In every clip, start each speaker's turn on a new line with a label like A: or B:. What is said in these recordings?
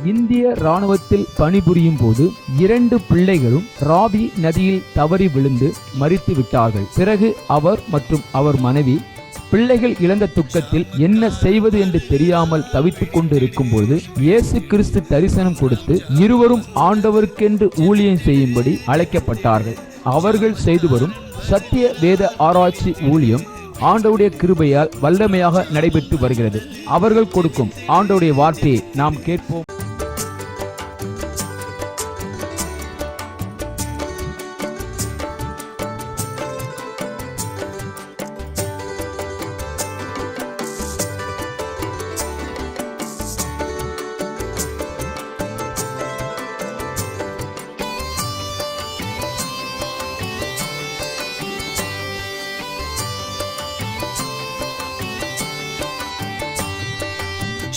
A: இந்திய ராணுவத்தில் பணிபுரியும் போது 2 பிள்ளைகளும் ராவி நதியில் தவறி விழுந்து மரித்து விட்டார்கள். பிறகு அவர் மற்றும் அவர் மனைவி பிள்ளைகள் இழந்த துக்கத்தில் என்ன செய்வது என்று தெரியாமல் தவித்துக் கொண்டு இருக்கும் போது இயேசு கிறிஸ்து தரிசனம் கொடுத்து இருவரும் ஆண்டவருக்கென்று ஊழியம் செய்யும்படி அழைக்கப்பட்டார்கள். அவர்கள் செய்து வரும் சத்திய வேத ஆராய்ச்சி ஊழியம் ஆண்டவருடைய கிருபையால் வல்லமையாக நடைபெற்று வருகிறது. அவர்கள் கொடுக்கும் ஆண்டவருடைய வார்த்தையை நாம் கேட்போம்.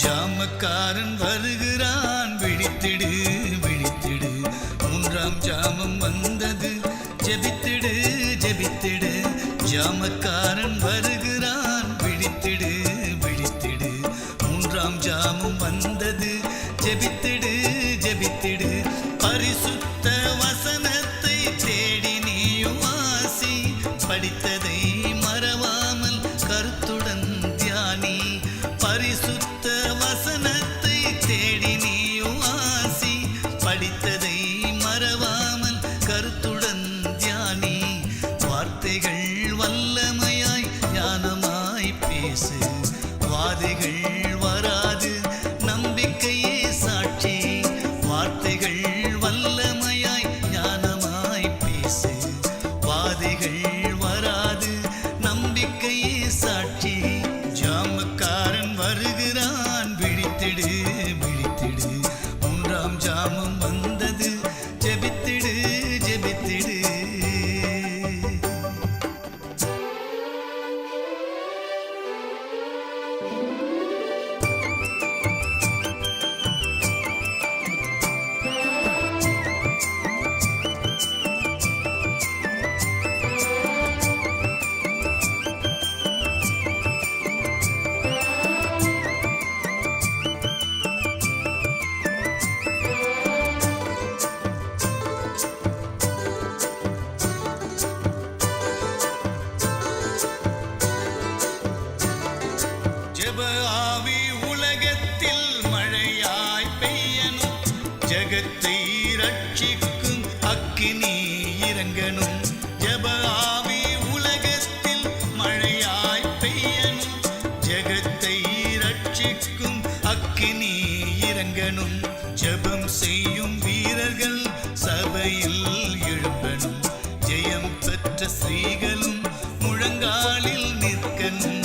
B: ஜாமக்காரன் வருகிறான், விழித்திடு விழித்திடு, 3ஆம் ஜாமம் வந்தது, ஜெபித்திடு ஜெபித்திடு. ஜாமக்காரன் வருகிறான், விழித்திடு விழித்திடு, 3ஆம் ஜாமம் வந்தது, ஜெபித்திடு ஜெபித்திடு. பரிசுத்த வசனத்தை தேடி நீயும் வாசி, படித்ததை மறவாமல் கருத்துடன் தியானி. பரிசுத்த வசனத்தை தேடி நீயும் வாசி, படித்ததை மறவாமல் கருத்துடன் தியானி. வார்த்தைகள் வல்லமையாய் ஞானமாய் பேசு, வாதைகள் வராது நம்பிக்கையே சாட்சி. வார்த்தைகள் வல்லமையாய் ஞானமாய் பேசு, வாதைகள் வராது நம்பிக்கையே சாட்சி. ஜாமக்காரன் வருகிறான், விழித்திடு விழித்திடு, 3ஆம் ஜாமம் வந்தது, ஜெபித்திடு ஜெபித்திடு. ஜெப ஆவி உலகத்தில் மழையாய் பெய்யணும், ஜகத்தை ரட்சிக்கும் அக்கினி இறங்கணும். ஜெப ஆவி உலகத்தில் மழையாய் பெய்யணும், ஜகத்தை ரட்சிக்கும் அக்கினி இறங்கணும். ஜெபம் செய்யும் வீரர்கள் சபையில் எழும்பணும், ஜெயம் பெற்ற ஸ்திரீகளும் முழங்காலில் நிற்கணும்.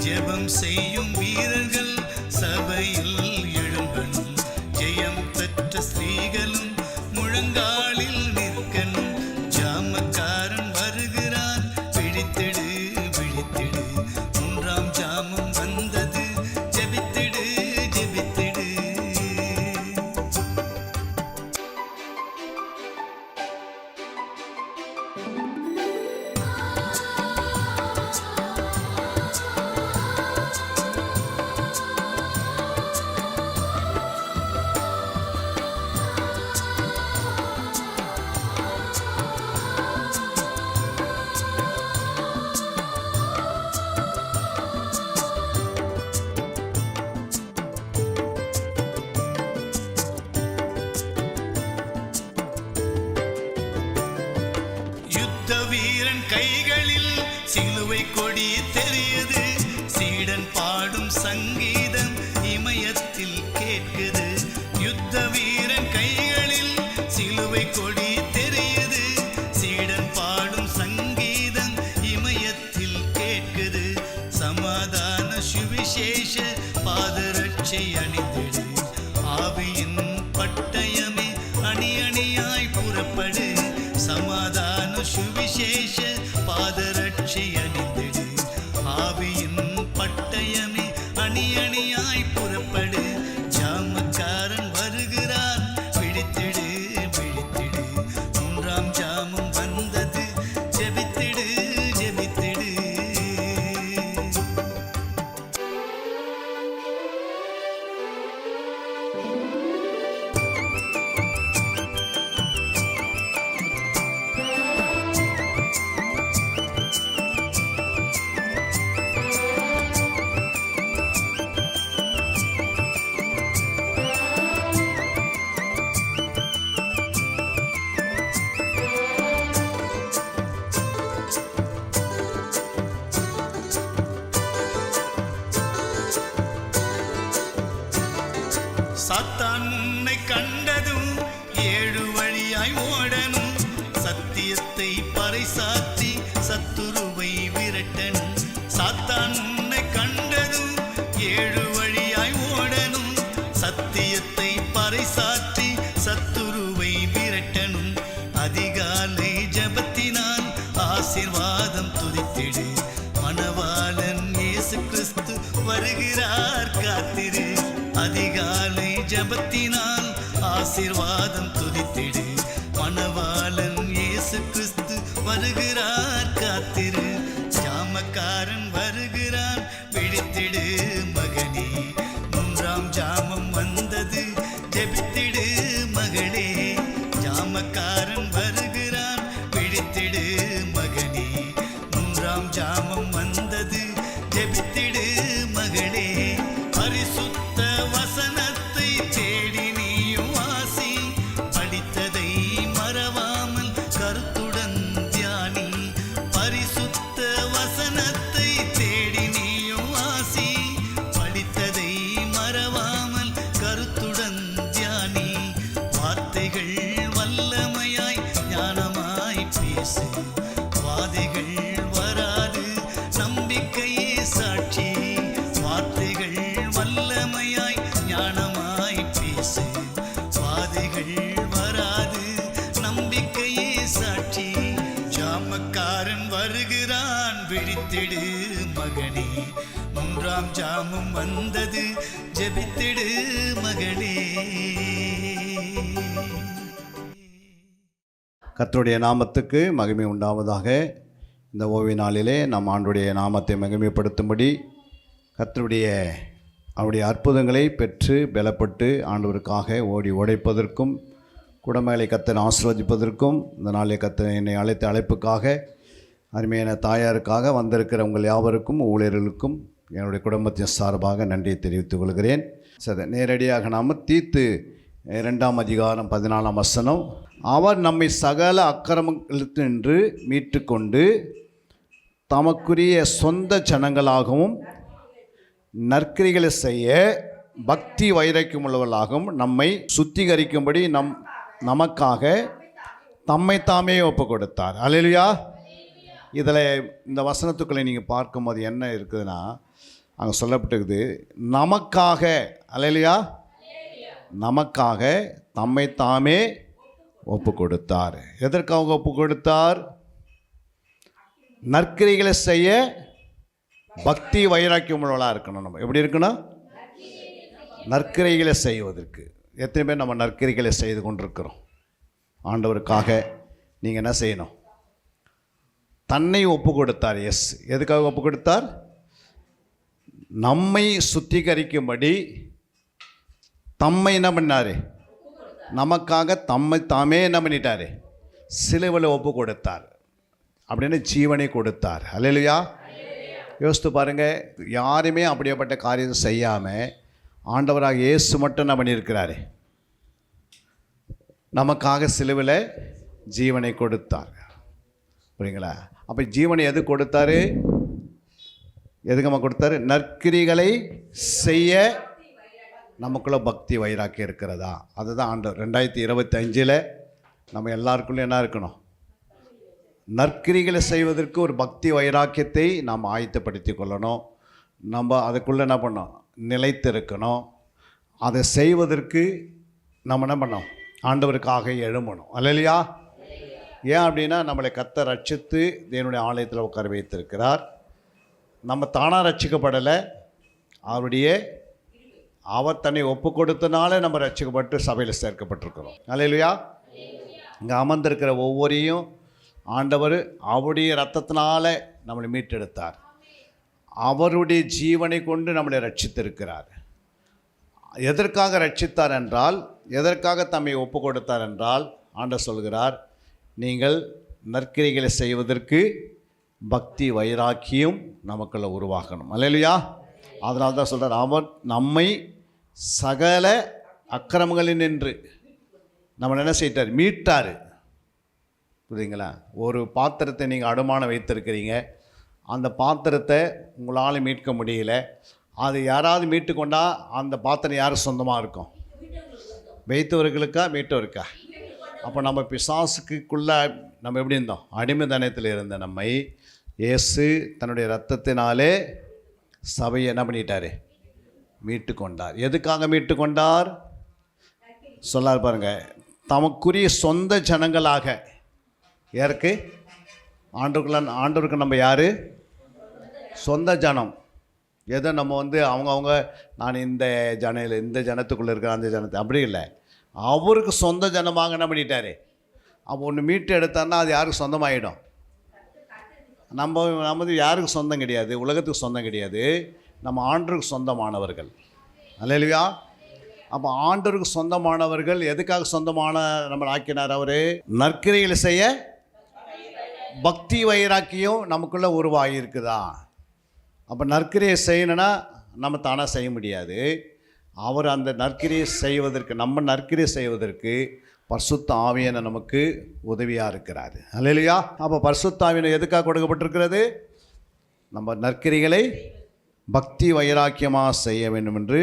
B: ஜெபம் செய்யும் வீரர்கள் சபையில் எழும்பணும், ஜெயம் பெற்ற ஸ்திரீகளும் முழங்காலில் நிற்கணும். ஜாமக்காரன் வருகிறான், விழித்திடு விழித்திடு, 3ஆம் ஜாமம் வந்தது, ஜெபித்திடு ஜெபித்திடு. யுத்த வீரன் கைகளில் சிலுவை கொடி தெரியுது, சீடன் பாடும் சங்கீதம் இமயத்தில் கேட்குது. யுத்த வீரன் கைகளில் சிலுவை கொடி தெரியுது, சீடன் பாடும் சங்கீதம் இமயத்தில் கேட்குது. சமாதான சுவிசேஷ பாதரட்சை அணிந்திடு, ஆவியின் பட்டயமே அணி அணியாய் புறப்படு. சமாதான சுவிசேஷ பாதரட்சை அணிந்திடு, ஆவியின் பட்டயமே அணி அணியாய் புறப்படு. ஜாமக்காரன் வருகிறான், விழித்திடு விழித்திடு, 3ஆம் ஜாமம் வந்தது, ஜெபித்திடு ஜெபித்திடு. சாத்தான் உன்னை கண்டதும் 7 வழியாய் ஓடணும். சத்தியத்தை பறைசாற்றி சத்துருவை விரட்டணும். சாத்தான் உன்னை கண்டதும் 7 வழியாய் ஓடணும். சத்தியத்தை பறைசாற்றி சத்துருவை விரட்டணும். அதிகாலை ஜபத்தினால் ஆசீர்வாதம் துதித்திடு. மணவாளன் இயேசு கிறிஸ்து வருகிறார், காத்திரு. அதிகாலை ஜபத்தினால் ஆசீர்வாதம் துதித்திடு. மணவாளன் இயேசு கிறிஸ்து வருகிறார், காத்திரு. ஜாமக்காரன் வருகிறான், விழித்திடு மகனே. 3ஆம் ஜாமம் வந்தது, ஜெபித்திடு மகளே. ஜாமக்காரன் வருகிறான், விழித்திடு மகனே. 3ஆம் ஜாமம் வந்தது, ஜெபித்திடு மகளே. பரிசுத்த வசனத்தை தேடி நீயும் வாசி. படித்ததை மறவாமல் கருத்துடன் தியானி. பரிசுத்த வசனத்தை தேடி நீயும் வாசி. படித்ததை மறவாமல் கருத்துடன் தியானி. வார்த்தைகள் வல்லமையாய் ஞானமாய் பேசு. வாதைகள் வராது, நம்பிக்கையே சாட்சி. வார்த்தைகள் வல்லமையாய் ஞானமாய் பேசு. வாதைகள் வராது, நம்பிக்கையே சாட்சி. ஜாமக்காரன் வருகிறான், விழித்திடு மகனே. 3ஆம் ஜாமம் வந்தது, ஜெபித்திடு மகளே.
C: கர்த்தருடைய நாமத்துக்கு மகிமை உண்டாவதாக. இந்த ஓய்வு நாளிலே நம் ஆண்டுடைய நாமத்தை மகிமைப்படுத்தும்படி அவருடைய அற்புதங்களை பெற்று பலப்பட்டு ஆண்டவருக்காக ஓடி உழைப்பதற்கும் குடும்பங்களை கர்த்தர் ஆசீர்வதிப்பதற்கும் இந்த நாளை கர்த்தர் என்னை அழைத்த அழைப்புக்காக அருமையான தாயாருக்காக வந்திருக்கிற உங்கள் யாவருக்கும் ஊழியர்களுக்கும் என்னுடைய குடும்பத்தின் சார்பாக நன்றியை தெரிவித்துக் கொள்கிறேன். சரி, நேரடியாக நாம் தீத்து 2ஆம் அதிகாரம் 14ஆம் வசனம். அவர் நம்மை சகல அக்கிரமங்களினின்று மீட்டு கொண்டு தமக்குரிய சொந்த ஜனங்களாகவும் நற்கிரிகளை செய்ய பக்தி வைராக்கியம் உள்ளவர்களாகவும் நம்மை சுத்திகரிக்கும்படி நமக்காக தம்மை தாமே ஒப்பு கொடுத்தார். அல்லேலூயா. இதில் இந்த வசனத்துக்குள்ளே நீங்கள் பார்க்கும்போது என்ன இருக்குதுன்னா, அங்கே சொல்லப்பட்டிருக்குது நமக்காக. அல்லேலூயா. நமக்காக தம்மை தாமே ஒப்பு கொடுத்தார். எதற்காக ஒப்பு கொடுத்தார்? நற்கிரிகளை செய்ய பக்தி வைராக்கியம் உள்ளவர்களாக இருக்கணும். நம்ம எப்படி இருக்கணும்? நற்கிரிகளை செய்வதற்கு. எத்தனை பேர் நம்ம நற்கிரிகளை செய்து கொண்டிருக்கிறோம்? ஆண்டவருக்காக நீங்கள் என்ன செய்யணும்? தன்னை ஒப்பு கொடுத்தார். எஸ், எதுக்காக ஒப்பு கொடுத்தார்? நம்மை சுத்திகரிக்கும்படி தம்மை என்ன பண்ணார்? நமக்காக தம்மை தாமே என்ன பண்ணிட்டார்? சிலுவையில் ஒப்பு கொடுத்தார். அப்படின்னு ஜீவனை கொடுத்தார். அல்லேலூயா. யோசித்து பாருங்கள், யாருமே அப்படியேப்பட்ட காரியத்தை செய்யாமல் ஆண்டவராக இயேசு மட்டும் என்ன பண்ணியிருக்கிறாரு? நமக்காக சிலுவையில் ஜீவனை கொடுத்தார். புரியுங்களா? அப்போ ஜீவனை எது கொடுத்தாரு? எதுக்கம்மா கொடுத்தாரு? நற்கிரிகளை செய்ய நமக்குள்ளே பக்தி வைராக்கியம் இருக்கிறதா? அதுதான் ஆண்டவர் 2025 நம்ம எல்லாருக்குள்ளே என்ன இருக்கணும்? நற்கிரிகளை செய்வதற்கு ஒரு பக்தி வைராக்கியத்தை நாம் ஆயத்தப்படுத்தி கொள்ளணும். நம்ம அதுக்குள்ளே என்ன பண்ணோம்? நிலைத்து இருக்கணும். அதை செய்வதற்கு நம்ம என்ன பண்ணோம்? ஆண்டவருக்காக எழும்பணும். அல்லேலூயா. ஏன் அப்படின்னா, நம்மளை கர்த்தர் ரட்சித்து தேவனுடைய ஆலயத்தில் உட்கார வைத்திருக்கிறார். நம்ம தானாக ரட்சிக்கப்படலை, அவர் தன்னை ஒப்பு கொடுத்தனால நம்ம ரட்சிக்கப்பட்டு சபையில் சேர்க்கப்பட்டிருக்கிறோம். அல்லேலூயா. இங்கே அமர்ந்திருக்கிற ஒவ்வொரையும் ஆண்டவர் அவருடைய இரத்தத்தினால நம்மளை மீட்டெடுத்தார். அவருடைய ஜீவனை கொண்டு நம்மளை ரட்சித்திருக்கிறார். எதற்காக ரட்சித்தார் என்றால், எதற்காக தம்மை ஒப்பு கொடுத்தார் என்றால், ஆண்டவர் சொல்கிறார், நீங்கள் நற்கிரிகளை செய்வதற்கு பக்தி வைராக்கியம் நமக்குள்ள உருவாக்கணும். அல்லேலூயா. அதனால தான் சொல்கிறார், அவர் நம்மை சகல அக்கிரமங்களில் நின்று நம்மளை என்ன செய்தார்? மீட்டார். புரியுதுங்களா? ஒரு பாத்திரத்தை நீங்கள் அடமானம் வைத்திருக்கிறீங்க, அந்த பாத்திரத்தை உங்களால் மீட்க முடியல, அது யாராவது மீட்டுக்கொண்டால் அந்த பாத்திரம் யார் சொந்தமாக இருக்கும்? வைத்தவர்களுக்கா மீட்டவருக்கா? அப்போ நம்ம பிசாசுக்குள்ளே நம்ம எப்படி இருந்தோம்? அடிமைத்தனத்தில் இருந்த நம்மை இயேசு தன்னுடைய இரத்தத்தினாலே சபையை என்ன பண்ணிட்டார்? மீட்டு கொண்டார். எதுக்காக மீட்டு கொண்டார்? சொல்லார் பாருங்க, தமக்குரிய சொந்த ஜனங்களாக. யாருக்கு? ஆண்டவருக்கு நம்ம யார்? சொந்த ஜனம். எதோ நம்ம அவங்கவுங்க நான் இந்த ஜனத்துக்குள்ளே இருக்கிற அந்த ஜனத்தை அப்படி இல்லை. அவருக்கு சொந்த ஜனமாக என்ன பண்ணிட்டார்? அப்போ ஒன்று மீட்டு எடுத்தான்னா அது யாருக்கு சொந்தமாகிடும்? நம்ம யாருக்கு சொந்தம் கிடையாது, உலகத்துக்கு சொந்தம் கிடையாது, நம்ம ஆண்டவருக்கு சொந்தமானவர்கள். அல்லேலூயா. அப்போ ஆண்டவருக்கு சொந்தமானவர்கள் எதுக்காக சொந்தமான நம்ம ஆக்கினார்? அவர் நற்கிரைகளை செய்ய பக்தி வைராக்கியம் நமக்குள்ளே உருவாகி இருக்குதா? அப்போ நற்கிரையை செய்யணுன்னா நம்ம தானாக செய்ய முடியாது. அவர் அந்த நற்கிரையை செய்வதற்கு, நம்ம நற்கிரையை செய்வதற்கு பரிசுத்த ஆவியான நமக்கு உதவியாக இருக்கிறார். அல்லேலூயா. அப்போ பரிசுத்த ஆவியான எதுக்காக கொடுக்கப்பட்டிருக்கிறது? நம்ம நற்கிரைகளை பக்தி வைராக்கியமாக செய்ய வேண்டும் என்று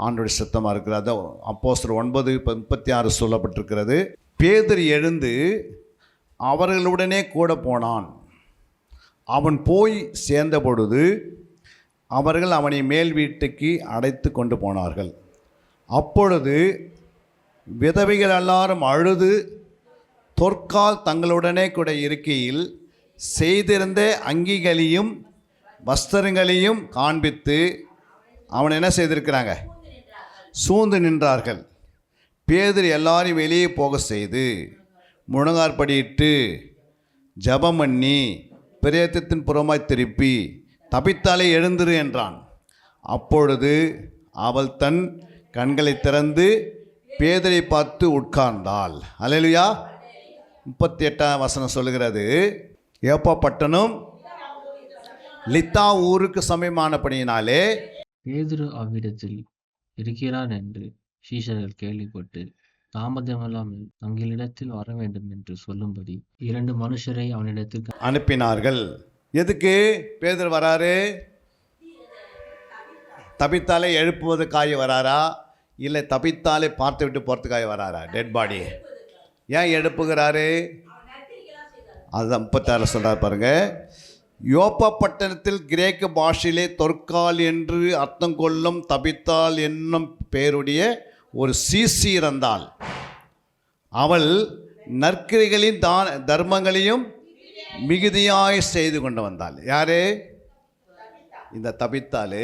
C: ஆண்டவருடைய சித்தமாக இருக்கிறது. அப்போஸ்தலர் 9:36 சொல்லப்பட்டிருக்கிறது. பேதுரு எழுந்து அவர்களுடனே கூட போனான். அவன் போய் சேர்ந்த பொழுது அவர்கள் அவனை மேல் வீட்டுக்கு அடைத்து கொண்டு போனார்கள். அப்பொழுது விதவைகள் எல்லாரும் அழுது தொற்கால் தங்களுடனே கூட இருக்கையில் செய்திருந்த அங்கிகளையும் வஸ்திரங்களையும் காண்பித்து அவன் என்ன செய்திருக்கிறாங்க? சூழ்ந்து நின்றார்கள். பேதுரு எல்லாரையும் வெளியே போக செய்து முழங்காற்படியிட்டு ஜெபம் பண்ணி பிரேதத்தின் புறமாய் திருப்பி தபித்தாலே எழுந்திரு என்றான். அப்பொழுது அவள் தன் கண்களை திறந்து பேதுரை பார்த்து உட்கார்ந்தாள். அல்லேலூயா. 38ஆம் வசனம் சொல்லுகிறது, யோப்பா பட்டணம் லித்தா ஊருக்கு சமயமானபடியினாலே
D: பேதுரு அவ்விடத்தில் இருக்கிறான் என்று சீஷர்கள் கேள்விப்பட்டு தாமதமில்லாமல் தங்களிடத்தில் வர வேண்டும் என்று சொல்லும்படி 2 மனுஷரை அவனிடத்தில்
C: அனுப்பினார்கள். எதுக்கு பேதுரு வராரு? தபித்தாலே எழுப்புவதற்காக வராரா, இல்லை தபித்தாலே பார்த்து விட்டு போகிறதுக்காக வராரா? டெட் பாடி ஏன் எழுப்புகிறாரு? அதுதான் 36 சொல்கிறார் பாருங்க. யோப்பா பட்டணத்தில் கிரேக்க பாஷையிலே தொற்கால் என்று அர்த்தம் கொள்ளும் தபித்தால் என்னும் பெயருடைய ஒரு சீசி இருந்தாள். அவள் நற்கிரைகளின் தர்மங்களையும் மிகுதியாய் செய்து கொண்டு வந்தாள். யாரு? இந்த தபித்தால்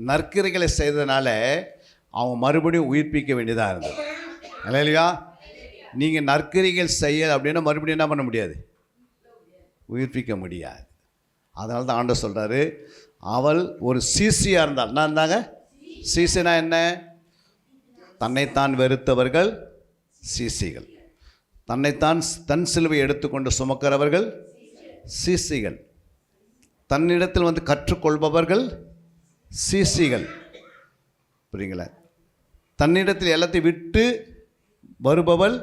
C: நற்கிரைகளை செய்ததுனால அவன் மறுபடியும் உயிர்ப்பிக்க வேண்டியதாக இருந்தது. இல்லையா? நீங்கள் நற்கிரைகள் செய்ய அப்படின்னா மறுபடியும் என்ன பண்ண முடியாது? உயிர்ப்பிக்க முடியாது. அதனால தான் ஆண்டவர் சொல்கிறாரு, அவள் ஒரு சீசியாக இருந்தாள். என்ன இருந்தாங்க? சீசினா என்ன? தன்னைத்தான் வெறுத்தவர்கள் சீசிகள், தன்னைத்தான் தன் சிலுவை எடுத்துக்கொண்டு சுமக்கிறவர்கள் சீசிகள், தன்னிடத்தில் கற்றுக்கொள்பவர்கள் சீசிகள். புரியுங்களா? தன்னிடத்தில் எல்லாத்தையும் விட்டு வருபவள்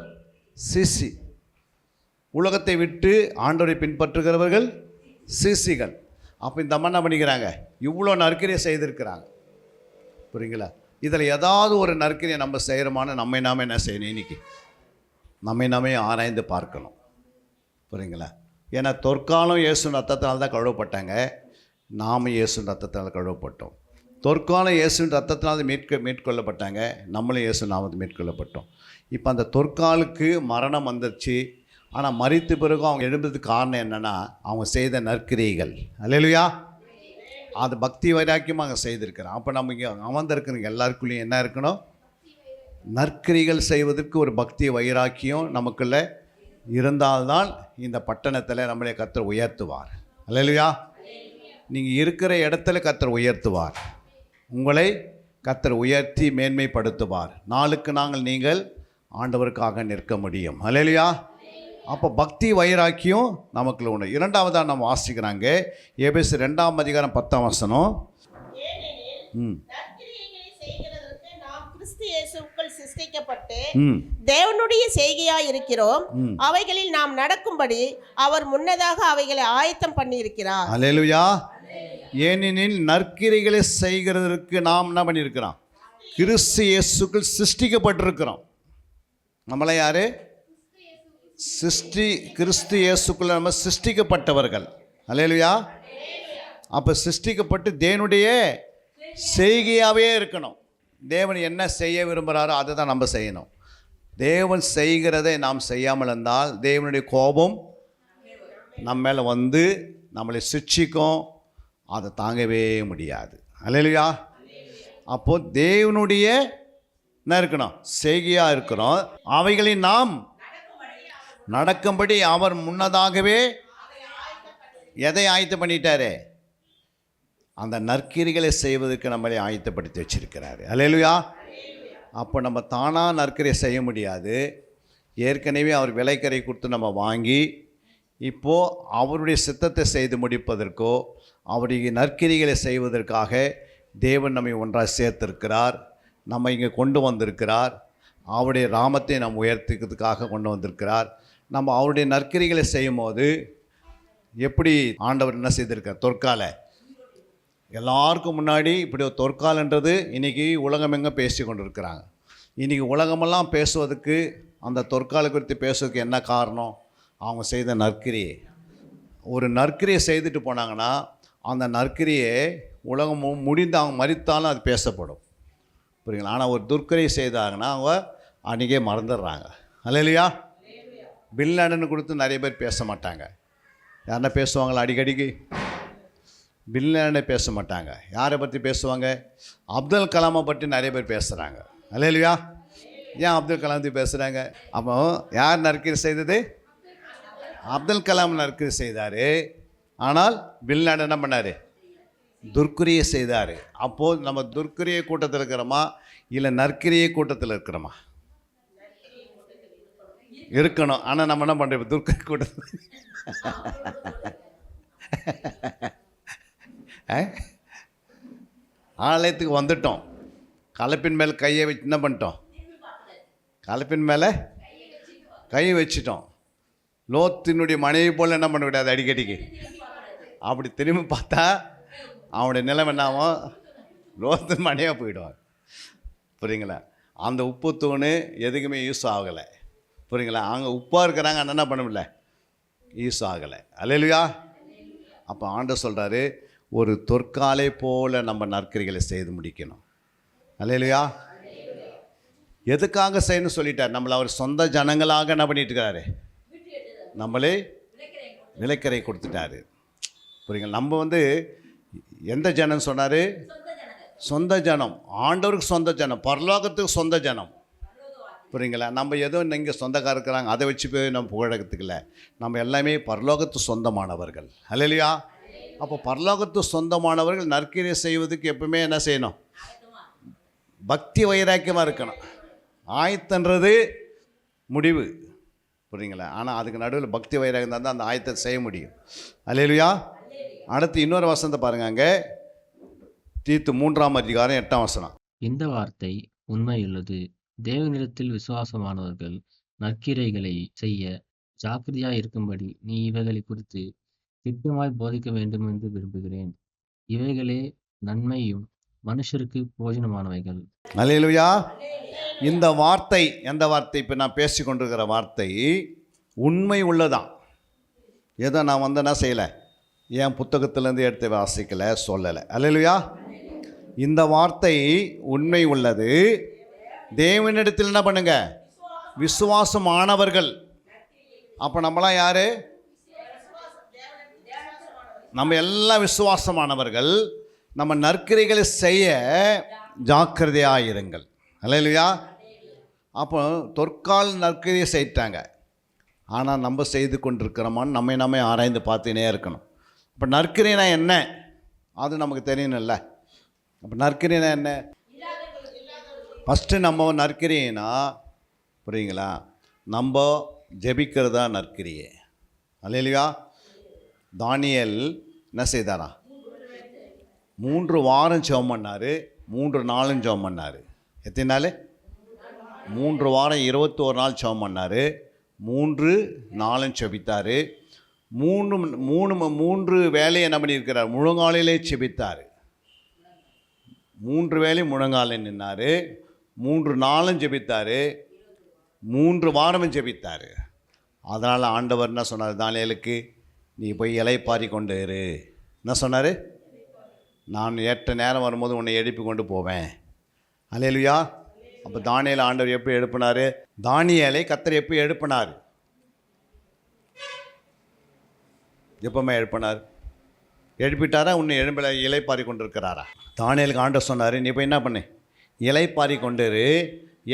C: சீசி, உலகத்தை விட்டு ஆண்டவரை பின்பற்றுகிறவர்கள் சீசிகள். அப்போ இந்த அம்மா என்ன பண்ணிக்கிறாங்க? இவ்வளோ நற்கிரியை செய்திருக்கிறாங்க. புரியுங்களா? இதில் ஏதாவது ஒரு நற்கிரியை நம்ம செய்கிறோமான நம்மை நாம என்ன செய்யணும்? இன்னைக்கு நம்மை நாமே ஆராய்ந்து பார்க்கணும். புரியுங்களா? ஏன்னா தொற்காலம் இயேசு ரத்தத்தினால தான் கழுவப்பட்டாங்க, நாம் இயேசு ரத்தத்தினால் கழுவப்பட்டோம். தொற்காலம் இயேசு ரத்தத்தினால் மீட்கொள்ளப்பட்டாங்க, நம்மளும் இயேசு நாமத்தை மீட்கொள்ளப்பட்டோம். இப்போ அந்த தொற்காலுக்கு மரணம் வந்துருச்சு. ஆனால் மரித்த பிறகு அவங்க எழுந்ததுக்கு காரணம் என்னென்னா அவங்க செய்த நற்கிரியைகள். அல்லேலூயா. அது பக்தி வைராக்கியமாக அங்கே செய்திருக்கிறோம். அப்போ நம்ம இங்கே அமர்ந்திருக்கிறவங்க எல்லாருக்குள்ளேயும் என்ன இருக்கணும்? நற்கிரிகள் செய்வதற்கு ஒரு பக்தி வைராக்கியம் நமக்குள்ளே இருந்தால்தான் இந்த பட்டணத்தில் நம்மளை கர்த்தர் உயர்த்துவார். அல்லேலூயா. நீங்கள் இருக்கிற இடத்துல கர்த்தர் உயர்த்துவார், உங்களை கர்த்தர் உயர்த்தி மேன்மைப்படுத்துவார். நாளுக்கு நீங்கள் ஆண்டவருக்காக நிற்க முடியும். அல்லேலூயா. அப்போ பக்தி வைராக்கியம் நமக்குள்ள ஒன்று. இரண்டாவதாக நம்ம வாசிக்கிறாங்க எபேசியர் 2ஆம் அதிகாரம் 10ஆம் வசனம்.
E: சிருஷ்டிக்கப்பட்டு தேவனுடைய செய்கையாய் இருக்கிறோம், அவைகளில் நாம் நடக்கும்படி அவர் முன்னதாக அவைகளை ஆயத்தம் பண்ணி இருக்கிறார்.
C: அல்லேலூயா. ஏனெனில் நற்கிரைகளை செய்கிறதற்கு நாம் என்ன பண்ணியிருக்கிறோம்? கிறிஸ்து இயேசுக்குள் சிருஷ்டிக்கப்பட்டிருக்கிறோம். நம்மளை யார்? கிறிஸ்து இயேசுக்குள்ள நம்ம சிருஷ்டிக்கப்பட்டவர்கள். அல்லேலூயா. அப்போ சிருஷ்டிக்கப்பட்டு தேவனுடைய செய்கையாகவே இருக்கணும். தேவன் என்ன செய்ய விரும்புகிறாரோ அதை தான் நம்ம செய்யணும். தேவன் செய்கிறதை நாம் செய்யாமல் இருந்தால் தேவனுடைய கோபம் நம்ம மேலே வந்து நம்மளை சிட்சிக்கும். அதை தாங்கவே முடியாது. அல்லேலூயா. அப்போது தேவனுடைய என்ன இருக்கணும்? செய்கையாக இருக்கிறோம். அவைகளை நாம் நடக்கும்படி அவர் முன்னதாகவே எதை ஆயத்தம் பண்ணிட்டாரு? அந்த நற்கிரிகளை செய்வதற்கு நம்மளை ஆயத்தப்படுத்தி வச்சிருக்கிறாரு. அல்லேலூயா. அப்போ நம்ம தானாக நற்கிரியை செய்ய முடியாது. ஏற்கனவே அவர் விலைக்கரை கொடுத்து நம்ம வாங்கி இப்போது அவருடைய சித்தத்தை செய்து முடிப்பதற்கோ அவருடைய நற்கிரிகளை செய்வதற்காக தேவன் நம்மை ஒன்றாக சேர்த்திருக்கிறார். நம்ம இங்கே கொண்டு வந்திருக்கிறார். அவருடைய நாமத்தை நாம் உயர்த்திக்கிறதுக்காக கொண்டு வந்திருக்கிறார். நம்ம அவருடைய நற்கிரிகளை செய்யும் போது எப்படி ஆண்டவர் என்ன செய்திருக்கார்? தொற்கால எல்லாருக்கும் முன்னாடி இப்படி ஒரு தொற்காலன்றது இன்றைக்கி உலகம் எங்கே பேசி கொண்டு இருக்கிறாங்க. இன்றைக்கி உலகமெல்லாம் பேசுவதுக்கு அந்த தொற்கால குறித்து பேசுவதுக்கு என்ன காரணம்? அவங்க செய்த நற்கிரியை. ஒரு நற்கிரியை செய்துட்டு போனாங்கன்னா அந்த நற்கிரியை உலகம் முடிந்து அவங்க மரித்தாலும் அது பேசப்படும். புரியுங்களா? ஆனால் ஒரு துர்க்கிரியை செய்தாங்கன்னா அவங்க அன்றைக்கே மறந்துடுறாங்க. அல்லேலூயா. பின் லேடன் கொடுத்து நிறைய பேர் பேச மாட்டாங்க. யாருன்னா பேசுவாங்களா? அடிக்கடிக்கு பின் லேடனை பேச மாட்டாங்க. யாரை பற்றி பேசுவாங்க? அப்துல் கலாமை பற்றி நிறைய பேர் பேசுகிறாங்க. அல்லேலூயா. ஏன் அப்துல் கலாம் பற்றி பேசுகிறாங்க? அப்போ யார் நற்கிரி செய்தது? அப்துல் கலாம் நற்கிரி செய்தார். ஆனால் பின் லேடன் என்ன பண்ணார்? துர்க்கிரியை செய்தார். அப்போது நம்ம துர்க்கிரியை கூட்டத்தில் இருக்கிறோமா இல்லை நற்கிரியை கூட்டத்தில் இருக்கிறோமா? இருக்கணும். ஆனால் நம்ம என்ன பண்ணுறோம்? துர்க்கிரி கூட்டத்தில் ஆலயத்துக்கு வந்துட்டோம். கலப்பின் மேலே கையை வச்சு என்ன பண்ணிட்டோம்? கலப்பின் மேலே கையை வச்சிட்டோம். லோத்தினுடைய மனைவி போல் என்ன பண்ணக்கூடாது? அடிக்கடிக்கு அப்படி திரும்பி பார்த்தா அவனுடைய நிலைமை என்னாவும்? லோத்தின் மனையாக போயிடுவான். புரியுங்களா? அந்த உப்பு தூண் எதுக்குமே யூஸ் ஆகலை. புரியுங்களா? அவங்க உப்பாக இருக்கிறாங்க, ஆனால் என்ன பண்ண முடியல? யூஸ் ஆகலை. அல்லேலூயா. அப்போ ஆண்டவர் சொல்கிறாரு, ஒரு தொற்காலை போல் நம்ம நற்கிரிகளை செய்து முடிக்கணும். அல்லேலூயா. எதுக்காக செய்யணும்னு சொல்லிட்டார்? நம்மளை அவர் சொந்த ஜனங்களாக என்ன பண்ணிட்டு இருக்காரு? நம்மளே விலைக்கரை கொடுத்துட்டாரு. புரியுங்களா? நம்ம எந்த ஜனம் சொன்னார்? சொந்த ஜனம். ஆண்டவருக்கு சொந்த ஜனம், பரலோகத்துக்கு சொந்த ஜனம். புரியுங்களா? நம்ம ஏதோ இங்கே சொந்தக்கார இருக்கிறாங்க அதை வச்சு போய் நம்ம புகழகத்துக்கு இல்லை. நம்ம எல்லாமே பரலோகத்து சொந்தமானவர்கள். அல்லேலூயா. அப்போ பரலோகத்து சொந்தமானவர்கள் நற்கிரியை செய்வதுக்கு எப்பவுமே என்ன செய்யணும்? பக்தி வைராக்கியமாக இருக்கணும். ஆயத்தன்றது முடிவு. புரியுங்களா? ஆனால் அதுக்கு நடுவில் பக்தி வைராக்கியம் தான் அந்த ஆயத்தத்தை செய்ய முடியும். அல்லேலூயா. அடுத்து இன்னொரு வசனத்தை பாருங்க. அங்கே தீத்து 3:8.
D: இந்த வார்த்தை உண்மையுள்ளது. தேவனிடத்தில் விசுவாசமானவர்கள் நற்கிரைகளை செய்ய ஜாக்கிரதையாய் இருக்கும்படி நீ இவைகளை குறித்து திட்டமாய் போதிக்க வேண்டும் என்று விரும்புகிறேன். இவைகளே நன்மையும் மனுஷருக்கு போஜனமானவைகள்.
C: அல்லேலூயா. இந்த வார்த்தை எந்த வார்த்தை? இப்போ நான் பேசி கொண்டிருக்கிற வார்த்தை உண்மை உள்ளதான். ஏதோ நான் என்ன செய்யலை, என் புத்தகத்திலேருந்து எடுத்து வாசிக்கலை, சொல்லலை. அல்லேலூயா. இந்த வார்த்தை உண்மை உள்ளது. தேவனிடத்தில் என்ன பண்ணுங்க? விசுவாசமானவர்கள். அப்போ நம்மளாம் யார்? நம்ம எல்லாம் விசுவாசமானவர்கள். நம்ம நற்கிரைகளை செய்ய ஜாக்கிரதையாயிருங்கள். அல்லேலூயா. அப்போ தொற்கால் நற்கிரியை செய்தாங்க. ஆனால் நம்ம செய்து கொண்டிருக்கிறோமான்னு நம்ம ஆராய்ந்து பார்த்துனே இருக்கணும். இப்போ நற்கிரினா என்ன? அது நமக்கு தெரியணும்ல. அப்போ நற்கிரினா என்ன? ஃபஸ்ட்டு நம்ம நற்கிரினா புரியுங்களா? நம்ம ஜெபிக்கிறதா நற்கிரியே. அல்லேலூயா. தானியேல் என்ன செய்தாரா? 3 வாரம் ஜெபம் பண்ணார், 3 நாளும் ஜெபம் பண்ணார். எத்தனை நாள்? 3 வாரம் 21 நாள் ஜெபம் பண்ணார், 3 நாளும் ஜெபித்தார். 3 வேலையை என்ன பண்ணியிருக்கிறார்? முழங்காலிலே ஜெபித்தார். 3 வேலை முழங்காலில் நின்னார், 3 நாளும் ஜெபித்தார். 3 வாரமும் ஜெபித்தார். அதனால் ஆண்டவர் என்ன சொன்னார் தானியேலுக்கு, நீ போய் இளைப்பாரி கொண்டு இரு. என்ன சொன்னார்? நான் ஏற்ற நேரம் வரும்போது உன்னை எழுப்பி கொண்டு போவேன். அல்லேலூயா. அப்போ தானியேலை ஆண்டவர் எப்படி எழுப்பினார்? தானியேலை கர்த்தர் எப்படி எழுப்பினார்? எப்பவுமே எழுப்பினார்? எழுப்பிட்டாரா? உன்னை எழுப்பல இலைப்பாரி கொண்டு இருக்கிறாரா? தானியேலுக்கு ஆண்டவர் சொன்னார், நீ போய் என்ன பண்ணு, இலைப்பாரி கொண்டு இரு,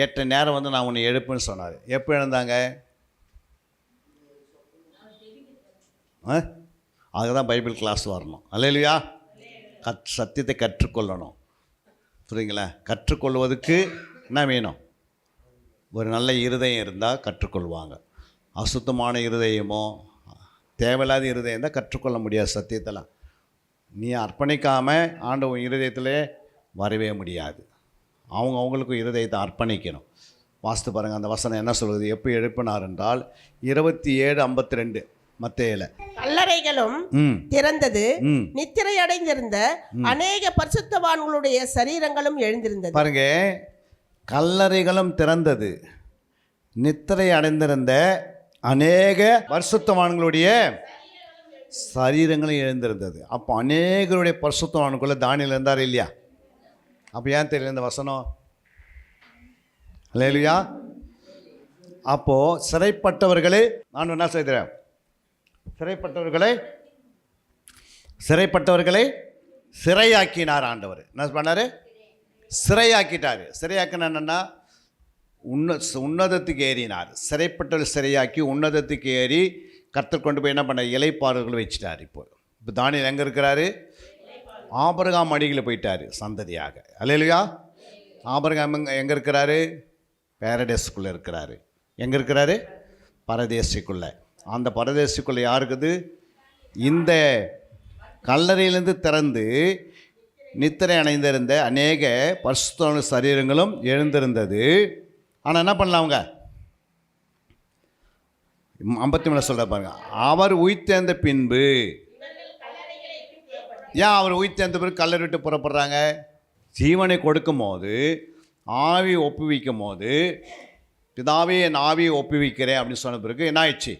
C: ஏற்ற நேரம் வந்து நான் உன்னை எழுப்புன்னு சொன்னார். எப்போ எழுந்தாங்க? அதுக்கு தான் பைபிள் கிளாஸ் வரணும். அல்லேலூயா. சத்தியத்தை கற்றுக்கொள்ளணும். புரியுங்களா? கற்றுக்கொள்வதுக்கு என்ன வேணும்? ஒரு நல்ல இருதயம் இருந்தால் கற்றுக்கொள்வாங்க. அசுத்தமான இருதயமோ தேவையில்லாத இருதயம் தான் கற்றுக்கொள்ள முடியாது. சத்தியத்தெல்லாம் நீ அர்ப்பணிக்காமல் ஆண்டவன் இருதயத்திலே வரவே முடியாது. அவங்களுக்கு இருதயத்தை அர்ப்பணிக்கணும். வாஸ்து பாருங்கள், அந்த வசனம் என்ன சொல்வது? எப்போ எழுப்பினார் என்றால் 27:52 மத்தேயுல.
E: கல்லறைகளும் திறந்தது, நித்திரை அடைந்திருந்த அநேக பரிசுத்தவான்களுடைய சரீரங்களும் எழுந்திருந்தது.
C: பாருங்க, கல்லறைகளும் திறந்தது, நித்திரை அடைந்திருந்த அநேக பரிசுத்தவான்களுடைய சரீரங்களும் எழுந்திருந்தது. அப்போ அநேகருடைய பரிசுத்தவான்களுக்குள்ள தானியேல் இருந்தார் இல்லையா? அப்போ ஏன் தெரியல இந்த வசனம்? அல்லேலூயா. அப்போது சிறைப்பட்டவர்களே, நான் என்ன செய்கிறேன்? சிறைப்பட்டவர்களை சிறையாக்கினார் ஆண்டவர். என்ன பண்ணார்? சிறையாக்கிட்டார். சிறையாக்கினா என்னன்னா உன்னதத்துக்கு ஏறினார். சிறைப்பட்டவர்கள் சிறையாக்கி உன்னதத்துக்கு ஏறி கர்த்தர் கொண்டு போய் என்ன பண்ண இலைப்பாறுகள் வச்சுட்டார். இப்போ தானியேல் எங்கே இருக்கிறாரு? ஆபிரகாம் அடியில் போயிட்டார் சந்ததியாக. அல்லேலூயா. ஆபிரகாம் எங்கே இருக்கிறாரு? பேரடைஸுக்குள்ளே இருக்கிறாரு. எங்கே இருக்கிறாரு? பரதேசிக்குள்ளே. அந்த பரதேசிக்குள்ளே யாருக்குது? இந்த கல்லறையிலேருந்து திறந்து நித்திரை அடைந்திருந்த அநேக பரிசுத்த சரீரங்களும் எழுந்திருந்தது. ஆனால் என்ன பண்ணலாம் அவங்க? 53 சொல்கிற பாருங்க, அவர் உயிர்த்தெழுந்த பின்பு. ஏன் அவர் உயிர்த்தெழுந்த பிறகு கல்லறை விட்டு புறப்படுறாங்க? ஜீவனை கொடுக்கும் போது, ஆவி ஒப்புவிக்கும் போது, பிதாவே என் ஆவியை ஒப்புவிக்கிறேன் அப்படின்னு சொன்ன பிறகு என்ன ஆயிடுச்சு?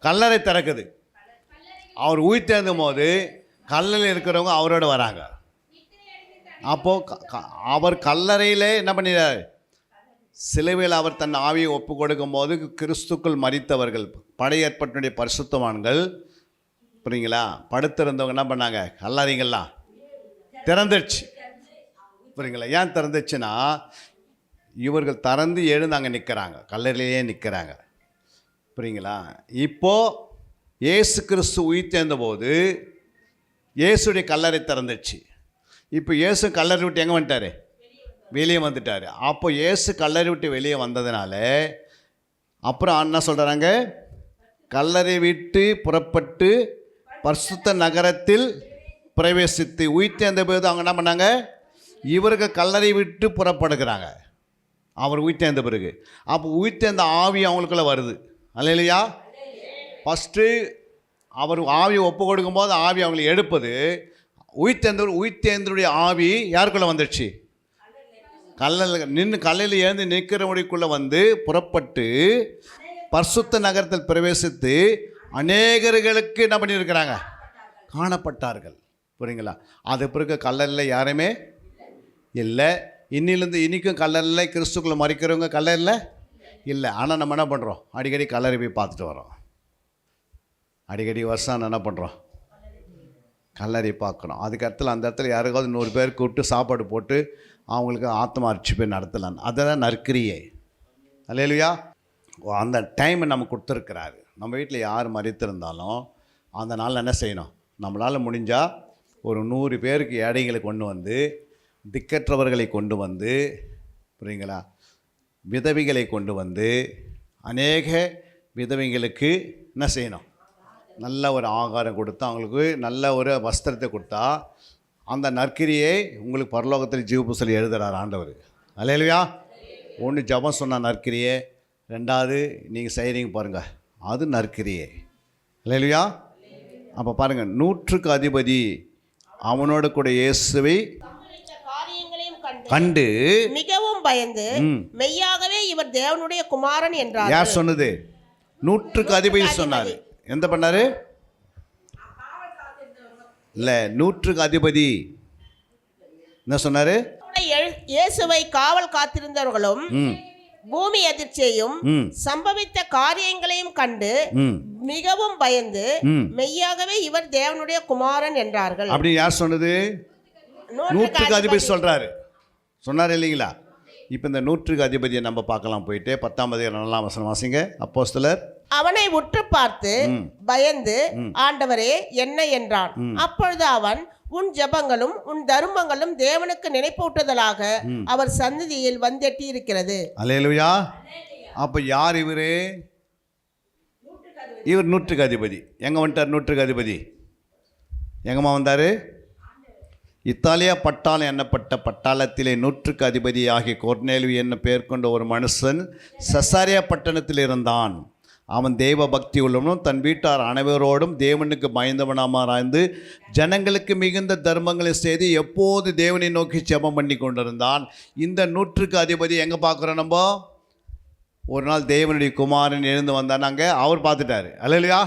C: கல்லறை திறக்குது. அவர் உயிர்த்தெழுந்தும் போது கல்லறையில் இருக்கிறவங்க அவரோட வராங்க. அப்போது அவர் கல்லறையிலே என்ன பண்ணினார்? சிலுவையில் அவர் தன் ஆவியை ஒப்பு கொடுக்கும் போது கிறிஸ்துக்குள் மரித்தவர்கள், பழைய ஏற்பாட்டினுடைய பரிசுத்தவான்கள், புரியுங்களா, படுத்திருந்தவங்க என்ன பண்ணாங்க? கல்லறைங்கள்லாம் திறந்துடுச்சு. புரியுங்களா? ஏன் திறந்துச்சுன்னா இவர்கள் திறந்து எழுந்து அங்கே நிற்கிறாங்க, கல்லறையிலேயே நிற்கிறாங்க. புரியுங்களா? இப்போது இயேசு கிறிஸ்து உயிர்த்தெழுந்த போது இயேசுடைய கல்லறை திறந்துச்சு. இப்போ இயேசு கல்லறை விட்டு எங்கே வந்துட்டார்? வெளியே வந்துட்டார். அப்போ இயேசு கல்லறை விட்டு வெளியே வந்ததுனால அப்புறம் என்ன சொல்கிறாங்க? கல்லறை விட்டு புறப்பட்டு பரிசுத்த நகரத்தில் பிரவேசித்து உயிர்த்தெழுந்த போது அவங்க என்ன பண்ணாங்க? இவருக்கு கல்லறை விட்டு புறப்படுகிறாங்க. அவர் உயிர்த்தெழுந்த பிறகு அப்போ உயிர்த்தெழுந்த ஆவி அவங்களுக்குள்ள வருது. அல்லேலூயா. ஃபஸ்ட்டு அவர் ஆவியை ஒப்பு கொடுக்கும்போது ஆவி அவங்களை எடுப்பது. உயிர்த்தெழுந்தருடைய ஆவி யாருக்குள்ளே வந்துடுச்சு? கல்லில் எழுந்து நிற்கிறவங்களுக்குள்ளே வந்து புறப்பட்டு பரிசுத்த நகரத்தில் பிரவேசித்து அநேகர்களுக்கு என்ன பண்ணியிருக்கிறாங்க? காணப்பட்டார்கள். புரியுங்களா? அது பிறகு கல்லறையில் யாருமே இல்லை. இன்னிலேருந்து இன்றைக்கும் கல்லறையில் கிறிஸ்துக்குள்ளே மறிக்கிறவங்க கல்லறையில் இல்லை. ஆனால் நம்ம என்ன பண்ணுறோம்? அடிக்கடி கல்லறை போய் பார்த்துட்டு வரோம். அடிக்கடி வருஷம் என்ன பண்ணுறோம்? கல்லறை பார்க்குறோம். அதுக்கு இடத்துல அந்த இடத்துல யாருக்காவது 100 பேர் கூப்பிட்டு சாப்பாடு போட்டு அவங்களுக்கு ஆத்மா அர்ச்சிப்பை நடத்தலாம். அதுதான் நற்கிரியை. அல்லேலூயா. அந்த டைமை நம்ம கொடுத்துருக்கிறாரு. நம்ம வீட்டில் யார் மறித்திருந்தாலும் அந்த நாள் என்ன செய்யணும்? நம்மளால் முடிஞ்சால் ஒரு 100 பேருக்கு ஏழைகளை கொண்டு வந்து, திக்கற்றவர்களை கொண்டு வந்து, புரியுங்களா, விதவைகளை கொண்டு வந்து, அநேக விதவைகளுக்கு என்ன செய்யணும்? நல்ல ஒரு ஆகாரம் கொடுத்து அவங்களுக்கு நல்ல ஒரு வஸ்திரத்தை கொடுத்தா அந்த நற்கிரியை உங்களுக்கு பரலோகத்தில் ஜீவபுஸ்தகத்தில் எழுதுகிறார் ஆண்டவர். அல்லேலூயா. ஒன்று ஜபம் சொன்ன நற்கிரியை, 2வது நீங்கள் செய்கிறீங்க பாருங்கள், அது நற்கிரியை. அல்லேலூயா. அப்போ பாருங்கள், 100க்கு அதிபதி அவனோட கூட இயேசுவை கண்டு
E: மிகவும் பயந்து மெய்யாகவே இவர் தேவனுடைய குமாரன் என்றார்.
C: யார் சொன்னது? நூற்றுக்கு அதிபதி சொன்னாரு. எந்த பண்ணாரு? இல்ல, நூற்றுக்கு அதிபதி என்ன சொன்னாரு?
E: இயேசுவை காவல் காத்திருந்தவர்களும் பூமி அதிர்ச்சியையும் சம்பவித்த காரியங்களையும் கண்டு மிகவும் பயந்து மெய்யாகவே இவர் தேவனுடைய குமாரன் என்றார்கள்.
C: அப்படி யார் சொன்னது? நூற்றுக்கு அதிபதி சொல்றாரு. சொன்னார் இல்லைங்களா? இப்போ இந்த நூற்றுக்கு அதிபதியை நம்ம பார்க்கலாம். போயிட்டு 10ஆம் அதிகாரம் 4ஆம் வசனம் வாசிங்க. அப்போஸ்தலர்
E: அவனை உற்று பார்த்து பயந்து ஆண்டவரே என்ன என்றான். அப்பொழுது அவன் உன் ஜெபங்களும் உன் தர்மங்களும் தேவனுக்கு நினைப்பூட்டுதலாக அவர் சந்நிதியில் வந்தெட்டி இருக்கிறது.
C: அல்லேலூயா. அப்ப யார் இவரு? இவர் நூற்றுக்கு அதிபதி. எங்க வந்துட்டார்? நூற்றுக்கு அதிபதி எங்கம்மா வந்தாரு? இத்தாலியா பட்டாளம் எண்ணப்பட்ட பட்டாளத்திலே நூற்றுக்கு அதிபதியாகிய கொர்நேலியு என்ன பெயர் கொண்ட ஒரு மனுஷன் செசரியா பட்டணத்தில் இருந்தான். அவன் தெய்வ பக்தி உள்ளவனும் தன் வீட்டார் அனைவரோடும் தேவனுக்கு பயந்தவனாமாராய்ந்து ஜனங்களுக்கு மிகுந்த தர்மங்களை செய்து எப்போது தேவனை நோக்கி ஜெபம் பண்ணி கொண்டிருந்தான். இந்த நூற்றுக்கு அதிபதி எங்கே பார்க்குறோம் நம்ம? ஒரு நாள் தேவனுடைய குமாரன் எழுந்து வந்தானாங்க. அவர் பார்த்துட்டாரு. அல்லையா?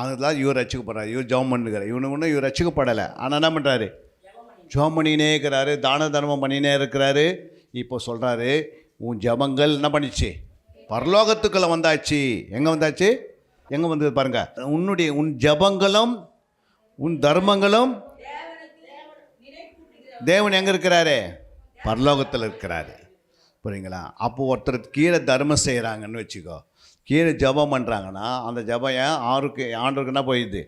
C: அதுதான் இவர் ரசிக்கப்படுறாரு. இவர் ஜெபம் பண்ணுகிறார். இவனுக்கு ஒன்றும் இவர் ரசிக்கப்படலை. ஆனால் என்ன பண்ணுறாரு? ஜெபம் பண்ணினே இருக்கிறாரு. தான தர்மம் பண்ணினே இருக்கிறாரு. இப்போ சொல்கிறாரு, உன் ஜெபங்கள் என்ன பண்ணிச்சு? பரலோகத்துக்குள்ளே வந்தாச்சு. எங்கே வந்தாச்சு? எங்கே வந்தது பாருங்க. உன் ஜெபங்களும் உன் தர்மங்களும் தேவன் எங்கே இருக்கிறாரு? பரலோகத்தில் இருக்கிறாரு. புரியுங்களா? அப்போ ஒருத்தர் கீழே தர்மம் செய்கிறாங்கன்னு வச்சுக்கோ, கீழே ஜெபம் பண்ணுறாங்கன்னா அந்த ஜெபம் ஆண்டவருக்கு என்ன போயிடுது?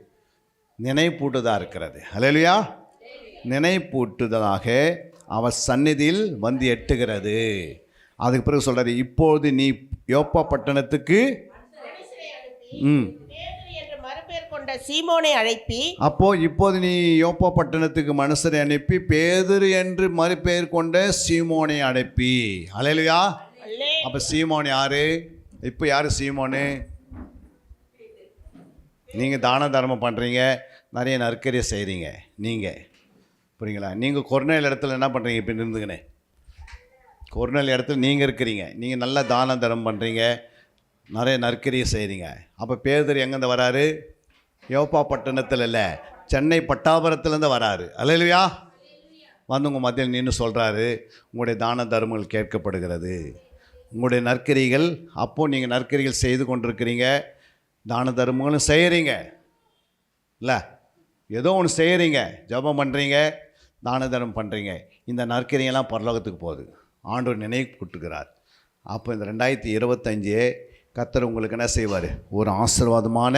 C: நினைப்பூட்டுதாக இருக்கிறது. அல்லேலூயா. நினைப்பூட்டுதலாக அவர் சந்நிதியில் வந்து எட்டுகிறது. அதுக்கு பிறகு சொல்கிறாரு, இப்போது நீ யோப்பா பட்டணத்துக்கு
E: மறுபெயர் கொண்ட சீமோனை அழைப்பி.
C: இப்போது நீ யோப்பா பட்டணத்துக்கு மனுஷரை அனுப்பி பேதுரு என்று மறுபெயர் கொண்ட சீமோனை அனுப்பி. அல்லேலூயா. அப்போ சீமோன் யாரு? இப்போ யார் சீமோனு? நீங்கள் தான தர்மம் பண்ணுறீங்க, நிறைய நற்கரியை செய்கிறீங்க. நீங்கள் புரியுங்களா? நீங்கள் கொர்நேல் இடத்துல என்ன பண்ணுறீங்க? இப்போ இருந்துங்கண்ணே, கொர்நேல் இடத்துல நீங்கள் இருக்கிறீங்க. நீங்கள் நல்லா தான தர்மம் பண்ணுறீங்க, நிறைய நற்கரியை செய்கிறீங்க. அப்போ பேதுரு எங்கேருந்து வராரு? யோப்பா பட்டணத்தில் இல்லை, சென்னை பட்டாபுரத்துலேருந்து வராரு. அல்லேலூயா. வந்து உங்கள் மத்தியில் நின்று சொல்கிறாரு, உங்களுடைய தான தர்மங்கள் கேட்கப்படுகிறது, உங்களுடைய நற்கரிகள். அப்போது நீங்கள் நற்கரிகள் செய்து கொண்டிருக்கிறீங்க, தான தர்மங்களும் செய்கிறீங்க. இல்லை, ஏதோ ஒன்று செய்கிறீங்க, ஜெபம் பண்ணுறீங்க, தான தர்மம் பண்ணுறீங்க. இந்த நற்கரியெல்லாம் பரலோகத்துக்கு போகுது. ஆண்டவர் நினைவு கூட்டுகிறார். அப்போ இந்த 2025 கர்த்தர் உங்களுக்கு என்ன செய்வார்? ஒரு ஆசீர்வாதமான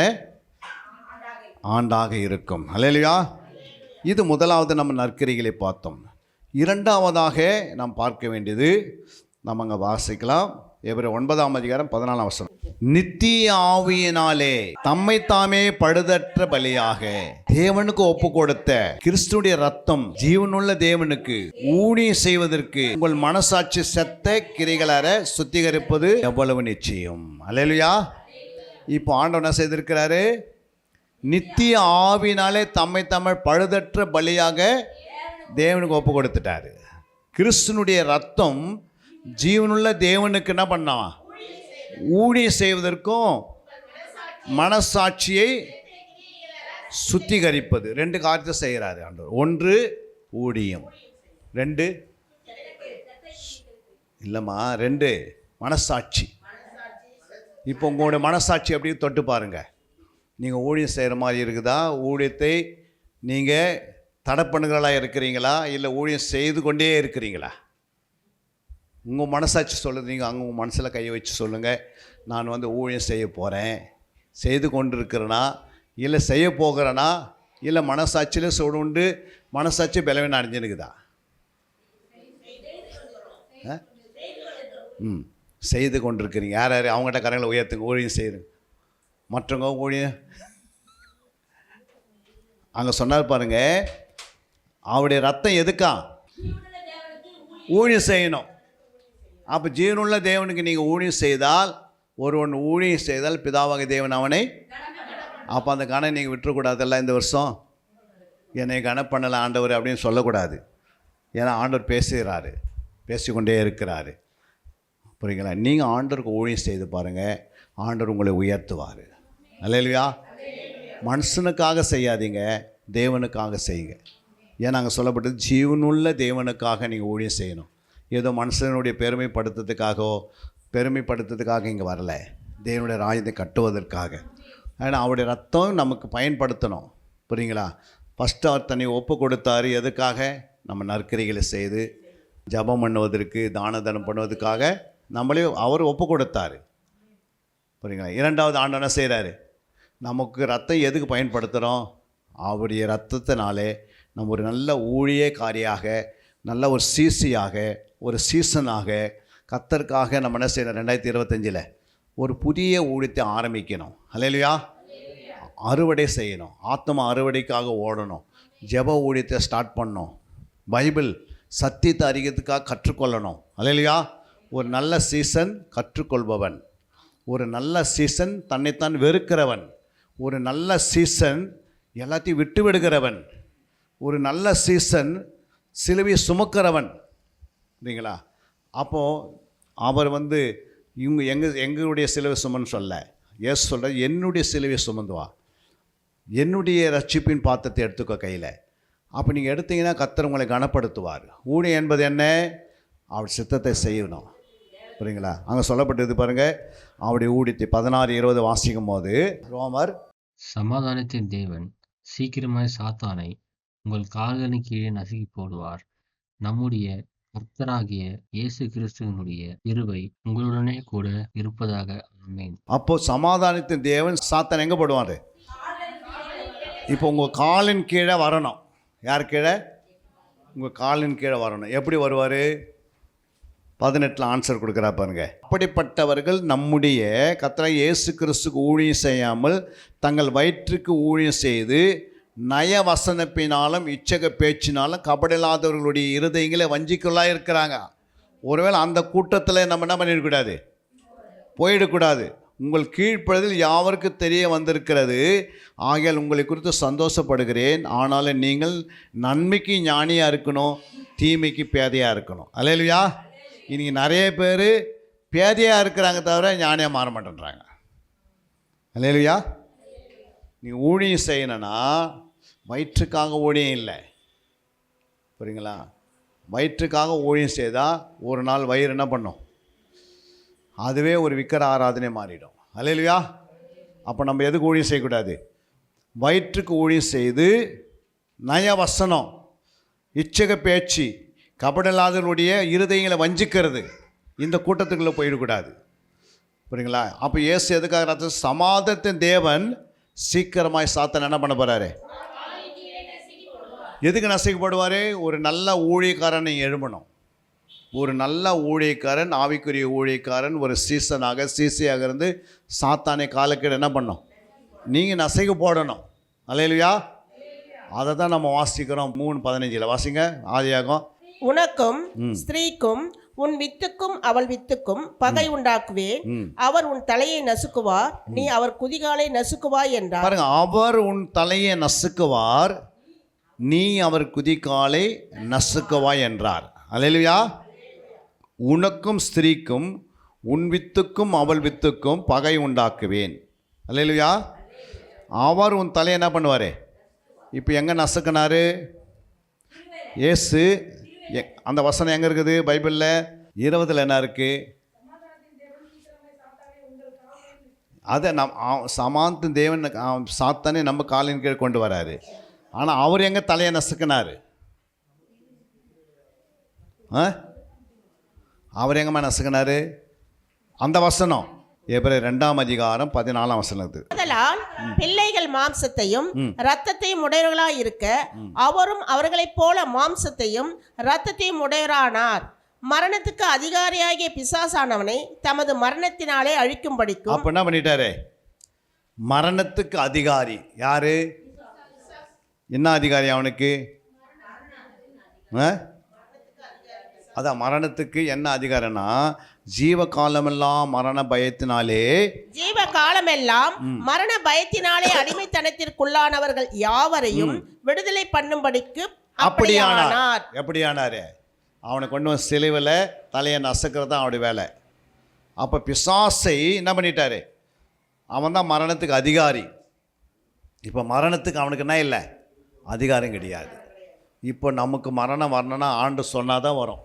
C: ஆண்டாக இருக்கும். அல்லேலூயா. இது முதலாவது நம்ம நற்கரிகளை பார்த்தோம். இரண்டாவதாக நாம் பார்க்க வேண்டியது, நம்ம அங்கே வாசிக்கலாம், எபிரேயர் 9ஆம் அதிகாரம் 14ஆம் வசனம். நித்திய ஆவியினாலே தம்மை தாமே பழுதற்ற பலியாக தேவனுக்கு ஒப்பு கொடுத்த கிறிஸ்துடைய ரத்தம் ஜீவனுள்ள தேவனுக்கு ஊழியம் செய்வதற்கு உங்கள் மனசாட்சி செத்த கிரைகளற சுத்திகரிப்பது எவ்வளவு நிச்சயம். அல்லேலூயா. இப்போ ஆண்டவர் என்ன செய்திருக்கிறாரு? நித்திய ஆவியினாலே தம்மை தாமே பழுதற்ற பலியாக தேவனுக்கு ஒப்பு கொடுத்துட்டாரு. கிறிஸ்துனுடைய ரத்தம் ஜீவனுள்ள தேவனுக்கு என்ன பண்ணான்? ஊழியம் செய்வதற்கும் மனசாட்சியை சுத்திகரிப்பது. 2 காரியத்தை செய்கிறாரு ஆண்டவர். 1 ஊழியம், 2 இல்லைம்மா 2 மனசாட்சி. இப்போ உங்களுடைய மனசாட்சி அப்படியே தொட்டு பாருங்கள். நீங்கள் ஊழியம் செய்கிற மாதிரி இருக்குதா? ஊழியத்தை நீங்கள் தடை பண்ணுகிறதா இருக்கிறீங்களா? இல்லை ஊழியம் செய்து கொண்டே இருக்கிறீங்களா? உங்கள் மனசாட்சி சொல்லுது. நீங்கள் அங்கே உங்கள் மனசில் கையை வச்சு சொல்லுங்கள், நான் ஊழியம் செய்ய போகிறேன், செய்து கொண்டிருக்கிறேனா, இல்லை செய்ய போகிறேனா, இல்லை மனசாட்சியில் சொல்லுண்டு மனசாட்சி பலவீனம் அடைஞ்சுனுக்குதா? செய்து கொண்டிருக்கிறீங்க. யார் யார் அவங்ககிட்ட கரங்களை உயர்த்துங்க. ஊழியம் செய்யுங்க. மற்றவங்க ஊழியம் அங்கே சொன்னார் பாருங்க, அவருடைய ரத்தம் எதுக்கா? ஊழியம் செய்யணும். அப்போ ஜீவனுள்ள தேவனுக்கு நீங்கள் ஊழியம் செய்தால், ஒருவன் ஊழியம் செய்தால் பிதாவாக தேவன் அவனை. அப்போ அந்த கணை நீங்கள் விட்டுறக்கூடாதல்ல. இந்த வருஷம் என்னை கணை பண்ணலை ஆண்டவர் அப்படின்னு சொல்லக்கூடாது. ஏன்னா ஆண்டவர் பேசுகிறாரு, பேசிக்கொண்டே இருக்கிறாரு. புரியுங்களா? நீங்கள் ஆண்டவருக்கு ஊழியம் செய்து பாருங்கள், ஆண்டவர் உங்களை உயர்த்துவார். அல்லேலூயா. மனுஷனுக்காக செய்யாதீங்க, தேவனுக்காக செய்யுங்க. ஏன்னா அங்கே சொல்லப்பட்டது ஜீவனுள்ள தேவனுக்காக நீங்கள் ஊழியம் செய்யணும். ஏதோ மனுஷனுடைய பெருமைப்படுத்துறதுக்காக இங்கே வரல, தேவனுடைய ராஜ்யத்தை கட்டுவதற்காக. ஏன்னா அவருடைய ரத்தம் நமக்கு பயன்படுத்தணும். புரியுங்களா? ஃபஸ்ட்டு அவர் தன்னை ஒப்பு கொடுத்தாரு. எதுக்காக? நம்ம நற்கிரிகளை செய்து ஜபம் பண்ணுவதற்கு, தான தனம் பண்ணுவதற்காக நம்மளே அவர் ஒப்பு கொடுத்தாரு. புரியுங்களா? இரண்டாவது ஆண்டு என்ன செய்கிறாரு? நமக்கு ரத்தம் எதுக்கு பயன்படுத்துகிறோம்? அவருடைய ரத்தத்தினாலே நம்ம ஒரு நல்ல ஊழியக்காரியாக, நல்ல ஒரு சிசியாக, ஒரு சீசனாக கர்த்தருக்காக நம்ம என்ன செய்யணும்? 2025 ஒரு புதிய ஊழியத்தை ஆரம்பிக்கணும். அல்லேலூயா. அறுவடை செய்யணும், ஆத்மா அறுவடைக்காக ஓடணும், ஜெப ஊழியத்தை ஸ்டார்ட் பண்ணணும், பைபிள் சத்தியத்தை அறிகிறதுக்காக கற்றுக்கொள்ளணும். அல்லேலூயா. ஒரு நல்ல சீசன் கற்றுக்கொள்பவன், ஒரு நல்ல சீசன் தன்னைத்தான் வெறுக்கிறவன், ஒரு நல்ல சீசன் எல்லாத்தையும் விட்டு விடுகிறவன், ஒரு நல்ல சீசன் சிலுவை சுமக்கிறவன். சரிங்களா? அப்போது அவர் எங்களுடைய சிலுவை சுமன்னு சொல்ல, ஏசு சொல்கிற என்னுடைய சிலுவை சுமந்து வா, என்னுடைய ரட்சிப்பின் பாத்திரத்தை எடுத்துக்கோ கையில். அப்போ நீங்கள் எடுத்தீங்கன்னா கர்த்தர் உங்களை கனப்படுத்துவார். ஊழியம் என்பது என்ன? அவர் சித்தத்தை செய்யணும். புரியுங்களா? அங்கே சொல்லப்பட்டது பாருங்கள், அவருடைய ஊழியத்தை 16-20 வாசிக்கும் போது, ரோமர்
D: சமாதானத்தின் தேவன் சீக்கிரமாய் சாத்தானை உங்கள் கால்களின் கீழே நசுக்கி போடுவார். நம்முடைய கர்த்தராகிய இயேசு கிறிஸ்துவினுடைய கிருபை உங்களுடனே கூட இருப்பதாக. ஆமென்.
C: அப்போ சமாதானத்தின் தேவன் சாத்தான் எங்கே போடுவார்? இப்போ உங்கள் காலின் கீழே வரணும். யார் கீழே? உங்கள் காலின் கீழே வரணும். எப்படி வருவார்? 18 ஆன்சர் கொடுக்குறா பாருங்க. அப்படிப்பட்டவர்கள் நம்முடைய கர்த்தராகிய இயேசு கிறிஸ்துக்கு ஊழியம் செய்யாமல் தங்கள் வயிற்றுக்கு ஊழியம் செய்து நயவசனப்பினாலும் இச்சக பேச்சினாலும் கபடில்லாதவர்களுடைய இருதயங்களை வஞ்சிக்கொள்ளாக இருக்கிறாங்க. ஒருவேளை அந்த கூட்டத்தில் நம்ம என்ன பண்ணிடக்கூடாது? போயிடக்கூடாது. உங்கள் கீழ்ப்படிதல் யாவருக்கு தெரிய வந்திருக்கிறது, ஆகையால் உங்களை குறித்து சந்தோஷப்படுகிறேன். ஆனாலும் நீங்கள் நன்மைக்கு ஞானியாக இருக்கணும், தீமைக்கு பேதையாக இருக்கணும். அல்லேலூயா. இன்றைக்கி நிறைய பேர் பேதையாக இருக்கிறாங்க தவிர ஞானியாக மாற மாட்டேன்றாங்க. அல்லேலூயா. நீங்கள் ஊழியம் செய்யணும்னா வயிற்றுக்காக ஊழியம் இல்லை. புரியுங்களா? வயிற்றுக்காக ஊழியம் செய்தால் ஒரு நாள் வயிறு என்ன பண்ணும்? அதுவே ஒரு விக்கிர ஆராதனை மாறிடும். அல்லேலூயா. அப்போ நம்ம எதுக்கு ஊழியம் செய்யக்கூடாது? வயிற்றுக்கு ஊழியம் செய்து நயவசனம், இச்சக பேச்சு, கபடில்லாதவர்களுடைய இருதயங்களை வஞ்சிக்கிறது, இந்த கூட்டத்துக்குள்ளே போயிடக்கூடாது. புரியுங்களா? அப்போ இயேசு எதுக்காக? சமாதானத்தின் தேவன் சீக்கிரமாய் சாத்தான் என்ன பண்ண போகிறாரு? எதுக்கு நசுக்கப்படுவார்? ஒரு நல்ல ஊழியக்காரன் நீங்கள் எழும்பணும். ஒரு நல்ல ஊழியக்காரன், ஆவிக்குரிய ஊழியக்காரன், ஒரு சீசனாக சிசியாக இருந்து சாத்தானை காலக்கீடு என்ன பண்ணணும்? நீங்கள் நசைக்கு போடணும். அல்லேலூயா. அதை தான் நம்ம வாசிக்கிறோம். 3:15 வாசிங்க. ஆதியாகமம்.
E: உனக்கும் ஸ்திரீக்கும் உன் வித்துக்கும் அவள் வித்துக்கும் பகை உண்டாக்குவேன், அவர் உன் தலையை நசுக்குவார், நீ அவர் குதிகாலை நசுக்குவாய் என்றார்.
C: பாருங்க, அவர் உன் தலையை நசுக்குவார், நீ அவர் குதிகாலை நசுக்குவாய் என்றார். அல்லேலூயா. உனக்கும் ஸ்திரீக்கும் உன் வித்துக்கும் அவள் வித்துக்கும் பகை உண்டாக்குவேன். அல்லேலூயா. அவர் உன் தலையை என்ன பண்ணுவார்? இப்போ எங்கே நசுக்கினார் இயேசு? அந்த வசனம் எங்கே இருக்குது பைபிளில்? 20 என்ன இருக்குது? அதை சமாதானத்தின் தேவன் சாத்தானே நம்ம காலின் கீழ் கொண்டு வராரு. ஆனால் அவர் எங்கே தலையை நசுக்கினார்? அவர் எங்கம்மா நசுக்கினார்? அந்த வசனம் எபிரேயர் 2:14
E: அதனால் பிள்ளைகள் மாம்சத்தையும் இரத்தத்தையும் உடையவர்களாய் இருக்க அவரும் அவர்களைப் போல மாம்சத்தையும் இரத்தத்தையும் உடையவரானார். மரணத்துக்கு அதிகாரியாகிய பிசாசானவனை தமது மரணத்தினாலே அழிக்கும்படிக்கும்.
C: அப்ப என்ன பண்ணிட்டாரு? மரணத்துக்கு அதிகாரி யாரு? என்ன அதிகாரி அவனுக்கு? அதான் மரணத்துக்கு என்ன அதிகாரம்னா, ஜீவ காலமெல்லாம் மரண பயத்தினாலே
E: மரண பயத்தினாலே அடிமைத்தனத்திற்குள்ளானவர்கள் யாவரையும் விடுதலை பண்ணும்படிக்கு
C: அப்படியானார். எப்படியானார்? அவனை கொண்டு வந்து சிலுவையில் தலையை நசுக்கிறது தான் அவனுடைய வேலை. அப்போ பிசாசை என்ன பண்ணிட்டாரு? அவன் தான் மரணத்துக்கு அதிகாரி. இப்போ மரணத்துக்கு அவனுக்கு என்ன இல்லை? அதிகாரம் கிடையாது. இப்போ நமக்கு மரணம் வரணும்னா ஆண்டு சொன்னால் தான் வரும்.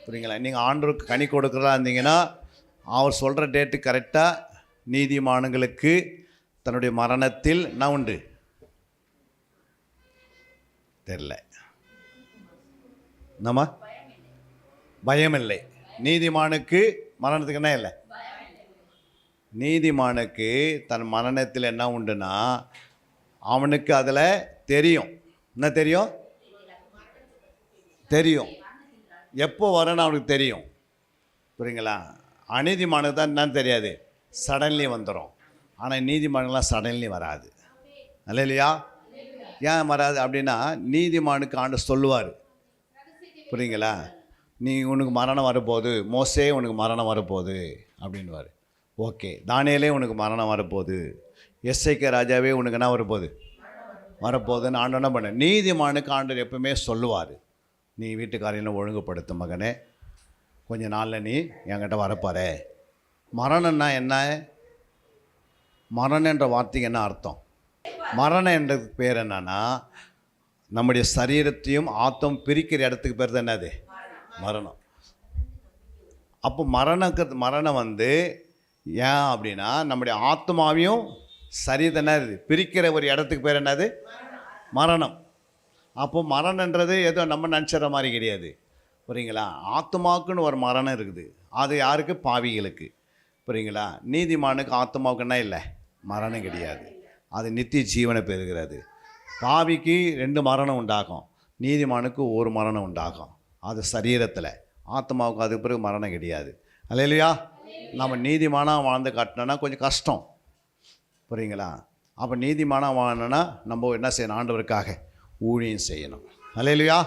C: புரியுங்களா? நீங்கள் ஆண்டவருக்கு கனி கொடுக்குறதா இருந்தீங்கன்னா அவர் சொல்கிற டேட்டு கரெக்டாக நீதிமான்களுக்கு தன்னுடைய மரணத்தில் என்ன உண்டு தெரில, நம்ம பயமில்லை. நீதிமானுக்கு மரணத்துக்கு என்ன இல்லை? நீதிமானுக்கு தன் மரணத்தில் என்ன உண்டுன்னா அவனுக்கு அதில் தெரியும். என்ன தெரியும்? தெரியும் எப்போ வரும்னு அவனுக்கு தெரியும். புரியுங்களா? அநீதிமானுக்கு தான் என்னன்னு தெரியாது, சடன்லி வந்துடும். ஆனால் நீதிமானுக்கெலாம் சடன்லி வராது. அல்ல இல்லையா? ஏன் வராது அப்படின்னா நீதிமானுக்கு ஆண்டு சொல்லுவார். புரியுங்களா? நீ உனக்கு மரணம் வரப்போகுது, மோசே உனக்கு மரணம் வரப்போகுது அப்படின்வார். ஓகே, தானியேலே உனக்கு மரணம் வரப்போகுது, எஸ்ஐகே ராஜாவே உனக்கு என்ன வரப்போகுதுன்னு ஆண்டு என்ன பண்ண? நீதிமானுக்கு ஆண்டவர் எப்பவுமே சொல்லுவார், நீ வீட்டுக்காரையும் ஒழுங்குபடுத்தும் மகனே, கொஞ்ச நாளில் நீ என்கிட்ட வரப்பாரு. மரணம்னா என்ன? மரணம் என்ற வார்த்தைக்கு என்ன அர்த்தம்? மரணம் என்றதுக்கு பேர் என்னன்னா நம்முடைய சரீரத்தையும் ஆத்தம் பிரிக்கிற இடத்துக்கு பேர் தான் என்னது? மரணம். அப்போ மரணம் வந்து ஏன் அப்படின்னா நம்முடைய ஆத்மாவையும் சரீரத்தை என்னது பிரிக்கிற ஒரு இடத்துக்கு பேர் என்னது? மரணம். அப்போ மரணன்றது ஏதோ நம்ம நினச்சிற மாதிரி கிடையாது. புரியுங்களா? ஆத்மாவுக்குன்னு ஒரு மரணம் இருக்குது. அது யாருக்கு? பாவிகளுக்கு. புரியுங்களா? நீதிமானுக்கு ஆத்மாவுக்கு என்ன இல்லை? மரணம் கிடையாது. அது நித்திய ஜீவனை பெறுகிறது. பாவிக்கு 2 மரணம் உண்டாகும், நீதிமானுக்கு 1 மரணம் உண்டாகும். அது சரீரத்தில். ஆத்மாவுக்கு அதுக்கு பிறகு மரணம் கிடையாது. அல்லேலூயா. நம்ம நீதிமானாக வாழ்ந்து காட்டினோன்னா கொஞ்சம் கஷ்டம். புரியுங்களா? அப்போ நீதிமானாக வாழணுன்னா நம்ம என்ன செய்யணும்? ஆண்டவருக்காக ஊழியம் செய்யணும். அல்லேலூயா.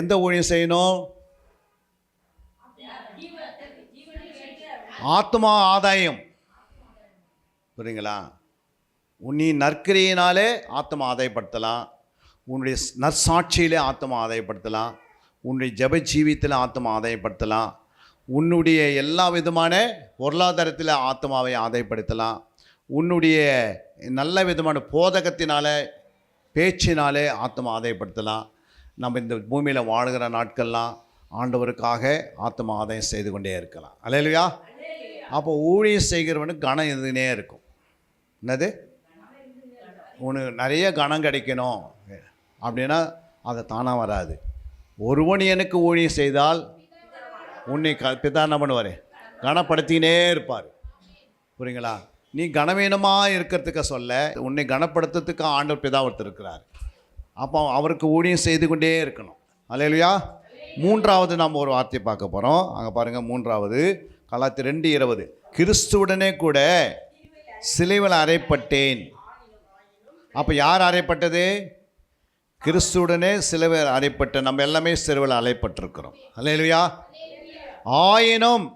C: எந்த ஊழியம் செய்யணும்? ஆத்மா ஆதாயம். புரியுங்களா? நீ நற்கிரியினாலே ஆத்மா ஆதாயப்படுத்தலாம், உன்னுடைய நற்சாட்சியிலே ஆத்மா ஆதாயப்படுத்தலாம், உன்னுடைய ஜப ஜீவியத்தில் ஆத்மா ஆதாயப்படுத்தலாம், உன்னுடைய எல்லா விதமான பொருளாதாரத்தில் ஆத்மாவை ஆதாயப்படுத்தலாம், உன்னுடைய நல்ல விதமான போதகத்தினால பேச்சினாலே ஆத்மா ஆதாயப்படுத்தலாம். நம்ம இந்த பூமியில் வாழ்கிற நாட்கள்லாம் ஆண்டவருக்காக ஆத்மா ஆதாயம் செய்து கொண்டே இருக்கலாம். அல்லேலூயா. அப்போ ஊழியம் செய்கிறவனுக்கு கனம் இருந்துனே இருக்கும். என்னது? உனக்கு நிறைய கனம் கிடைக்கணும் அப்படின்னா அது தானாக வராது. ஒருவன் எனக்கு ஊழியம் செய்தால் உன்னை பிதா என்ன பண்ணுவார்? கனப்படுத்தினே இருப்பார். புரியுங்களா? நீ கனவீனமாக இருக்கிறதுக்கு சொல்ல, உன்னை கனப்படுத்துறதுக்கு ஆண்டவர் பிதா ஒருத்தர் இருக்கிறார். அப்போ அவருக்கு ஊழியம் செய்து கொண்டே இருக்கணும். அல்லேலூயா. 3வது நாம் ஒரு வார்த்தை பார்க்க போகிறோம். அங்கே பாருங்கள், 3வது கலாத்தியர் 2:20. கிறிஸ்துவுடனே கூட சிலுவையில் அறையப்பட்டேன். அப்போ யார் அறையப்பட்டது? கிறிஸ்துவுடனே சிலுவையில் அறையப்பட்ட நம்ம எல்லாமே சிலுவையில் அறையப்பட்டிருக்கிறோம். அல்லேலூயா. ஆயினும்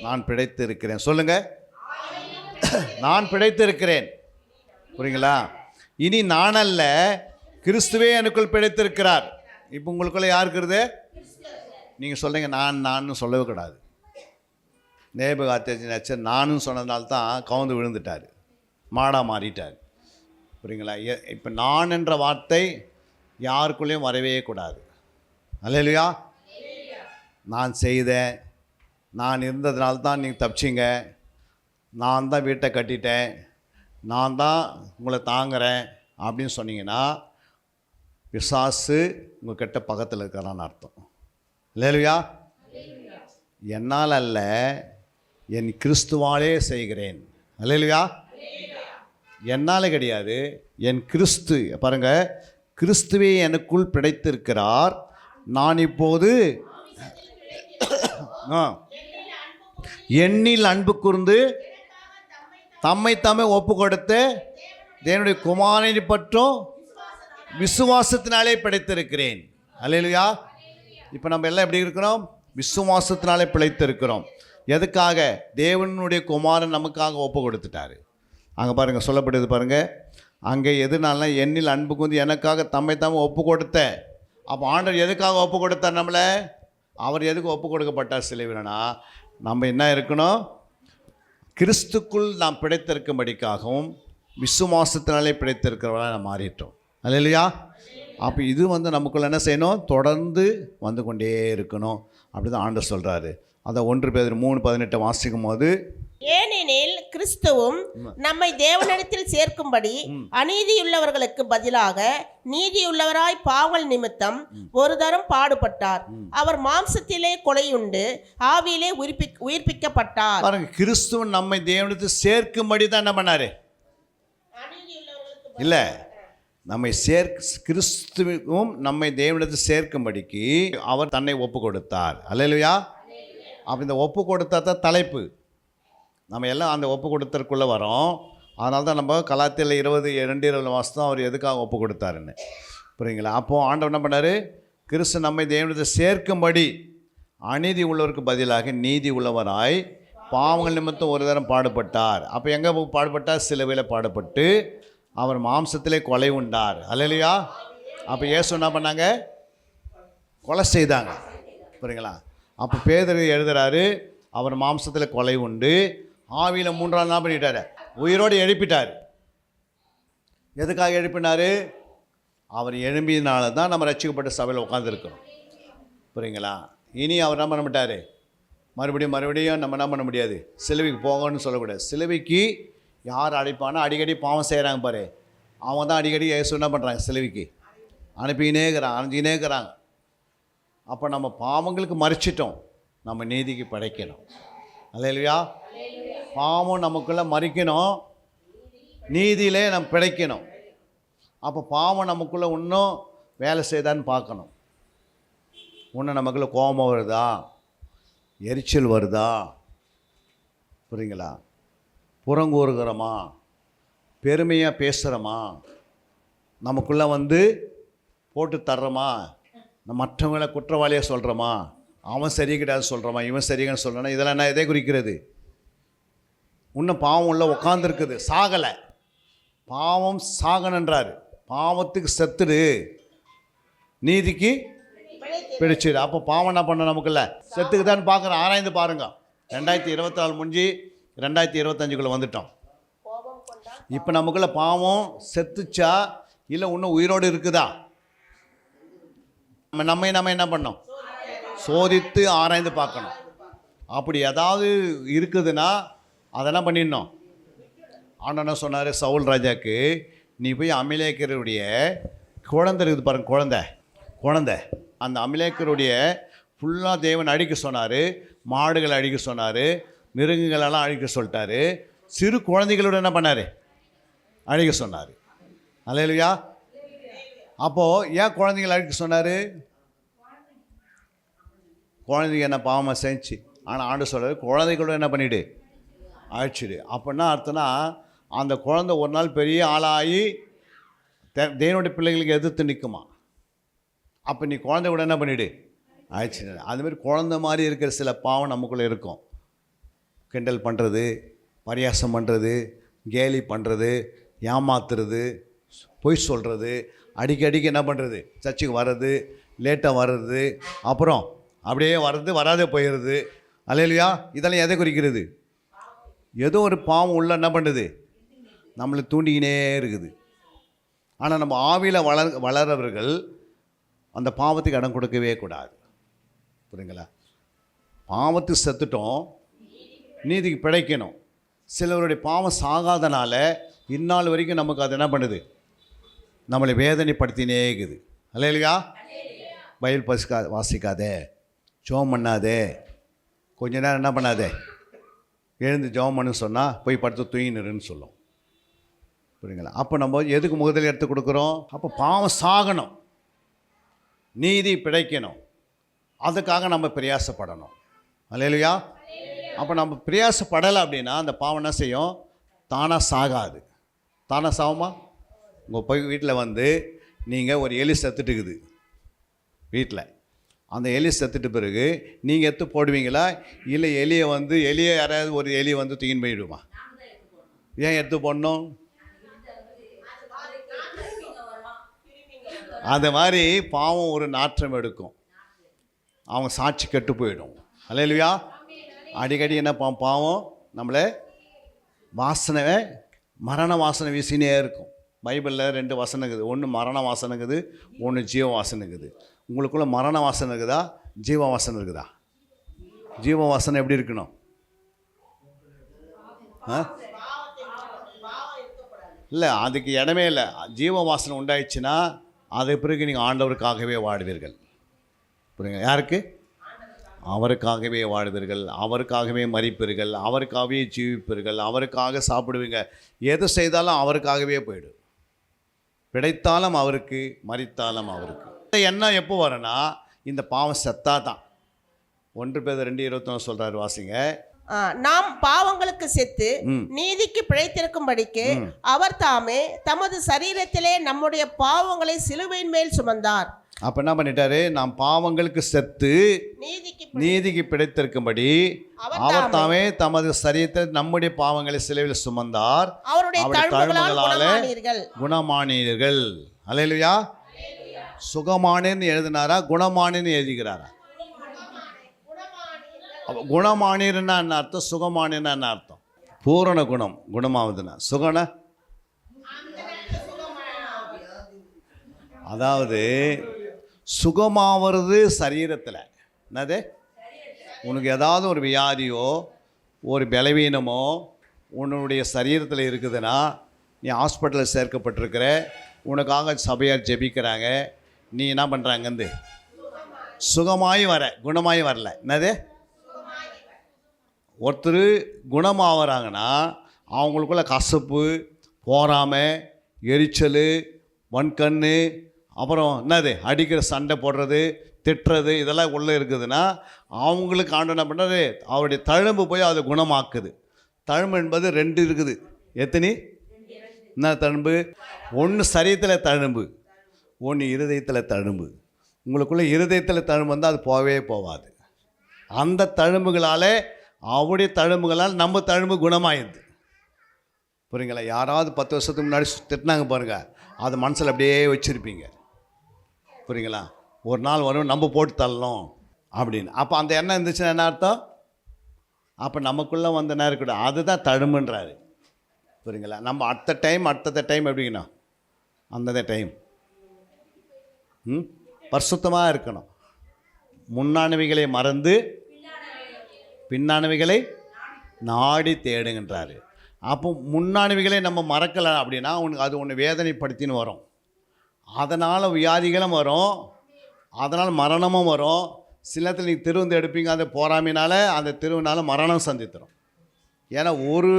C: நான் பிழைத்து இருக்கிறேன். சொல்லுங்க, நான் பிழைத்து இருக்கிறேன். புரியுங்களா? இனி நான் அல்ல, கிறிஸ்துவே எனக்குள் பிழைத்திருக்கிறார். இப்போ உங்களுக்குள்ள யார் இருக்கிறது? நீங்கள் சொல்லுங்க, நான் சொல்லவே கூடாது. நேபுகாத்நேச்சர் நானும் சொன்னதுனால்தான் கவுந்து விழுந்துட்டார், மாடாக மாறிட்டார். புரியுங்களா? இப்போ நான் என்ற வார்த்தை யாருக்குள்ளேயும் வரவே கூடாது. அல்லேலூயா. நான் செய்தேன், நான் இருந்ததுனால்தான் நீங்கள் தப்பிச்சிங்க, நான் தான் வீட்டை கட்டிட்டேன், நான் தான் உங்களை தாங்குறேன் அப்படின்னு சொன்னீங்கன்னா பிசாசு உங்கள் கிட்ட பக்கத்தில் இருக்கிறான்னு அர்த்தம். அல்லேலூயா. என்னால் அல்ல, என் கிறிஸ்துவாலே செய்கிறேன். அல்லேலூயா. என்னால் கிடையாது, என் கிறிஸ்து. பாருங்கள், கிறிஸ்துவே எனக்குள் பிழைத்திருக்கிறார். நான் இப்போது எண்ணில் அன்பு கூர்ந்து தம்மை ஒப்பு கொடுத்து தேவனுடைய குமாரனை பற்றும் விசுவாசத்தினாலே பிழைத்திருக்கிறேன். அல்லேலூயா. இப்போ நம்ம எல்லாம் எப்படி இருக்கிறோம்? விசுவாசத்தினாலே பிழைத்திருக்கிறோம். எதுக்காக? தேவனுடைய குமாரன் நமக்காக ஒப்பு கொடுத்துட்டாரு. அங்கே பாருங்கள், சொல்லப்படுது பாருங்கள், அங்கே எதுனால என்னில் அன்பு கூர்ந்து எனக்காக தம்மை தாமே ஒப்பு கொடுத்த. அப்போ ஆண்டவர் எதுக்காக ஒப்பு கொடுத்தார் நம்மளை? அவர் எதுக்கு ஒப்பு கொடுக்கப்பட்டார் சிலுவையிலனா, நம்ம என்ன இருக்கணும்? கிறிஸ்துக்குள் நாம் பிழைத்திருக்கும்படிக்காகவும் விசுவாசத்தினாலே பிழைத்திருக்கிறவர்களாக நாம் மாறிட்டோம். அல்லேலூயா. அப்போ இது நமக்குள்ள என்ன செய்யணும்? தொடர்ந்து வந்து கொண்டே இருக்கணும். அப்படி தான் ஆண்டவர் சொல்கிறாரு. அதை 1 பேதுரு 3:18 வாசிக்கும் போது,
E: ஏனெனில் கிறிஸ்துவும் நம்மை தேவனிடத்தில் சேர்க்கும்படி அநீதியுள்ளவர்களுக்கு பதிலாக நீதியுள்ளவராய் பாவங்கள் நிமித்தம் ஒரு தரம் பாடுபட்டார். அவர் மாம்சத்திலே கொலையுண்டு ஆவியிலே உயிர்ப்பிக்கப்பட்டார்.
C: பாருங்க, கிறிஸ்துவன் நம்மை தேவனிடத்தில் சேர்க்கும்படி தான் என்ன பண்ணாரு? இல்லை, நம்மை கிறிஸ்துவும் நம்மை தேவனிடத்தில் சேர்க்கும்படிக்கு அவர் தன்னை ஒப்பு கொடுத்தார். அல்லேலூயா. அப்போ இந்த ஒப்பு கொடுத்தா தான் தலைப்பு. நம்ம எல்லாம் அந்த ஒப்பு கொடுத்தற்குள்ளே வரோம். அதனால தான் நம்ம கலாத்தியில் 22:20 வாசம் அவர் எதுக்காக ஒப்பு கொடுத்தாருன்னு. புரியுங்களா? அப்போது ஆண்டவர் என்ன பண்ணார்? கிறிஸ்து நம்மை தேவனிடத்தை சேர்க்கும்படி அநீதி உள்ளவருக்கு பதிலாக நீதி உள்ளவராய் பாவங்கள் நிமித்தம் ஒரு தரம் பாடுபட்டார். அப்போ எங்கே பாடுபட்டார்? சிலுவையில் பாடுபட்டு அவர் மாம்சத்திலே கொலை உண்டார். அல்லேலூயா. அப்போ இயேசு என்ன பண்ணாங்க? கொலை செய்தாங்க. புரியுங்களா? அப்போ பேதுரு எழுதுகிறாரு, அவர் மாம்சத்தில் கொலை உண்டு ஆவியில் 3ஆம் நாள் பண்ணிட்டார், உயிரோடு எழுப்பிட்டார். எதுக்காக எழுப்பினார்? அவர் எழும்பினால தான் நம்ம ரட்சிக்கப்பட்ட சபையில் உட்காந்துருக்கிறோம். புரியுங்களா? இனி அவர் என்ன பண்ண மாட்டார்? மறுபடியும் நம்ம என்ன பண்ண முடியாது? சிலுவைக்கு போங்கன்னு சொல்லக்கூடாது. சிலுவைக்கு யார் அழைப்பானா? அடிக்கடி பாவம் செய்கிறாங்க பாரு, அவங்க தான் அடிக்கடி இயேசு என்ன பண்ணுறாங்க? சிலுவைக்கு அனுப்பினே இருக்கிறாங்க. அப்போ நம்ம பாவங்களுக்கு மறிச்சிட்டோம், நம்ம நீதிக்கு படைக்கணும். அல்லேலூயா. பாவம் நமக்குள்ளே மறிக்கணும், நீதியிலே நம்ம பிழைக்கணும். அப்போ பாவம் நமக்குள்ளே இன்னும் வேலை செய்தான்னு பார்க்கணும். இன்னும் நமக்குள்ளே கோபம் வருதா, எரிச்சல் வருதா, புரியுங்களா? புறங்கூறுகிறோமா, பெருமையாக பேசுகிறோமா, நமக்குள்ளே போட்டு தர்றோமா, மற்றவங்களை குற்றவாளியாக சொல்கிறோமா, அவன் சரி கிடையாது சொல்கிறோமா, இவன் சரின்னு சொல்கிறோன்னா, இதெல்லாம் என்ன எதை குறிக்கிறது? இன்னும் பாவம் உள்ள உட்காந்துருக்குது, சாகலை. பாவம் சாகனன்றார். பாவத்துக்கு செத்துடு, நீதிக்கு பிடிச்சிடு. அப்போ பாவம் என்ன பண்ண? நமக்குள்ள செத்துக்குதான்னு பார்க்குறோம். ஆராய்ந்து பாருங்க. 2024 முடிஞ்சு 2025 வந்துட்டோம். இப்போ நமக்குள்ள பாவம் செத்துச்சா இல்லை இன்னும் உயிரோடு இருக்குதா? நம்ம என்ன பண்ணோம்? சோதித்து ஆராய்ந்து பார்க்கணும். அப்படி ஏதாவது இருக்குதுன்னா அதெல்லாம் பண்ணிடணும். ஆண்டவர் என்ன சொன்னார்? சவுல் ராஜாக்கு, நீ போய் அமிலேக்கருடைய குழந்தை இருக்குது பாருங்க, குழந்தை அந்த அமிலேக்கருடைய ஃபுல்லாக தேவன் அழிக்க சொன்னார். மாடுகளை அழிக்க சொன்னார், மிருகங்களெல்லாம் அழிக்க சொல்லிட்டாரு. சிறு குழந்தைகளோட என்ன பண்ணார்? அழிக்க சொன்னார். அல்லேலூயா. அப்போது ஏன் குழந்தைங்களை அழிக்க சொன்னார்? குழந்தைங்க என்ன பாவமாக செஞ்சு. ஆனால் ஆண்டு சொல்கிறார், குழந்தைகளோட என்ன பண்ணிவிடு? அழிச்சிடு. அப்படின்னா அர்த்தம்னா, அந்த குழந்தை ஒரு நாள் பெரிய ஆளாகி தேவனுடைய பிள்ளைகளுக்கு எதிர்த்து நிற்குமா. அப்போ நீ குழந்தை கூட என்ன பண்ணிவிடு? அழிச்சிடு. அதுமாதிரி குழந்தை மாதிரி இருக்கிற சில பாவம் நமக்குள்ளே இருக்கும். கிண்டல் பண்ணுறது, பரியாசம் பண்ணுறது, கேலி பண்ணுறது, ஏமாத்துறது, பொய் சொல்கிறது, அடிக்கடிக்கு என்ன பண்ணுறது? சர்ச்சுக்கு வர்றது, லேட்டாக வர்றது, அப்புறம் அப்படியே வர்றது, வராதே போயிடுறது. அல்லேலூயா. இதெல்லாம் எதை குறிக்கிறது? ஏதோ ஒரு பாவம் உள்ள என்ன பண்ணுது? நம்மளை தூண்டிக்கினே இருக்குது. ஆனால் நம்ம ஆவியில் வளர்றவர்கள் அந்த பாவத்துக்கு இடம் கொடுக்கவே கூடாது. புரியுங்களா? பாவத்துக்கு செத்துட்டோம், நீதிக்கு பிழைக்கணும். சிலருடைய பாவம் சாகாதனால இந்நாள் வரைக்கும் நமக்கு அது என்ன பண்ணுது? நம்மளை வேதனைப்படுத்தினே இருக்குது. அல்லேலூயா. பைபிள் வாசிக்காதே, ஜெபம் பண்ணாதே, கொஞ்ச நேரம் என்ன பண்ணாதே, எழுந்து ஜெபம் பண்ணு சொன்னால் போய் படுத்து தூங்கினுருன்னு சொல்லும். புரியுங்களா? அப்போ நம்ம எதுக்கு முதலில் எடுத்து கொடுக்குறோம்? அப்போ பாவம் சாகணும், நீதி பிழைக்கணும், அதுக்காக நம்ம பிரயாசப்படணும். அல்லேலூயா. அப்போ நம்ம பிரயாசப்படலை அப்படின்னா அந்த பாவம் என்ன செய்யும்? தானாக சாகாது. தானாக சாகுமா? உங்கள் போய் வீட்டில் நீங்கள் ஒரு எலி செத்துட்டுக்குது வீட்டில். அந்த எலி செத்துட்டு பிறகு நீங்கள் எடுத்து போடுவீங்களா, இல்லை எலியை யாராவது ஒரு எலி தூக்கின்னு போயிடுமா? ஏன் எடுத்து போடணும்? அது மாதிரி பாவம் ஒரு நாற்றம் எடுக்கும், அவங்க சாட்சி கெட்டு போயிடும். அல்லேலூயா. அடிக்கடி என்ன பாவம் நம்மளை வாசனை, மரண வாசனை வீசினே இருக்கும். பைபிளில் 2 வசனம் இருக்குது, ஒன்று மரண வாசனை இருக்குது, ஒன்று ஜீவ வாசனை இருக்குது. உங்களுக்குள்ள மரண வாசனை இருக்குதா, ஜீவ வாசனை இருக்குதா? ஜீவ வாசனை எப்படி இருக்கணும்? இல்லை, அதுக்கு இடமே இல்லை. ஜீவ வாசனை உண்டாயிடுச்சுன்னா அதை பிறகு நீங்கள் ஆண்டவருக்காகவே வாடுவீர்கள். புரியுங்க? யாருக்கு? அவருக்காகவே வாடுவீர்கள், அவருக்காகவே மரிப்பீர்கள், அவருக்காகவே ஜீவிப்பீர்கள், அவருக்காக சாப்பிடுவீங்க. எது செய்தாலும் அவருக்காகவே போயிடும். பிழைத்தாலும் அவருக்கு, மரித்தாலும் அவருக்கு. இந்த எண்ணம் எப்போ வரும்னா இந்த பாவம் செத்தா தான். 1 பேதுரு 2:21 சொல்கிறாரு, வாசிங்க.
E: நாம் பாவங்களுக்கு செத்து நீதிக்கு பிழைத்திருக்கும்படிக்கு அவர் தாமே தமது சரீரத்திலே நம்முடைய பாவங்களை சிலுவையின் மேல் சுமந்தார்.
C: அப்போ என்ன பண்ணிட்டாரு? நாம் பாவங்களுக்கு செத்து நீதிக்கு பிழைத்திருக்கும்படி அவர் தாமே தமது சரீரத்தில் நம்முடைய பாவங்களை சிலுவையில் சுமந்தார், அவருடைய தழும்புகளாலே குணமானீர்கள். அல்லேலூயா. சுகமானேன்னு எழுதினாரா, குணமானேன்னு எழுதிக்கிறாரா? குணமானீர்னா என்ன அர்த்தம், சுகமானீர்னா என்ன அர்த்தம்? பூரண குணம், குணமாவதுன்னா சுகன. அதாவது சுகமாவது சரீரத்தில். என்னது? உனக்கு ஏதாவது ஒரு வியாதியோ ஒரு பலவீனமோ உன்னுடைய சரீரத்தில் இருக்குதுன்னா, நீ ஹாஸ்பிட்டலில் சேர்க்கப்பட்டிருக்கிற, உனக்காக சபையார் ஜெபிக்கிறாங்க, நீ என்ன பண்ணுறாங்கந்து சுகமாகி வர, குணமாகி வரல. என்னது? ஒருத்தர் குணமாகறாங்கன்னா அவங்களுக்குள்ள கசப்பு, பொறாமை, எரிச்சல், வன்கண்ணு, அப்புறம் என்னது அடிக்கிற, சண்டை போடுறது, திட்டுறது, இதெல்லாம் உள்ளே இருக்குதுன்னா அவங்களுக்கு ஆண்டு என்ன பண்ணுறது? அவருடைய தழும்பு போய் அதை குணமாக்குது. தழும்பு என்பது 2 இருக்குது. எத்தனை? என்ன தழும்பு? ஒன்று சரீரத்தில் தழும்பு, ஒன்று இருதயத்தில் தழும்பு. உங்களுக்குள்ளே இருதயத்தில் தழும்பு வந்தால் அது போகவே போகாது. அந்த தழும்புகளால், அவருடைய தழும்புகளால் நம்ம தழும்பு குணமாயிடுது. புரியுங்களா? யாராவது 10 வருஷத்துக்கு முன்னாடி திட்டினாங்க பாருங்கள், அது மனசில் அப்படியே வச்சுருப்பீங்க. புரியுங்களா? ஒரு நாள் வரும் நம்ம போட்டு தள்ளணும் அப்படின்னு. அப்போ அந்த எண்ணம் இருந்துச்சுன்னா என்ன அர்த்தம்? அப்போ நமக்குள்ளே வந்த நேரம் இருக்கட்டும், அதுதான் தழும்புன்றாரு. புரியுங்களா? நம்ம அடுத்த டைம் எப்படிங்கண்ணா, அந்த டைம் பரிசுத்தமாக இருக்கணும். முன்னானவைகளை மறந்து பின்னானவைகளை நாடி தேடுகின்றாரு. அப்போ முன்னானவைகளை நம்ம மறக்கலை அப்படின்னா உனக்கு அது ஒன்று வேதனைப்படுத்தின்னு வரும். அதனால் வியாதிகளும் வரும், அதனால் மரணமும் வரும். சில நேரத்தில் நீங்கள் திருவந்து எடுப்பீங்க, அந்த போராமையினால் அந்த திருவினால் மரணம் சந்தித்துரும். ஏன்னா ஒரு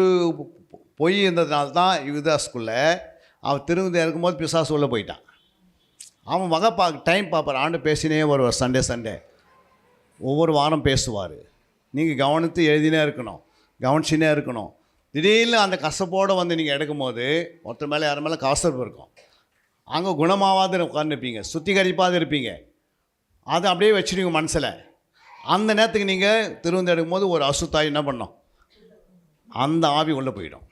C: பொய் இருந்ததுனால தான் யுவதாஸ்குள்ளே அவன் திருவந்து இருக்கும்போது பிசாசு உள்ளே போயிட்டான். அவன் டைம் பார்ப்பார். ஆண்டு பேசினே வருவார், சண்டே ஒவ்வொரு வாரம் பேசுவார். நீங்கள் கவனித்து எழுதினே இருக்கணும், கவனிச்சினே இருக்கணும். திடீர்னு அந்த கசப்போடு வந்து நீங்கள் எடுக்கும்போது ஒருத்தர் மேலே யார் மேலே கசப்பு இருக்கும். அங்கே குணமாகாது உட்காந்துருப்பீங்க, சுத்திகரிப்பாது இருப்பீங்க. அதை அப்படியே வச்சுருவீங்க மனசில். அந்த நேரத்துக்கு நீங்கள் திருவந்து எடுக்கும்போது ஒரு அசுத்தாய் என்ன பண்ணோம், அந்த ஆவி உள்ளே போயிடும்.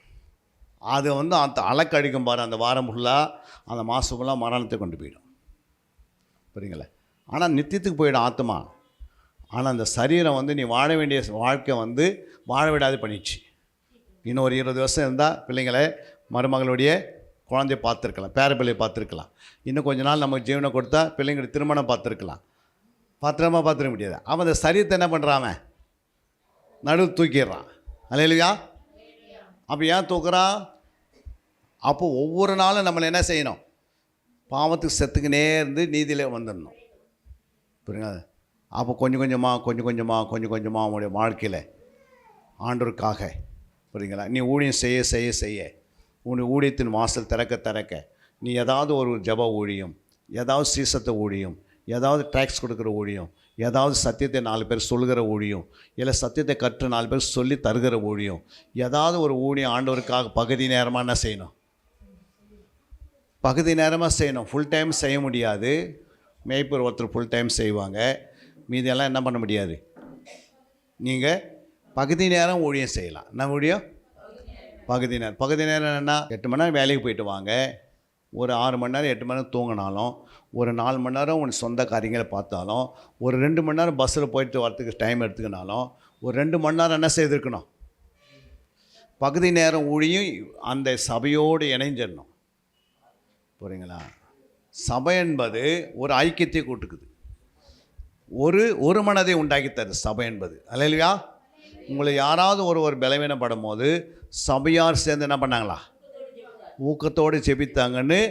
C: அது வந்து அந்த அலக்கடிக்கும் பாரு, அந்த வாரம் ஃபுல்லாக, அந்த மாதம் ஃபுல்லாக மரணத்தை கொண்டு போயிடும். புரியுங்களே? ஆனால் நித்தியத்துக்கு போயிடும் ஆத்மா. ஆனால் அந்த சரீரம் வந்து நீ வாழ வேண்டிய வாழ்க்கை வந்து வாழ விடாது பண்ணிச்சு. இன்னும் ஒரு 20 வருஷம் இருந்தால் பிள்ளைங்களை, மருமகளுடைய குழந்தைய பார்த்துருக்கலாம், பேரப்பிள்ளையை பார்த்துருக்கலாம். இன்னும் கொஞ்ச நாள் நமக்கு ஜீவனை கொடுத்தா பிள்ளைங்களுக்கு திருமணம் பார்த்துருக்கலாம். பத்திரமா பார்த்துருக்க முடியாது. அவன் அந்த சரீரத்தை என்ன பண்ணுறான், நடுவு தூக்கிடுறான். அல்லேலூயா. அப்போ ஏன் தூக்குறான்? அப்போ ஒவ்வொரு நாளும் நம்மளை என்ன செய்யணும், பாவத்துக்கு செத்துக்குனே இருந்து நீதியில் வந்துடணும். புரியுங்க? அப்போ கொஞ்சம் கொஞ்சமாக அவனுடைய வாழ்க்கையில் ஆண்டவருக்காக, புரியுங்களா, நீ ஊழியம் செய்ய உன் ஊழியத்தின் வாசல் திறக்க நீ ஏதாவது ஒரு ஜப ஊழியம், ஏதாவது சீசத்தை ஊழியம், ஏதாவது டேக்ஸ் கொடுக்குற ஊழியம், ஏதாவது சத்தியத்தை 4 பேர் சொல்கிற ஊழியம், இல்லை சத்தியத்தை கற்று 4 பேர் சொல்லி தருகிற ஊழியம், ஏதாவது ஒரு ஊழியம் ஆண்டவருக்காக பகுதி நேரமாக என்ன செய்யணும், பகுதி நேரமாக செய்யணும். ஃபுல் டைம் செய்ய முடியாது. மேய்ப்பர் ஒருத்தர் ஃபுல் டைம் செய்வாங்க, மீதியெல்லாம் என்ன பண்ண முடியாது. நீங்கள் பகுதி நேரம் ஊழியம் செய்யலாம். என்ன ஊழியம்? பகுதி நேரம் என்னென்னா 8 மணி நேரம் வேலைக்கு போயிட்டு வாங்க, ஒரு 6 மணி நேரம் 8 மணி நேரம் தூங்கினாலும் ஒரு 4 மணி நேரம் உன் சொந்த காரியங்களை பார்த்தாலும், ஒரு 2 மணி நேரம் பஸ்ஸில் போயிட்டு வரத்துக்கு டைம் எடுத்துக்கினாலும், ஒரு 2 மணி நேரம் என்ன செய்திருக்கணும்? பகுதி நேரம் ஊழியும் அந்த சபையோடு இணைஞ்சிடணும். புரியுங்களா? சபை என்பது ஒரு ஐக்கியத்தை கூட்டுக்குது, ஒரு மனதை உண்டாக்கி தருது சபை என்பது. அல்லேலூயா. உங்களை யாராவது ஒரு பலவீனப்படும் போது சபையார் சேர்ந்து என்ன பண்ணாங்களா? ஊக்கத்தோடு ஜெபித்தாங்கன்னு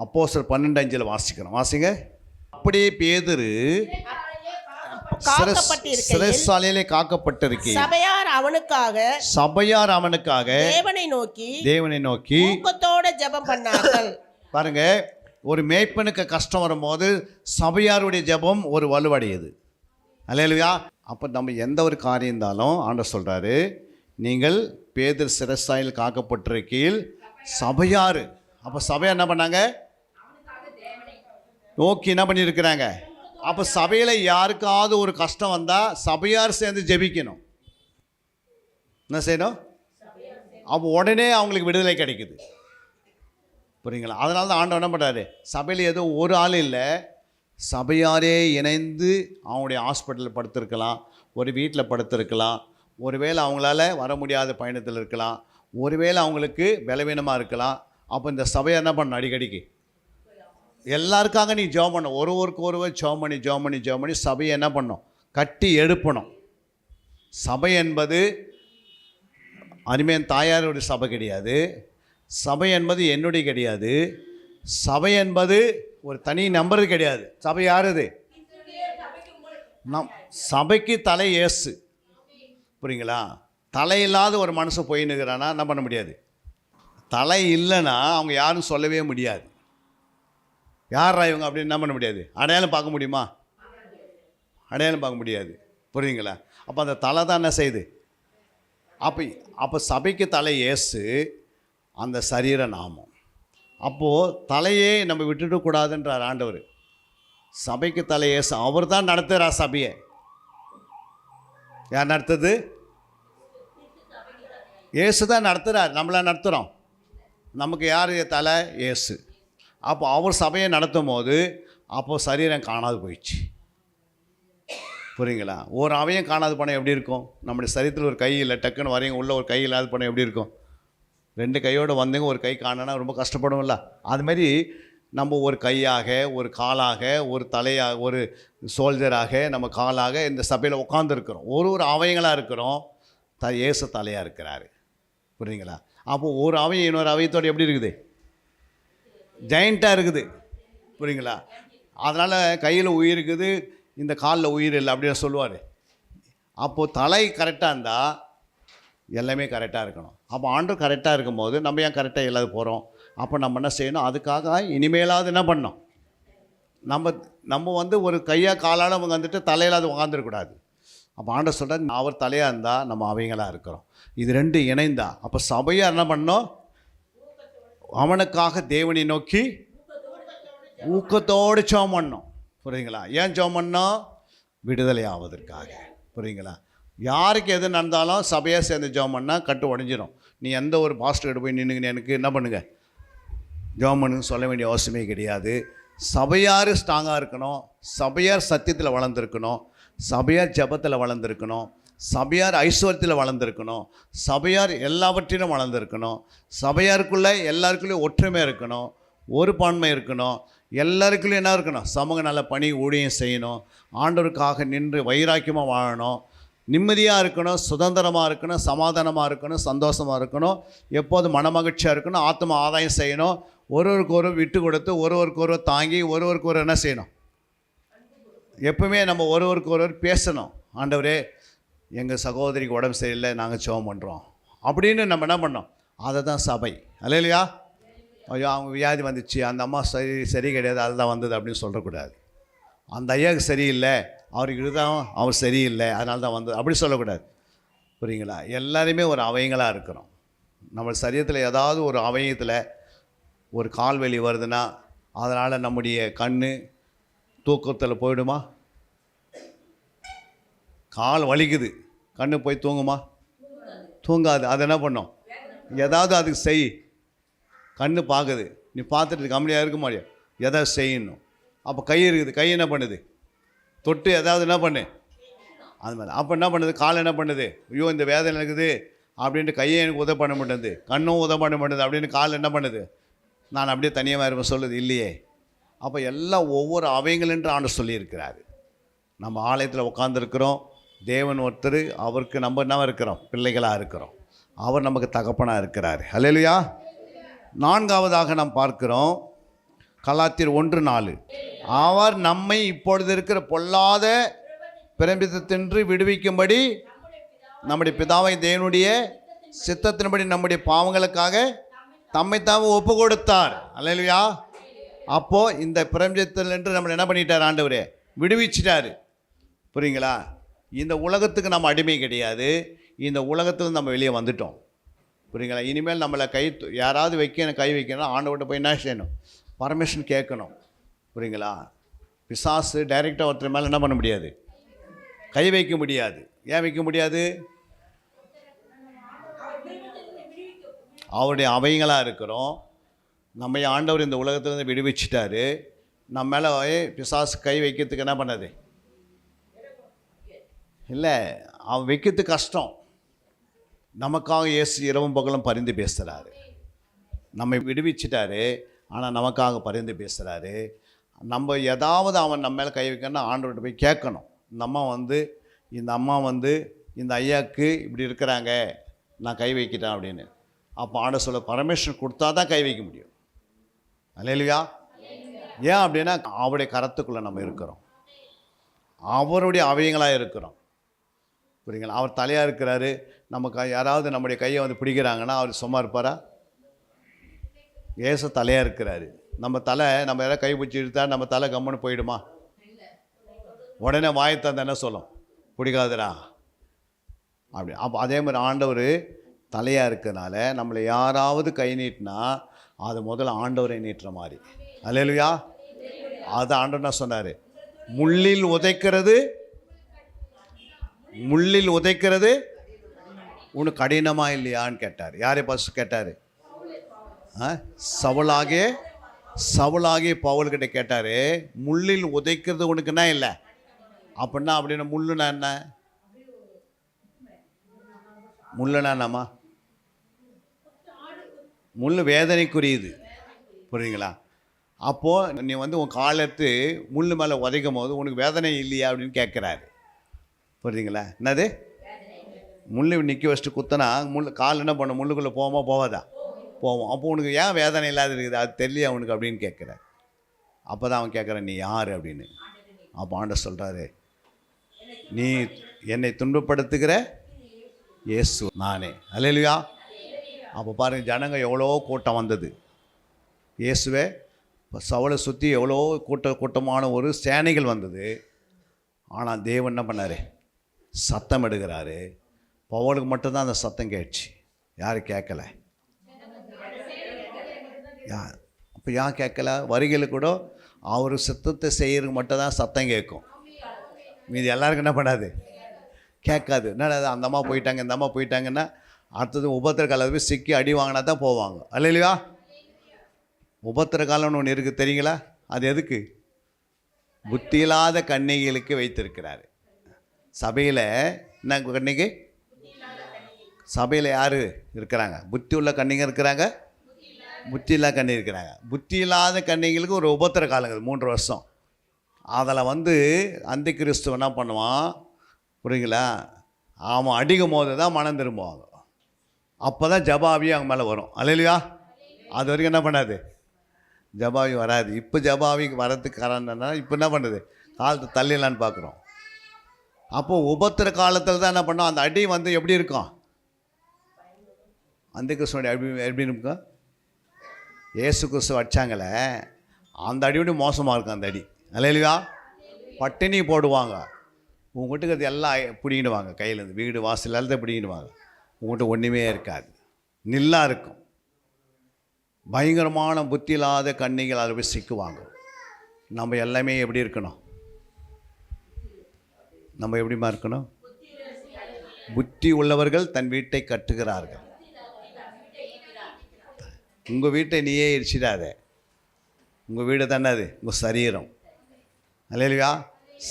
C: அப்போஸ்தலர் 12:5 வாசிக்கிறோம். வாசிங்க. அப்படியே பேதுரு சிறைச்சாலையிலே காக்கப்பட்டிருக்கேன். சபையார் அவனுக்காக தேவனை நோக்கி
E: ஊக்கத்தோடு ஜெபம் பண்ணார்கள்.
C: பாருங்க, ஒரு மேய்ப்பனுக்கு கஷ்டம் வரும்போது சபையாருடைய ஜெபம் ஒரு வலுவடையுது. அல்லேலூயா. அப்போ நம்ம எந்த ஒரு காரியம் இருந்தாலும் ஆண்டவர் சொல்கிறாரு, நீங்கள் பேதுரு சிறைச்சாலையில் காக்கப்பட்டிருக்கையில் சபையார். அப்போ சபையார் என்ன பண்ணாங்க? நோக்கி என்ன பண்ணியிருக்கிறாங்க? அப்போ சபையில் யாருக்காவது ஒரு கஷ்டம் வந்தால் சபையார் சேர்ந்து ஜெபிக்கணும். என்ன செய்யணும்? அப்போ உடனே அவங்களுக்கு விடுதலை கிடைக்குது. புரியுங்களா? அதனால தான் ஆண்டவர் என்ன பண்ணுறாரு, சபையில் ஏதோ ஒரு ஆள் இல்லை, சபையாரே இணைந்து அவங்களுடைய ஹாஸ்பிட்டலில் படுத்திருக்கலாம், ஒரு வீட்டில் படுத்திருக்கலாம், ஒருவேளை அவங்களால வர முடியாத பயணத்தில் இருக்கலாம், ஒருவேளை அவங்களுக்கு பலவீனமாக இருக்கலாம். அப்போ இந்த சபையை என்ன பண்ணணும்? அடிக்கடிக்கு எல்லாருக்காக நீ ஜெபம் பண்ணணும். ஒருவர் ஜெபம் பண்ணி சபையை என்ன பண்ணணும்? கட்டி எழுப்பணும். சபை என்பது அருமையான தாயாருடைய சபை கிடையாது. சபை என்பது என்னுடைய கிடையாது. சபை என்பது ஒரு தனி நம்பரு கிடையாது. சபை யாருது? சபைக்கு தலை இயேசு. புரியுங்களா? தலை இல்லாத ஒரு மனுஷன் போயின்னுக்கிறானா என்ன பண்ண முடியாது? தலை இல்லைன்னா அவங்க யாரும் சொல்லவே முடியாது. யாரா இவங்க அப்படின்னு என்ன பண்ண முடியாது? அடையாளம் பார்க்க முடியுமா? அடையாளம் பார்க்க முடியாது. புரியுங்களா? அப்போ அந்த தலை தான் என்ன செய்யுது? அப்போ சபைக்கு தலை இயேசு, அந்த சரீர நாமம். அப்போது தலையே நம்ம விட்டுடக்கூடாதுன்றார் ஆண்டவர். சபைக்கு தலை இயேசு, அவர் தான் நடத்துகிறார் சபையை. யார் நடத்துது? இயேசு தான் நடத்துகிறார். நம்மளை நடத்துகிறோம். நமக்கு யார் தலை? இயேசு. அப்போ அவர் சபையை நடத்தும் போது அப்போது சரீரம் காணாது போயிடுச்சு. புரியுங்களா? ஒரு அவையும் காணாது போனால் எப்படி இருக்கும்? நம்முடைய சரீரத்தில் ஒரு கை இல்லை, டக்குன்னு வரையும் உள்ள ஒரு கை இல்லாத போனால் எப்படி இருக்கும்? 2 கையோடு வந்தவங்க ஒரு கை காணனா ரொம்ப கஷ்டப்படும்ல. அதுமாரி நம்ம ஒரு கையாக, ஒரு காலாக, ஒரு தலையாக, ஒரு சோல்ஜராக, நம்ம காலாக இந்த சபையில் உட்காந்துருக்கிறோம். ஒரு அவயங்களாக இருக்கிறோம். இயேசு தலையாக இருக்கிறாரு. புரியுங்களா? அப்போது ஒரு அவையும் இன்னொரு அவயத்தோடு எப்படி இருக்குது? ஜெயிண்ட்டாக இருக்குது. புரியுங்களா? அதனால் கையில் உயிர் இருக்குது, இந்த காலில் உயிர் இல்லை அப்படின்னு சொல்லுவார். அப்போது தலை கரெக்டாக இருந்தால் எல்லாமே கரெக்டாக இருக்கணும். அப்போ ஆண்டவர் கரெக்டாக இருக்கும்போது நம்ம ஏன் கரெக்டாக இல்லாத போகிறோம்? அப்போ நம்ம என்ன செய்யணும்? அதுக்காக இனிமேலாவது என்ன பண்ணணும்? நம்ம ஒரு கையாக காலால் அவங்க வந்துட்டு தலையிலாவது உட்காந்துருக்கூடாது. அப்போ ஆண்டவர் சொல்கிறார், அவர் தலையாக இருந்தால் நம்ம அவங்களாக இருக்கிறோம். இது 2 இணைந்தா அப்போ சபையாக என்ன பண்ணணும்? அவனுக்காக தேவனை நோக்கி ஊக்கத்தோடு ஜெபம் பண்ணணும். புரியுங்களா? ஏன் ஜெபம் பண்ணோம்? விடுதலை ஆவதற்காக. புரியுங்களா? யாருக்கு எது நடந்தாலும் சபையாக சேர்ந்து ஜெபம் பண்ணால் கட்டு உடஞ்சிடும். நீ எந்த ஒரு பாஸ்டர்கிட்ட போய் நின்றுங்கன்னு எனக்கு என்ன பண்ணுங்க ஜெபம் பண்ணுன்னு சொல்ல வேண்டிய அவசியமே கிடையாது. சபையார் ஸ்ட்ராங்காக இருக்கணும். சபையார் சத்தியத்தில் வளர்ந்துருக்கணும். சபையார் ஜெபத்தில் வளர்ந்துருக்கணும். சபையார் ஐஸ்வர்யத்தில் வளர்ந்துருக்கணும். சபையார் எல்லாவற்றிலும் வளர்ந்துருக்கணும். சபையாருக்குள்ளே எல்லாருக்குள்ளேயும் ஒற்றுமை இருக்கணும், ஒரு பான்மை இருக்கணும். எல்லாருக்குள்ளேயும் என்ன இருக்கணும்? சமூக நல பணி ஊழியம் செய்யணும். ஆண்டவருக்காக நின்று வைராக்கியமாக வாழணும். நிம்மதியாக இருக்கணும், சுதந்திரமாக இருக்கணும், சமாதானமாக இருக்கணும், சந்தோஷமாக இருக்கணும், எப்போதும் மனமகிழ்ச்சியாக இருக்கணும், ஆத்ம ஆதாயம் செய்யணும். ஒருவருக்கு விட்டு கொடுத்து, ஒருவருக்கு தாங்கி, ஒருவருக்கு என்ன செய்யணும்? எப்பவுமே நம்ம ஒருவருக்கு பேசணும். ஆண்டவரே, எங்கள் சகோதரிக்கு உடம்பு சரியில்லை, நாங்கள் ஜெபம் பண்ணுறோம் அப்படின்னு நம்ம என்ன பண்ணோம்? அதை தான் சபை. அல்லையா? ஐயோ அவங்க வியாதி வந்துச்சு, அந்த அம்மா சரி கிடையாது, அதுதான் வந்தது அப்படின்னு சொல்லக்கூடாது. அந்த ஐயாவுக்கு சரியில்லை, அவருக்கு இதுதான், அவர் சரியில்லை, அதனால தான் வந்தது அப்படி சொல்லக்கூடாது. புரியுங்களா? எல்லாருமே ஒரு அவயங்களாக இருக்கிறோம். நம்ம சரீரத்தில் ஏதாவது ஒரு அவயத்தில் ஒரு கால் வலி வருதுன்னா அதனால் நம்முடைய கண் தூக்கத்தில் போயிடுமா? கால் வலிக்குது, கண்ணு போய் தூங்குமா? தூங்காது. அது என்ன பண்ணும்? ஏதாவது அதுக்கு செய். கண்ணு பார்க்குது, நீ பார்த்துட்டு கம்மியாக இருக்க முடியும், எதாவது செய்யணும். அப்போ கை இருக்குது, கை என்ன பண்ணுது? தொட்டு ஏதாவது என்ன பண்ணு அது மாதிரி. அப்போ என்ன பண்ணுது? கால் என்ன பண்ணுது? ஐயோ இந்த வேதனை இருக்குது அப்படின்ட்டு கையை எனக்கு உதவி பண்ண மாட்டேங்குது, கண்ணும் உதவி பண்ண மாட்டேங்குது அப்படின்னு கால் என்ன பண்ணுது? நான் அப்படியே தனியாக இருப்பேன் சொல்லுது இல்லையே. அப்போ எல்லாம் ஒவ்வொரு அவைங்களென்று ஆண்டு சொல்லியிருக்கிறாரு. நம்ம ஆலயத்தில் உட்காந்துருக்கிறோம், தேவன் ஒருத்தர், அவருக்கு நம்ம என்ன இருக்கிறோம்? பிள்ளைகளாக இருக்கிறோம். அவர் நமக்கு தகப்பனாக இருக்கிறார். ஹல்லேலூயா. நான்காவதாக நாம் பார்க்கிறோம் கலாத்தியர் 1:4. அவர் நம்மை இப்பொழுது இருக்கிற பொல்லாத பிரம்பிதத்தின்றி விடுவிக்கும்படி நம்முடைய பிதாவை தேவனுடைய சித்தத்தின்படி நம்முடைய பாவங்களுக்காக தம்மைத்தாமே ஒப்பு கொடுத்தார். ஹல்லேலூயா. அப்போது இந்த பிரபஞ்சத்தில் என்று நம்மளை என்ன பண்ணிட்டார்? ஆண்டவரே விடுவிச்சிட்டாரு. புரியுங்களா? இந்த உலகத்துக்கு நம்ம அடிமை கிடையாது, இந்த உலகத்தில் நம்ம வெளியே வந்துட்டோம். புரியுங்களா? இனிமேல் நம்மளை யாராவது கை வைக்கணும், ஆண்டவர்கிட்ட போய் என்ன செய்யணும்? பர்மிஷன் கேட்கணும். புரியுங்களா? பிசாசு டைரெக்டாக ஒருத்தர் மேலே என்ன பண்ண முடியாது? கை வைக்க முடியாது. ஏன் வைக்க முடியாது? அவருடைய அவைங்களாக இருக்கிறோம். நம்ம ஆண்டவர் இந்த உலகத்துலேருந்து விடுவிச்சிட்டாரு. நம்ம மேலே பிசாசு கை வைக்கிறதுக்கு என்ன பண்ணது இல்லை, அவன் வைக்கிறதுக்கு கஷ்டம். நமக்காக இயேசு இரவும் பகலும் பரிந்து பேசுகிறாரு. நம்மை விடுவிச்சிட்டாரு, ஆனால் நமக்காக பரிந்து பேசுகிறாரு. நம்ம ஏதாவது அவன் நம்ம மேலே கை வைக்கணும்னா ஆண்டவர்கிட்ட போய் கேட்கணும். இந்த அம்மா இந்த ஐயாவுக்கு இப்படி இருக்கிறாங்க, நான் கை வைக்கிட்டேன் அப்படின்னு. அப்போ ஆண்டவர் சொல்ல பர்மிஷன் கொடுத்தா தான் கை வைக்க முடியும். அல்லேலூயா. ஏன் அப்படின்னா அவருடைய கரத்துக்குள்ளே நம்ம இருக்கிறோம், அவருடைய அவையங்களாக இருக்கிறோம். புரியுங்களா? அவர் தலையாக இருக்கிறாரு. நமக்கு யாராவது நம்முடைய கையை பிடிக்கிறாங்கன்னா அவர் சும்மா இருப்பாரா? ஏசு தலையாக இருக்கிறாரு. நம்ம யாராவது கை பிடிச்சி இழுத்தா நம்ம தலை கம்முன்னு போயிடுமா? உடனே வாயத்தான் என்ன சொல்லும்? பிடிக்காதுடா அப்படி. அப்போ அதே மாதிரி ஆண்டவர் தலையாக இருக்கிறதுனால நம்மளை யாராவது கை நீட்டினா அது முதல்ல ஆண்டவரை நீட்டுற மாதிரி. அல்லேலூயா. அது ஆண்டவர் என்ன சொன்னார்? முள்ளில் உதைக்கிறது உனக்கு கடினமாக இல்லையான்னு கேட்டார். யாரை ஃபஸ்ட் கேட்டார்? சவுலாகிய பவுல்கிட்ட கேட்டார். முள்ளில் உதைக்கிறது உனக்குன்னா இல்லை அப்படின்னா அப்படின்னா முள்ளுனா என்ன? முள்ளுனா என்னம்மா? முள் வேதனைக்குரியுது. புரியுங்களா? அப்போது நீ உன் காலத்து முள் மேலே உதைக்கும் போது உனக்கு வேதனை இல்லையா அப்படின்னு கேட்குறாரு. புரியுதுங்களா? என்னது? முள் நிற்க வச்சுட்டு குத்தினா கால் என்ன பண்ணும்? முள்ளுக்குள்ளே போவாதா? போவோம். அப்போ உனக்கு ஏன் வேதனை இல்லாத இருக்குது? அது தெரியலையா அவனுக்கு அப்படின்னு கேட்குறாரு. அப்போ தான் அவன் கேட்குறான், நீ யார் அப்படின்னு. அப்போ ஆண்டவர் சொல்கிறாரு, நீ என்னை துன்பப்படுத்துகிற இயேசு நானே. அல்லேலூயா. அப்போ பாருங்கள், ஜனங்க எவ்வளோ கூட்டம் வந்தது. இயேசுவே சவுலை சுற்றி எவ்வளோ கூட்டமான ஒரு சேனைகள் வந்தது. ஆனால் தேவன் என்ன பண்ணார்? சத்தம் எடுக்கிறாரு. பவுலுக்கு மட்டும்தான் அந்த சத்தம் கேட்டுச்சு, யாரும் கேட்கலை. அப்போ ஏன் கேட்கல? வரிகளுக்கு கூட அவர் சத்தத்தை செய்கிறதுக்கு மட்டும்தான் சத்தம் கேட்கும், மீது எல்லாருக்கும் என்ன பண்ணாது? கேட்காது. என்னடா அந்த அம்மா போயிட்டாங்க, இந்த அம்மா போயிட்டாங்கன்னா அடுத்தது உபத்திர காலம் போய் சிக்கி அடி வாங்கினா தான் போவாங்க. அல்லேலூயா. உபத்திர காலம்னு ஒன்று இருக்குது தெரியுங்களா? அது எதுக்கு? புத்தி இல்லாத கன்னிகைகளுக்கு வைத்திருக்கிறாரு. சபையில் என்ன கன்னிகை? சபையில் யார் இருக்கிறாங்க? புத்தி உள்ள கன்னிகை இருக்கிறாங்க, புத்தி இல்லாத கண்ணி இருக்கிறாங்க. புத்தி இல்லாத கன்னிகளுக்கு ஒரு உபத்திர காலங்கள் 3 வருஷம். அதில் அந்த கிறிஸ்துவ என்ன பண்ணுவான்? புரியுங்களா? அவன் அடிக்கும் போது தான் மனம் திரும்புவாங்க. அப்போ தான் ஜபாவி அவங்க மேலே வரும். அல்லேலூயா. அது வரைக்கும் என்ன பண்ணாது? ஜபாவி வராது. இப்போ ஜபாவிக்கு வரதுக்கு காரணம்னா இப்போ என்ன பண்ணுது? காலத்தை தள்ளிடலான்னு பார்க்குறோம். அப்போது உபத்திர காலத்தில் தான் என்ன பண்ணோம்? அந்த அடி எப்படி இருக்கும்? அந்த கிறிஸ்துவனுடைய அடி எப்படி இருக்கும்? ஏசு கிறிஸ்துவ அடித்தாங்களே அந்த அடியோட மோசமாக இருக்கும் அந்த அடி. அல்லேலூயா. பட்டினி போடுவாங்க. உங்கள்கிட்ட அது எல்லாம் பிடிங்கிடுவாங்க, கையிலேருந்து வீடு வாசல் எல்லாத்தையும் பிடிங்கிடுவாங்க. உங்கள்கிட்ட ஒன்றுமே இருக்காது, நில்லாக இருக்கும். பயங்கரமான புத்தி இல்லாத கன்னிகள் அதை போய் சிக்குவாங்க. நம்ம எல்லாமே எப்படி இருக்கணும்? நம்ம எப்படிமா இருக்கணும்? புத்தி உள்ளவர்கள் தன் வீட்டை கட்டுகிறார்கள். உங்கள் வீட்டை நீயே இடிச்சிடாத. உங்கள் வீடு தானே அது, உங்கள் சரீரம். அல்லேலூயா.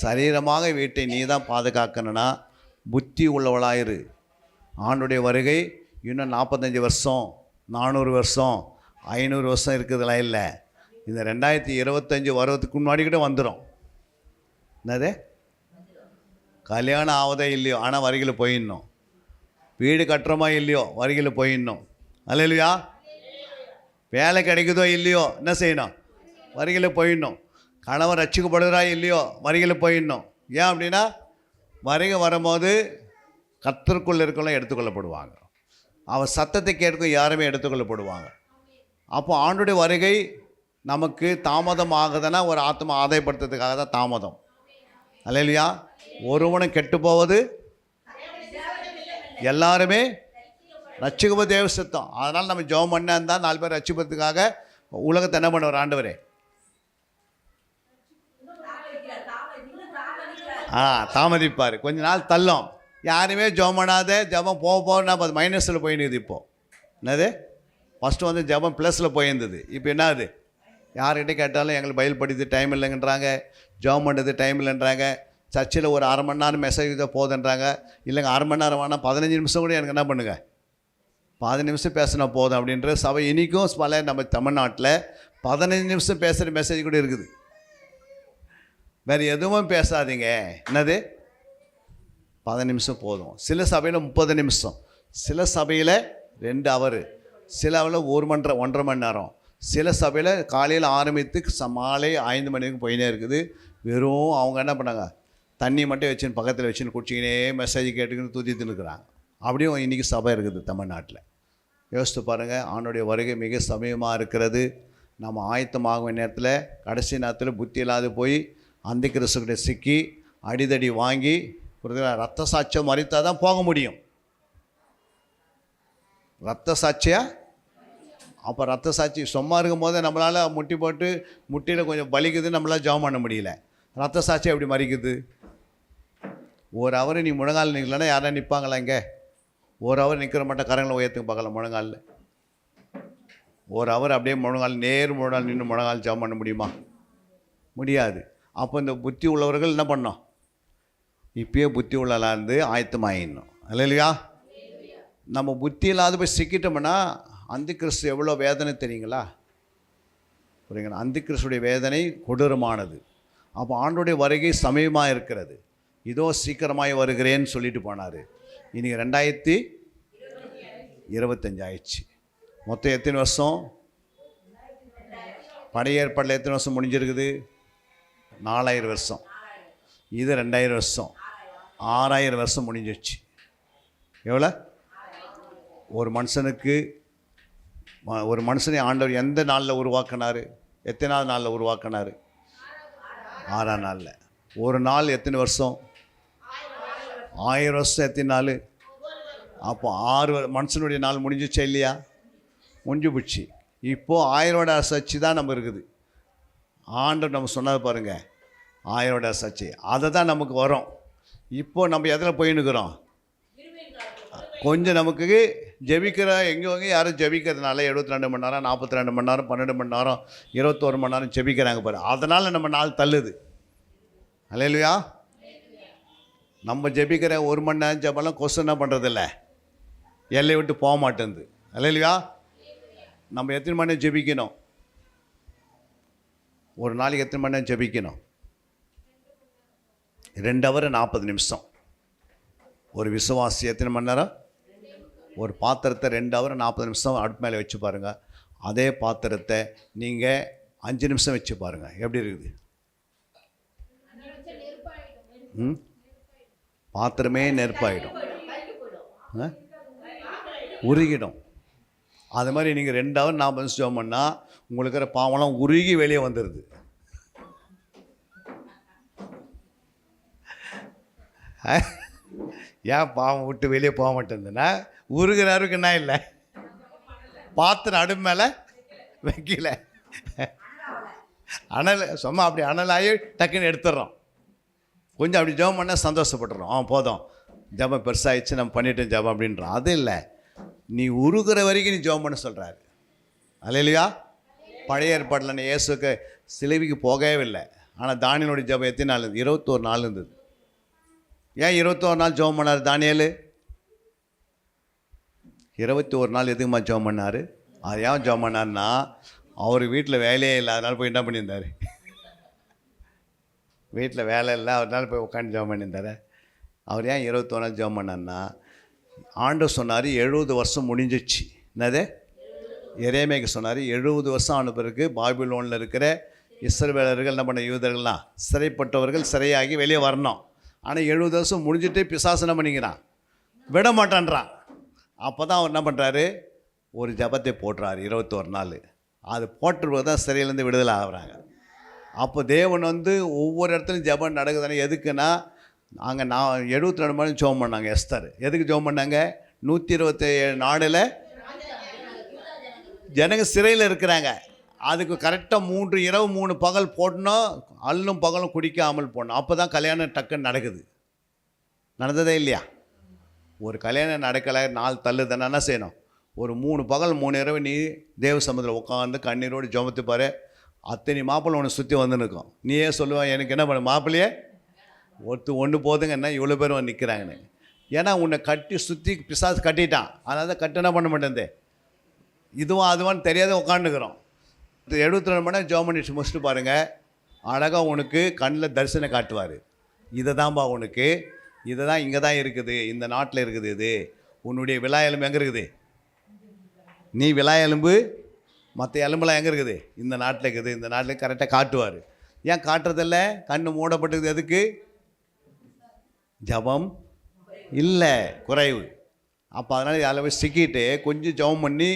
C: சரீரமாக வீட்டை நீ தான் பாதுகாக்கணும்னா புத்தி உள்ளவளாயிரு. ஆண்டுடைய வருகை இன்னும் 45 வருஷம், 400 வருஷம், 500 வருஷம் இருக்குதுலாம் இல்லை. இந்த 2025 வருவதுக்கு முன்னாடி கூட வந்துடும். என்னது, கல்யாணம் ஆவதே இல்லையோ ஆனால் வருகையில் போயிடணும். வீடு கட்டுறோமா இல்லையோ வருகையில் போயிடணும். அல்லேலூயா. வேலை கிடைக்குதோ இல்லையோ என்ன செய்யணும், வருகையில் போயிடணும். கணவன் ரட்சிக்கப்படுறா இல்லையோ வருகையில் போயிடணும். ஏன் அப்படின்னா வருகை வரும்போது கர்த்தருக்குள்ளே இருக்கலாம் எடுத்துக்கொள்ளப்படுவாங்க. அவர் சத்தத்தை கேட்கும் யாருமே எடுத்துக்கொள்ளப்படுவாங்க. அப்போ ஆண்டுடைய வருகை நமக்கு தாமதம் ஆகுதுன்னா ஒரு ஆத்மா ஆதாயப்படுத்துறதுக்காக தான் தாமதம். அல்லேலூயா. ஒருவனும் கெட்டு போவது, எல்லாருமே ரட்சிக்கப்ப தேவ சித்தம். அதனால் நம்ம ஜெபம் பண்ணா இருந்தால் 4 பேர் ரட்சிப்பதுக்காக உலகத்தை என்ன பண்ணுவார் ஆண்டவரே? தாமதிப்பார், கொஞ்ச நாள் தள்ளும். யாருமே ஜெபம் பண்ணாத ஜெபம் போனா அது மைனஸில் போயிடுது. இப்போது என்னது, ஃபஸ்ட்டு வந்து ஜெபம் ப்ளஸில் போயிருந்தது. இப்போ என்ன அது, யார்கிட்ட கேட்டாலும் எங்களுக்கு பைபிள் படித்து டைம் இல்லைங்கன்றாங்க, ஜெபம் பண்ணுறது டைம் இல்லைன்றாங்க. சர்ச்சில் ஒரு அரை மணி நேரம் மெசேஜ் தான் போதுன்றாங்க. இல்லைங்க 1/2 மணி நேரம் வேணால் 15 நிமிஷம் கூட எனக்கு என்ன பண்ணுங்க, 15 நிமிஷம் பேசினா போதும் அப்படின்ற சபை இன்றைக்கும் பல நம்ம தமிழ்நாட்டில் 15 நிமிஷம் பேசுகிற மெசேஜ் கூட இருக்குது. வேறு எதுவும் பேசாதீங்க, என்னது 15 நிமிஷம் போதும். சில சபையில் 30 நிமிஷம், சில சபையில் 2 ஹவர், சில சபையில் 1.5 மணி நேரம், சில சபையில் காலையில் ஆரம்பித்து மாலை 5 மணி வரைக்கும் போயினே இருக்குது. வெறும் அவங்க என்ன பண்ணாங்க, தண்ணி மட்டும் வச்சுன்னு பக்கத்தில் வச்சுன்னு குடிச்சிக்கினே மெசேஜ் கேட்டுக்கின்னு தூத்திட்டு இருக்கிறாங்க. அப்படியும் இன்றைக்கி சபை இருக்குது தமிழ்நாட்டில். யோசித்து பாருங்கள், ஆண்டுடைய வருகை மிக சமயமாக இருக்கிறது. நம்ம ஆயத்தமாகும் நேரத்தில் கடைசி நேரத்தில் புத்தி இல்லாது போய் அந்த கிறிஸ்துக்கிட்ட சிக்கி அடிதடி வாங்கி ரத்த சாட்சியம் மறித்தால் தான் போக முடியும். ரத்த சாட்சியா? அப்போ ரத்த சாட்சி சும்மா இருக்கும் போது நம்மளால் முட்டி போட்டு முட்டியில் கொஞ்சம் வலிக்குது, நம்மளால் ஜெபம் பண்ண முடியல. ரத்த சாட்சி எப்படி மறிக்குது? ஒரு ஹவர் நீ முழங்கால் நிற்கலன்னா யாரா நிற்பாங்களா? இங்கே ஒரு ஹவர் நிற்கிற மாட்டேன், கரங்களை உயர்த்துக்கு பார்க்கலாம் முழங்காலில். ஒரு ஹவர் அப்படியே முழங்கால் முழங்கால் நின்று முழங்கால் ஜெபம் பண்ண முடியுமா? முடியாது. அப்போ இந்த புத்தி உள்ளவர்கள் என்ன பண்ணோம், இப்பயே புத்தி உள்ளலாம் இருந்து ஆயத்தமாயிடணும். இல்லையா? நம்ம புத்தி இல்லாத போய் சிக்கிட்டோம்னா அந்த கிறிஸ்து எவ்வளோ வேதனை தெரியுங்களா? புரியுங்களா? அந்த கிறிஸ்துடைய வேதனை கொடூரமானது. அப்போ ஆண்டுடைய வருகை சமயமாக இருக்கிறது. இதோ சீக்கிரமாய் வருகிறேன்னு சொல்லிட்டு போனார். இன்றைக்கி 2025 ஆயிடுச்சு. மொத்தம் எத்தனை வருஷம்? பழைய ஏற்பாட்டில் எத்தனை வருஷம் முடிஞ்சிருக்குது? 4000 வருஷம். இது 2000 வருஷம், 6000 வருஷம் முடிஞ்சிடுச்சு. எவ்வளோ? ஒரு மனுஷனை ஆண்டவர் எந்த நாளில் உருவாக்கினார்? எத்தனாவது நாளில் உருவாக்கினார்? 6ஆம் நாளில். ஒரு நாள் எத்தனை வருஷம்? 1000 வருஷம். எத்தனை நாள்? அப்போ 6 மனுஷனுடைய நாள் முடிஞ்சிச்சா இல்லையா? முடிஞ்சு போச்சு. இப்போது 1000 சர்ச்சி தான் நம்ம இருக்குது. ஆண்டவர் நம்ம சொன்னது பாருங்கள், 1000 சர்ச்சி அதை தான் நமக்கு வரும். இப்போது நம்ம எதில் போயின்னுக்கிறோம்? கொஞ்சம் நமக்கு ஜெபிக்கிற எங்கே யாரும் ஜெபிக்கிறதுனால 72 மணி நேரம், 42 மணி நேரம், 12 மணி நேரம், 21 மணி நேரம் ஜெபிக்கிறாங்க பாரு. அதனால் நம்ம நாள் தள்ளுது. அல்லேலூயா. நம்ம ஜெபிக்கிற 1 மணி நேரம் ஜெபம்லாம் கொஸ்டின் என்ன பண்ணுறதில்ல, எல்லை விட்டு போக மாட்டேங்குது. அல்லேலூயா. நம்ம எத்தனை மணி நேரம் ஜெபிக்கணும்? ஒரு நாளைக்கு எத்தனை மணி நேரம் ஜெபிக்கணும்? 2 ஹவர் 40 நிமிஷம். ஒரு விசுவாசி எத்தனை மணி நேரம்? ஒரு பாத்திரத்தை 2 ஹவர் 40 நிமிஷம் அடுப்பு மேலே வச்சு பாருங்கள். அதே பாத்திரத்தை நீங்கள் 5 நிமிஷம் வச்சு பாருங்கள், எப்படி இருக்குது? பாத்திரமே நெருப்பாயிடும், உருகிடும். அது மாதிரி நீங்கள் 2 ஹவர் 40 நிமிஷம் ஜெபம் பண்ணால் உங்களுக்கு இருக்கிற பாவம்லாம் உருகி வெளியே வந்துடுது. ஏன் பாவம் விட்டு வெளியே போக மாட்டேங்குதுன்னா உருகிறாருக்கு என்ன இல்லை, பாத்திரம் அடுப்பு மேலே வைக்கல, அனல் சும்மா அப்படி அனலாகி டக்குன்னு எடுத்துடுறோம். கொஞ்சம் அப்படி ஜெபம் பண்ணால் சந்தோஷப்பட்டுறோம். போதும் ஜெபம் பெருசாகிடுச்சு, நம்ம பண்ணிட்டோம் ஜெபம் அப்படின்றோம். அது இல்லை, நீ உருகிற வரைக்கும் நீ ஜெபம் பண்ண சொல்கிறாரு. அல்லேலூயா. பழைய ஏற்பாட்டில் நீ இயேசுக்கு சிலுவைக்கு போகவே இல்லை. ஆனால் தானியலுடைய ஜெபம் எத்தனை நாள் இருந்தது? 21 நாள் இருந்தது. ஏன் 21 நாள் ஜெபம் பண்ணார் தானியேல்? 21 நாள் எதுக்குமா ஜெபம் பண்ணார்? அது ஏன் ஜெபம் பண்ணார்னா, அவர் வீட்டில் வேலையே இல்லாதனால போய் என்ன பண்ணியிருந்தார்? வீட்டில் வேலை இல்லை, அவர்னால போய் உட்காந்து ஜெபம் பண்ணியிருந்தார். அவர் ஏன் 21 நாள் ஜெபம் பண்ணார்னா, ஆண்டவர் சொன்னார் 70 வருஷம் முடிஞ்சிச்சு. என்னது? எரேமியாக்கு சொன்னார் 70 வருஷம் ஆன பிறகு பாபிலோனில் இருக்கிற இஸ்ரவேலர்கள் என்ன பண்ண, யூதர்கள்லாம் சிறைப்பட்டவர்கள் சிறையாகி வெளியே வரணும். ஆனால் 70 வருஷம் முடிஞ்சிட்டு பிசாசு என்ன பண்ணிக்கிறான்? விட மாட்டான்றான். அப்போ தான் அவர் என்ன பண்ணுறாரு? ஒரு ஜெபத்தை போட்டுறாரு 21 நாள். அது போட்டுருவது தான் சிறையிலேருந்து விடுதலை ஆகுறாங்க. அப்போ தேவன் வந்து ஒவ்வொரு இடத்துலையும் ஜெபம் நடக்குதுன்னு எதுக்குன்னா, அங்கே 72 மணி ஜெபம் பண்ணாங்க எஸ்தர். எதுக்கு ஜெபம் பண்ணாங்க? 127 நாடில் ஜனங்க சிறையில் இருக்கிறாங்க. அதுக்கு கரெக்டாக 3 இரவு 3 பகல் போடணும், அல்லும் பகலும் குடிக்காமல் போடணும். அப்போ தான் கல்யாணம் டக்குன்னு நடக்குது. நடந்ததே இல்லையா? ஒரு கல்யாணம் நடக்கலை, நாள் தள்ளுதானே என்ன செய்யணும்? ஒரு 3 பகல் 3 இரவு நீ தேவ சமுதிரம் உட்காந்து கண்ணீரோடு ஜெபத்து பாரு. அத்தனை மாப்பிள்ளை உன்னை சுற்றி வந்து நிற்கும். நீயே சொல்லுவான், எனக்கு என்ன பண்ண மாப்பிள்ளையே ஒன்று போதுங்கன்னா இவ்வளோ பேர் வந்து நிற்கிறாங்கன்னு. ஏன்னா உன்னை கட்டி சுற்றி பிசாசு கட்டிட்டான். அதனால தான் கட்டு என்ன பண்ண மாட்டேன், இதுவும் அதுவான்னு தெரியாத உட்காந்துக்கிறோம். 72 மணி நேரம் ஜெபம் பண்ணி முடிச்சுட்டு பாருங்கள், அழகாக உனக்கு கண்ணில் தரிசனம் காட்டுவார். இதை தான்பா உனக்கு, இதை தான் இங்கே தான் இருக்குது, இந்த நாட்டில் இருக்குது. இது உன்னுடைய விழா எலும்பு எங்கே இருக்குது? நீ விழா எலும்பு, மற்ற எலும்புலாம் எங்கே இருக்குது? இந்த நாட்டில் இருக்குது. இந்த நாட்டில் கரெக்டாக காட்டுவார். ஏன் காட்டுறதில்ல? கண்ணு மூடப்பட்டது எதுக்கு? ஜபம் இல்லை, குறைவு. அப்போ அதனால் அதில் போய் சிக்கிட்டு கொஞ்சம் ஜபம் பண்ணி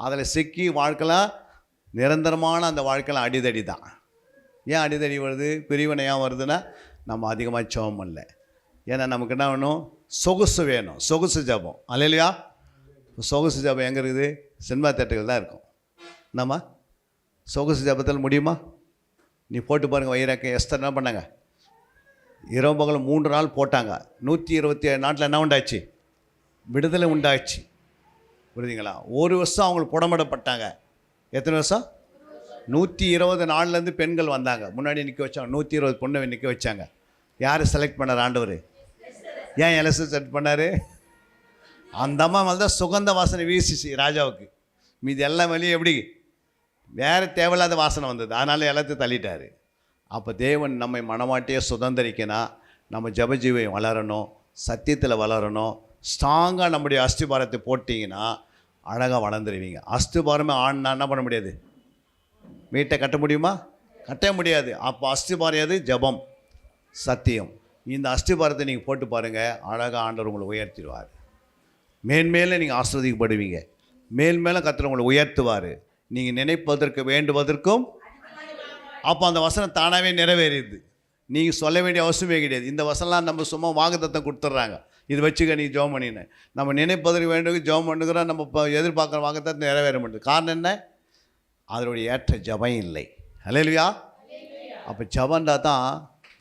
C: அதில் சிக்கி வாழ்க்கைலாம் நிரந்தரமான அந்த வாழ்க்கைலாம் அடிதடி தான். ஏன் அடிதடி வருது? பிரிவினை ஏன் வருதுன்னா, நம்ம அதிகமாக ஜபம் பண்ணல. ஏன்னா நமக்கு என்ன வேணும்? சொகுசு வேணும். சொகுசு ஜபம் அல்லையா? சொகுசு ஜபம் எங்கே இருக்குது? சினிமா தேட்டர்கள் தான் இருக்கும். நம்ம சொகுசு ஜபத்தில் முடியுமா? நீ போட்டு பாருங்கள். வைராக்க எஸ்தர் என்ன பண்ணாங்க? இரவு பகல் 3 நாள் போட்டாங்க. 127 நாட்டில் என்ன உண்டாச்சு? விடுதலை உண்டாச்சு. புரியுதுங்களா? 1 வருஷம் அவங்களுக்கு புடமிடப்பட்டாங்க. எத்தனை வருஷம்? 120 நாள்லேருந்து பெண்கள் வந்தாங்க. முன்னாடி நிற்க வச்சாங்க. 120 பொண்ணை நிற்க வச்சாங்க. யார் செலக்ட் பண்ணார்? ஆண்டவர். ஏன் எலெக்ஷன் செலக்ட் பண்ணார்? அந்த அம்மா மேலே தான் சுகந்த வாசனை வீசிச்சு ராஜாவுக்கு. மீது எல்லாம் வெளியே எப்படி வேறு தேவையில்லாத வாசனை வந்தது. அதனால் எல்லாத்தையும் தள்ளிட்டார். அப்போ தேவன் நம்மை மனமாட்டியே சுதந்திரிக்கனா நம்ம ஜபஜீவியம் வளரணும், சத்தியத்தில் வளரணும். ஸ்ட்ராங்காக நம்முடைய அஸ்திபாரத்தை போட்டிங்கன்னா அழகாக வளர்ந்துருவீங்க. அஸ்திபாரமே ஆண்னா என்ன பண்ண முடியாது? வீட்டை கட்ட முடியுமா? கட்ட முடியாது. அப்போ அஸ்திபாரம் எது? ஜபம், சத்தியம். இந்த அஸ்திபாரத்தை நீங்கள் போட்டு பாருங்கள், அழகாக ஆண்டவர் உங்களை உயர்த்திடுவார். மேன்மேலே நீங்கள் ஆஸ்வதிக்கப்படுவீங்க. மேல்மேலும் கர்த்தர் உங்களை உயர்த்துவார். நீங்கள் நினைப்பதற்கு வேண்டுவதற்கும். அப்போ அந்த வசனம் தானாகவே நிறைவேறிடுது. நீங்கள் சொல்ல வேண்டிய அவசியமே கிடையாது. இந்த வசனம்லாம் நம்ம சும்மா வாக்குத்தத்தம் கொடுத்துட்றாங்க, இது வச்சுக்க நீ ஜெபம் பண்ணின்னு. நம்ம நினைப்பதற்கு வேண்டும் ஜெபம் பண்ணுகிறோம், நம்ம இப்போ எதிர்பார்க்குற வாக்குத்தத்தை நிறைவேற மாட்டேது. காரணம் என்ன? அதனுடைய ஏற்ற ஜபம் இல்லை. அல்லேலூயா. அப்போ ஜபந்தா தான்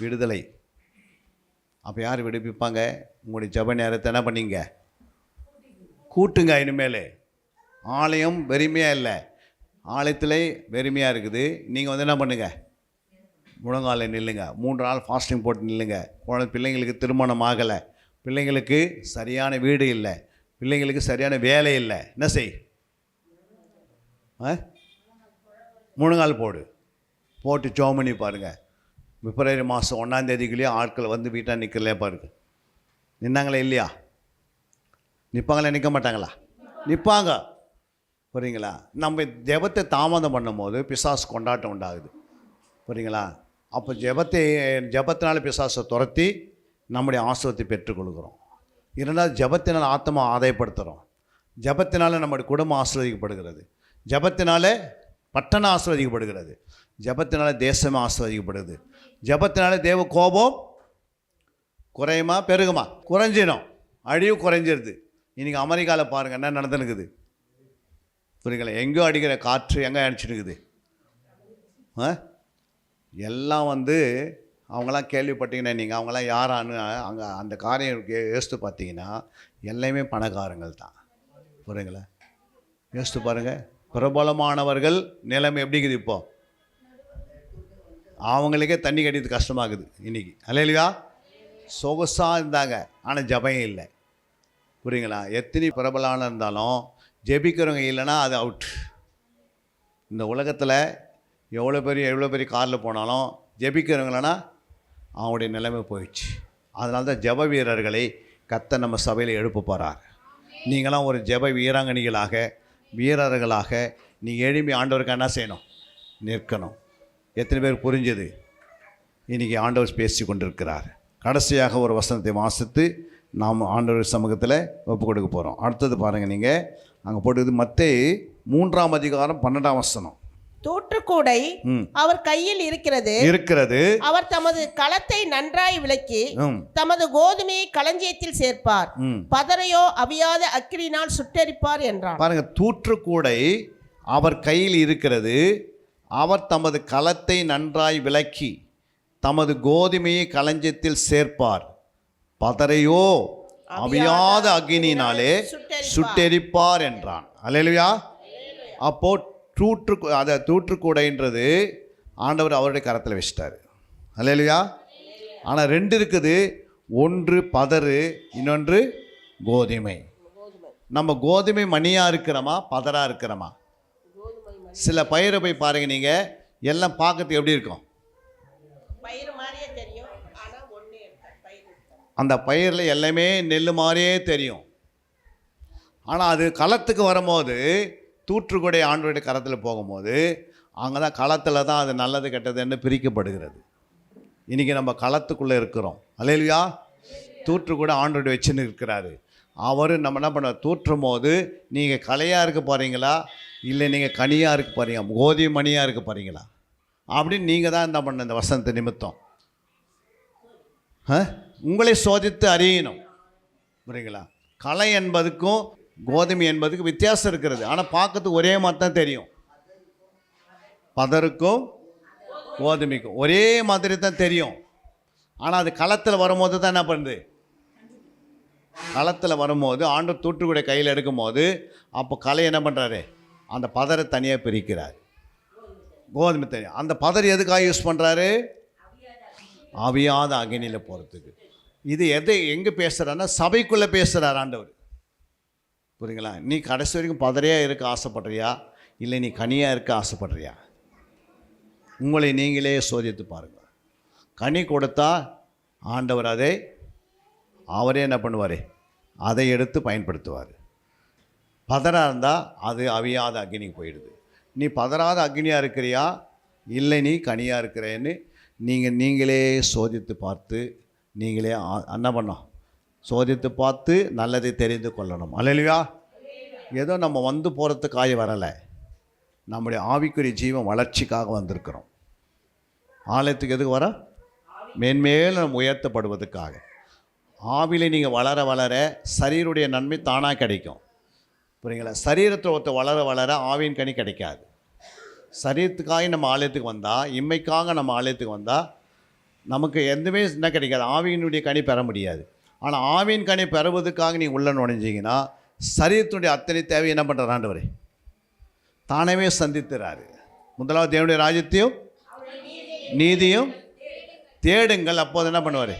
C: விடுதலை. அப்போ யார் விடுவிப்பாங்க? உங்களுடைய ஜப நேரத்தை என்ன பண்ணீங்க? கூட்டுங்க. இனிமேல் ஆலயம் வெறுமையாக இல்லை, ஆலயத்தில் வெறுமையாக இருக்குது. நீங்கள் வந்து என்ன பண்ணுங்கள்? முழங்கால நில்லுங்க. 3 நாள் ஃபாஸ்டிங் போட்டு நில்லுங்க. பிள்ளைங்களுக்கு திருமணம் ஆகலை, பிள்ளைங்களுக்கு சரியான வீடு இல்லை, பிள்ளைங்களுக்கு சரியான வேலை இல்லை. என்ன செய்? முழங்கால் போட்டு ஜெபம் பண்ணி பாருங்கள். பிப்ரவரி மாதம் 1ஆம் தேதிக்குள்ளேயே ஆட்கள் வந்து வீட்டாக நிற்கலையே பாருங்க. நின்னாங்களே இல்லையா? நிற்பாங்களா? நிற்க மாட்டாங்களா? நிற்பாங்க. புரியுங்களா? நம்ம ஜெபத்தை தாமதம் பண்ணும் போது பிசாசு கொண்டாட்டம் உண்டாகுது. புரியுங்களா? அப்போ ஜெபத்தினால பிசாசை துரத்தி நம்முடைய ஆசீர்வாதத்தை பெற்றுக்கொள்கிறோம். இரண்டாவது, ஜெபத்தினால் ஆத்மா ஆதாயப்படுத்துகிறோம். ஜெபத்தினால நம்முடைய குடும்பம் ஆசீர்வதிக்கப்படுகிறது. ஜெபத்தினால பட்டணம் ஆசீர்வதிக்கப்படுகிறது. ஜெபத்தினால தேசமே ஆசீர்வதிக்கப்படுது. ஜெபத்தினால தேவ கோபம் குறையுமா பெருகுமா? குறைஞ்சிடும். அழிவு குறைஞ்சிருது. இன்றைக்கி அமெரிக்காவில் பாருங்கள் என்ன நடந்துனுக்குது. புரியுங்களா? எங்கேயோ அடிக்கிற காற்று எங்கே அடிச்சுட்டுக்குது. எல்லாம் வந்து அவங்களாம் கேள்விப்பட்டீங்கன்னா நீங்கள் அவங்களாம் யாரான்னு அங்கே அந்த காரியம் யோசித்து பார்த்தீங்கன்னா எல்லாமே பணக்காரங்கள் தான். புரியுங்களா? யோசித்து பாருங்கள். பிரபலமானவர்கள் நிலைமை எப்படி இருக்குது? இப்போது அவங்களுக்கே தண்ணி கட்டியது கஷ்டமாகுது இன்றைக்கி. அல்லையா? சொகுசாக இருந்தாங்க, ஆனால் ஜபம் இல்லை. புரியுங்களா? எத்தனை பிரபலான இருந்தாலும் ஜெபிக்கிறவங்க இல்லைன்னா அது அவுட். இந்த உலகத்தில் எவ்வளோ பெரிய காரில் போனாலும் ஜெபிக்கிறவங்களனா அவங்களுடைய நிலைமை போயிடுச்சு. அதனால தான் ஜெப வீரர்களை கர்த்தர் நம்ம சபையில் எழுப்ப போகிறார். நீங்களாம் ஒரு ஜெப வீரர்களாக நீங்கள் எழுப்பி ஆண்டவருக்கு என்ன செய்யணும்? நிற்கணும். எத்தனை பேர் புரிஞ்சது? இன்றைக்கி ஆண்டவர் பேசி கொண்டிருக்கிறார். கடைசியாக ஒரு வசனத்தை வாசித்து நாம் ஆண்டவர் சமூகத்தில் ஒப்பு கொடுக்க போகிறோம். அடுத்தது பாருங்கள், நீங்கள் அங்கே போட்டுது மத்தேயு 3ஆம் அதிகாரம் 12ஆம் வசனம்.
E: தூற்றுக்கூடை அவர் கையில் இருக்கிறது. அவர் தமது களத்தை நன்றாய் விளக்கி தமது கோதுமையை களஞ்சியத்தில் சேர்ப்பார். பதரையோ அவியாத அக்கினியினால் சுட்டெரிப்பார் என்றார்.
C: பாருங்க, தூற்றுக்கூடை அவர் கையில் இருக்கிறது. அவர் தமது களத்தை நன்றாய் விளக்கி தமது கோதுமையை களஞ்சியத்தில் சேர்ப்பார். பதரையோ அவியாத அக்கினியினாலே சுட்டெரிப்பார் என்றான். அல்லேலூயா. அப்போ தூற்றுக்கூடைன்றது ஆண்டவர் அவருடைய கரத்தில் வச்சிட்டாரு. அல்லேலூயா. ஆனால் 2 இருக்குது. ஒன்று பதறு, இன்னொன்று கோதுமை. நம்ம கோதுமை மணியாக இருக்கிறோமா, பதராக இருக்கிறோமா? சில பயிரை போய் பாருங்கள், நீங்கள் எல்லாம் பார்க்கறதுக்கு எப்படி இருக்கும்? அந்த பயிரில் எல்லாமே நெல் மாதிரியே தெரியும். ஆனால் அது களத்துக்கு வரும்போது, தூற்றுக்கூடை ஆண்டவருடைய கரத்தில் போகும்போது, அங்கே தான் களத்தில் தான் அது நல்லது கெட்டதுன்னு பிரிக்கப்படுகிறது. இன்றைக்கி நம்ம களத்துக்குள்ளே இருக்கிறோம். அல்லேலூயா. தூற்றுக்கூடை ஆண்டவருடைய வச்சுன்னு இருக்கிறாரு. அவர் நம்ம என்ன பண்ண தூற்றும் போது, நீங்கள் கலையாக இருக்க போகிறீங்களா, இல்லை நீங்கள் கனியாக இருக்க போகிறீங்க, கோதி மணியாக இருக்க போகிறீங்களா அப்படின்னு நீங்கள் தான் என்ன பண்ண இந்த வசனத்தை நிமித்தம் உங்களை சோதித்து அறியணும். புரியுங்களா? கலை என்பதுக்கும் கோதுமை என்பதுக்கு வித்தியாசம் இருக்கிறது. ஆனால் பார்க்கறதுக்கு ஒரே மாதிரி தான் தெரியும். பதருக்கும் கோதுமைக்கும் ஒரே மாதிரி தான் தெரியும். ஆனால் அது களத்தில் வரும்போது தான் என்ன பண்ணுது? களத்தில் வரும்போது ஆண்டவர் தூற்றுக்கூடை கையில் எடுக்கும் போது, அப்போ கலை என்ன பண்ணுறாரு? அந்த பதரை தனியாக பிரிக்கிறார், கோதுமை தனியாக. அந்த பதர் எதுக்காக யூஸ் பண்ணுறாரு? அவியாத அக்னியில் போகிறதுக்கு. இது எங்கே பேசுகிறாருன்னா சபைக்குள்ளே பேசுகிறார் ஆண்டவர். புரியுங்களா? நீ கடைசி வரைக்கும் பதறையாக இருக்க ஆசைப்படுறியா, இல்லை நீ கனியாக இருக்க ஆசைப்படுறியா? உங்களை நீங்களே சோதித்து பாருங்கள். கனி கொடுத்தா ஆண்டவர் அவரே என்ன பண்ணுவார்? அதை எடுத்து பயன்படுத்துவார். பதறாக இருந்தால் அது அவியாத அக்னிக்கு போயிடுது. நீ பதறாத அக்னியாக இருக்கிறியா, இல்லை நீ கனியாக இருக்கிறேன்னு நீங்களே சோதித்து பார்த்து நீங்களே என்ன பண்ணோம்? சோதித்து பார்த்து நல்லதை தெரிந்து கொள்ளணும். அல்லேலூயா. ஏதோ நம்ம வந்து போகிறதுக்காக வரலை, நம்முடைய ஆவிக்குரிய ஜீவன் வளர்ச்சிக்காக வந்திருக்கிறோம். ஆலயத்துக்கு எதுக்கு வர? மேன்மேலும் நம்ம உயர்த்தப்படுவதற்காக. ஆவிலே நீங்கள் வளர வளர சரீருடைய நன்மை தானாக கிடைக்கும். புரியுங்களா? சரீரத்தை வளர வளர ஆவியின் கனி கிடைக்காது. சரீரத்துக்காக நம்ம ஆலயத்துக்கு வந்தால், இம்மைக்காக நம்ம ஆலயத்துக்கு வந்தால் நமக்கு எதுவுமே என்ன கிடைக்காது? ஆவியினுடைய கனி பெற முடியாது. ஆனால் ஆவியின் கனி பெறுவதற்காக நீங்கள் உள்ள நுழைஞ்சிங்கன்னா சரீரத்தினுடைய அத்தனை தேவை என்ன பண்ணுறாரு ஆண்டவர்? தானவே சந்தித்துறாரு. முதலாவது தேவனுடைய ராஜ்யத்தையும் நீதியும் தேடுங்கள், அப்போது என்ன பண்ணுவார்?